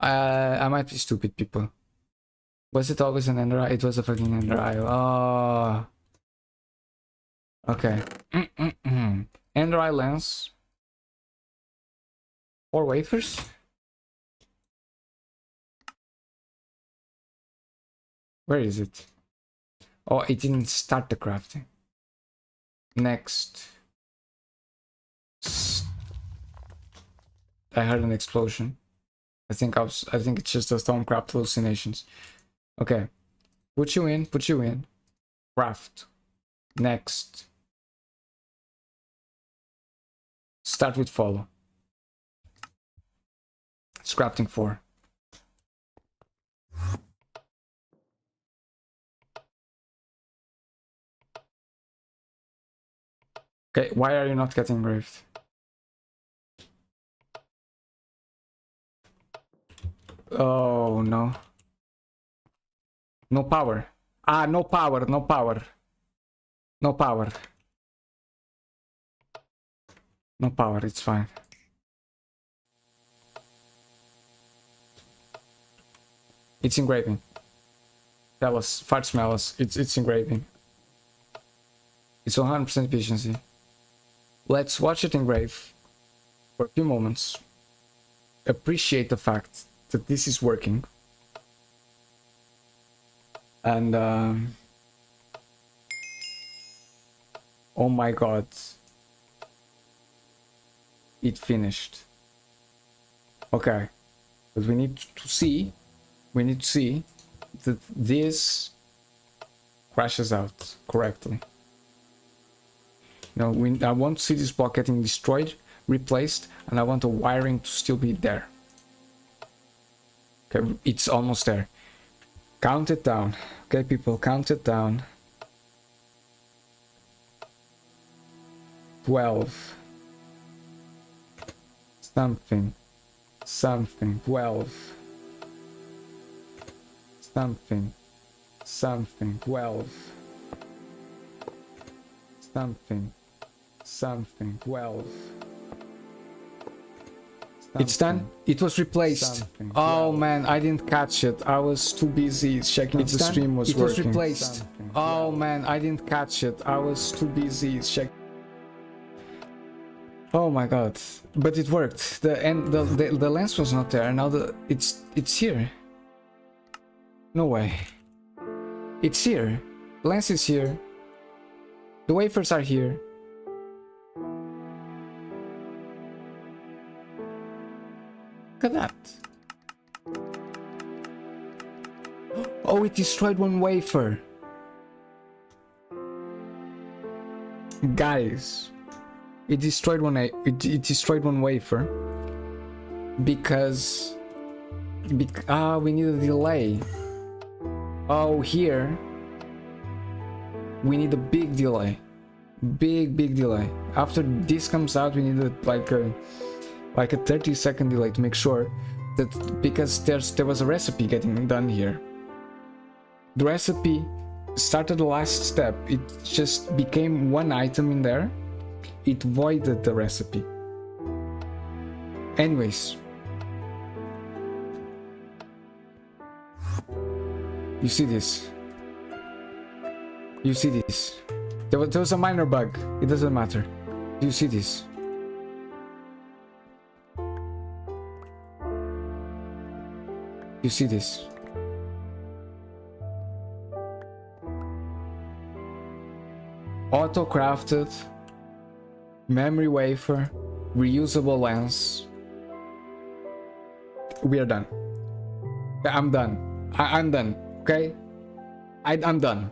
Speaker 1: I might be stupid, people. Was it always an Enderai? It was a fucking Enderai. Oh. Okay. Enderai lens. 4 wafers? Where is it? Oh, it didn't start the crafting. Next. I heard an explosion. I think it's just the Stonecraft hallucinations. Okay. Put you in. Craft. Next. Start with follow. It's crafting 4. Okay, why are you not getting engraved? Oh no. No power. Ah, no power. No power. No power, it's fine. It's engraving. Tell us, fart smell us. It's engraving. It's 100% efficiency. Let's watch it engrave for a few moments. Appreciate the fact that this is working. And oh my god. It finished. Okay. But we need to see that this crashes out correctly. Now I want to see this block getting destroyed, replaced, and I want the wiring to still be there. Okay, it's almost there. Count it down. Okay, people, count it down. 12. Something. 12. Something. 12. Something. 12. It's done. It was replaced. Oh man, I didn't catch it. I was too busy checking if the stream was working. It was replaced. Oh man, I didn't catch it. I was too busy checking. Oh my god, but it worked. The lens was not there. Now it's here. No way. It's here. The lens is here. The wafers are here. Look at that. Oh, it destroyed one wafer. Guys, it destroyed one wafer because we need a delay. Oh, here we need a big delay. Big delay. After this comes out, we need like a 30-second delay to make sure that, because there was a recipe getting done here. The recipe started the last step. It just became one item in there. It voided the recipe. Anyways, you see this. There was a minor bug. It doesn't matter. Do you see this? You see this? Auto-crafted, memory wafer, reusable lens. We are done. I'm done. I'm done. Okay? I'm done.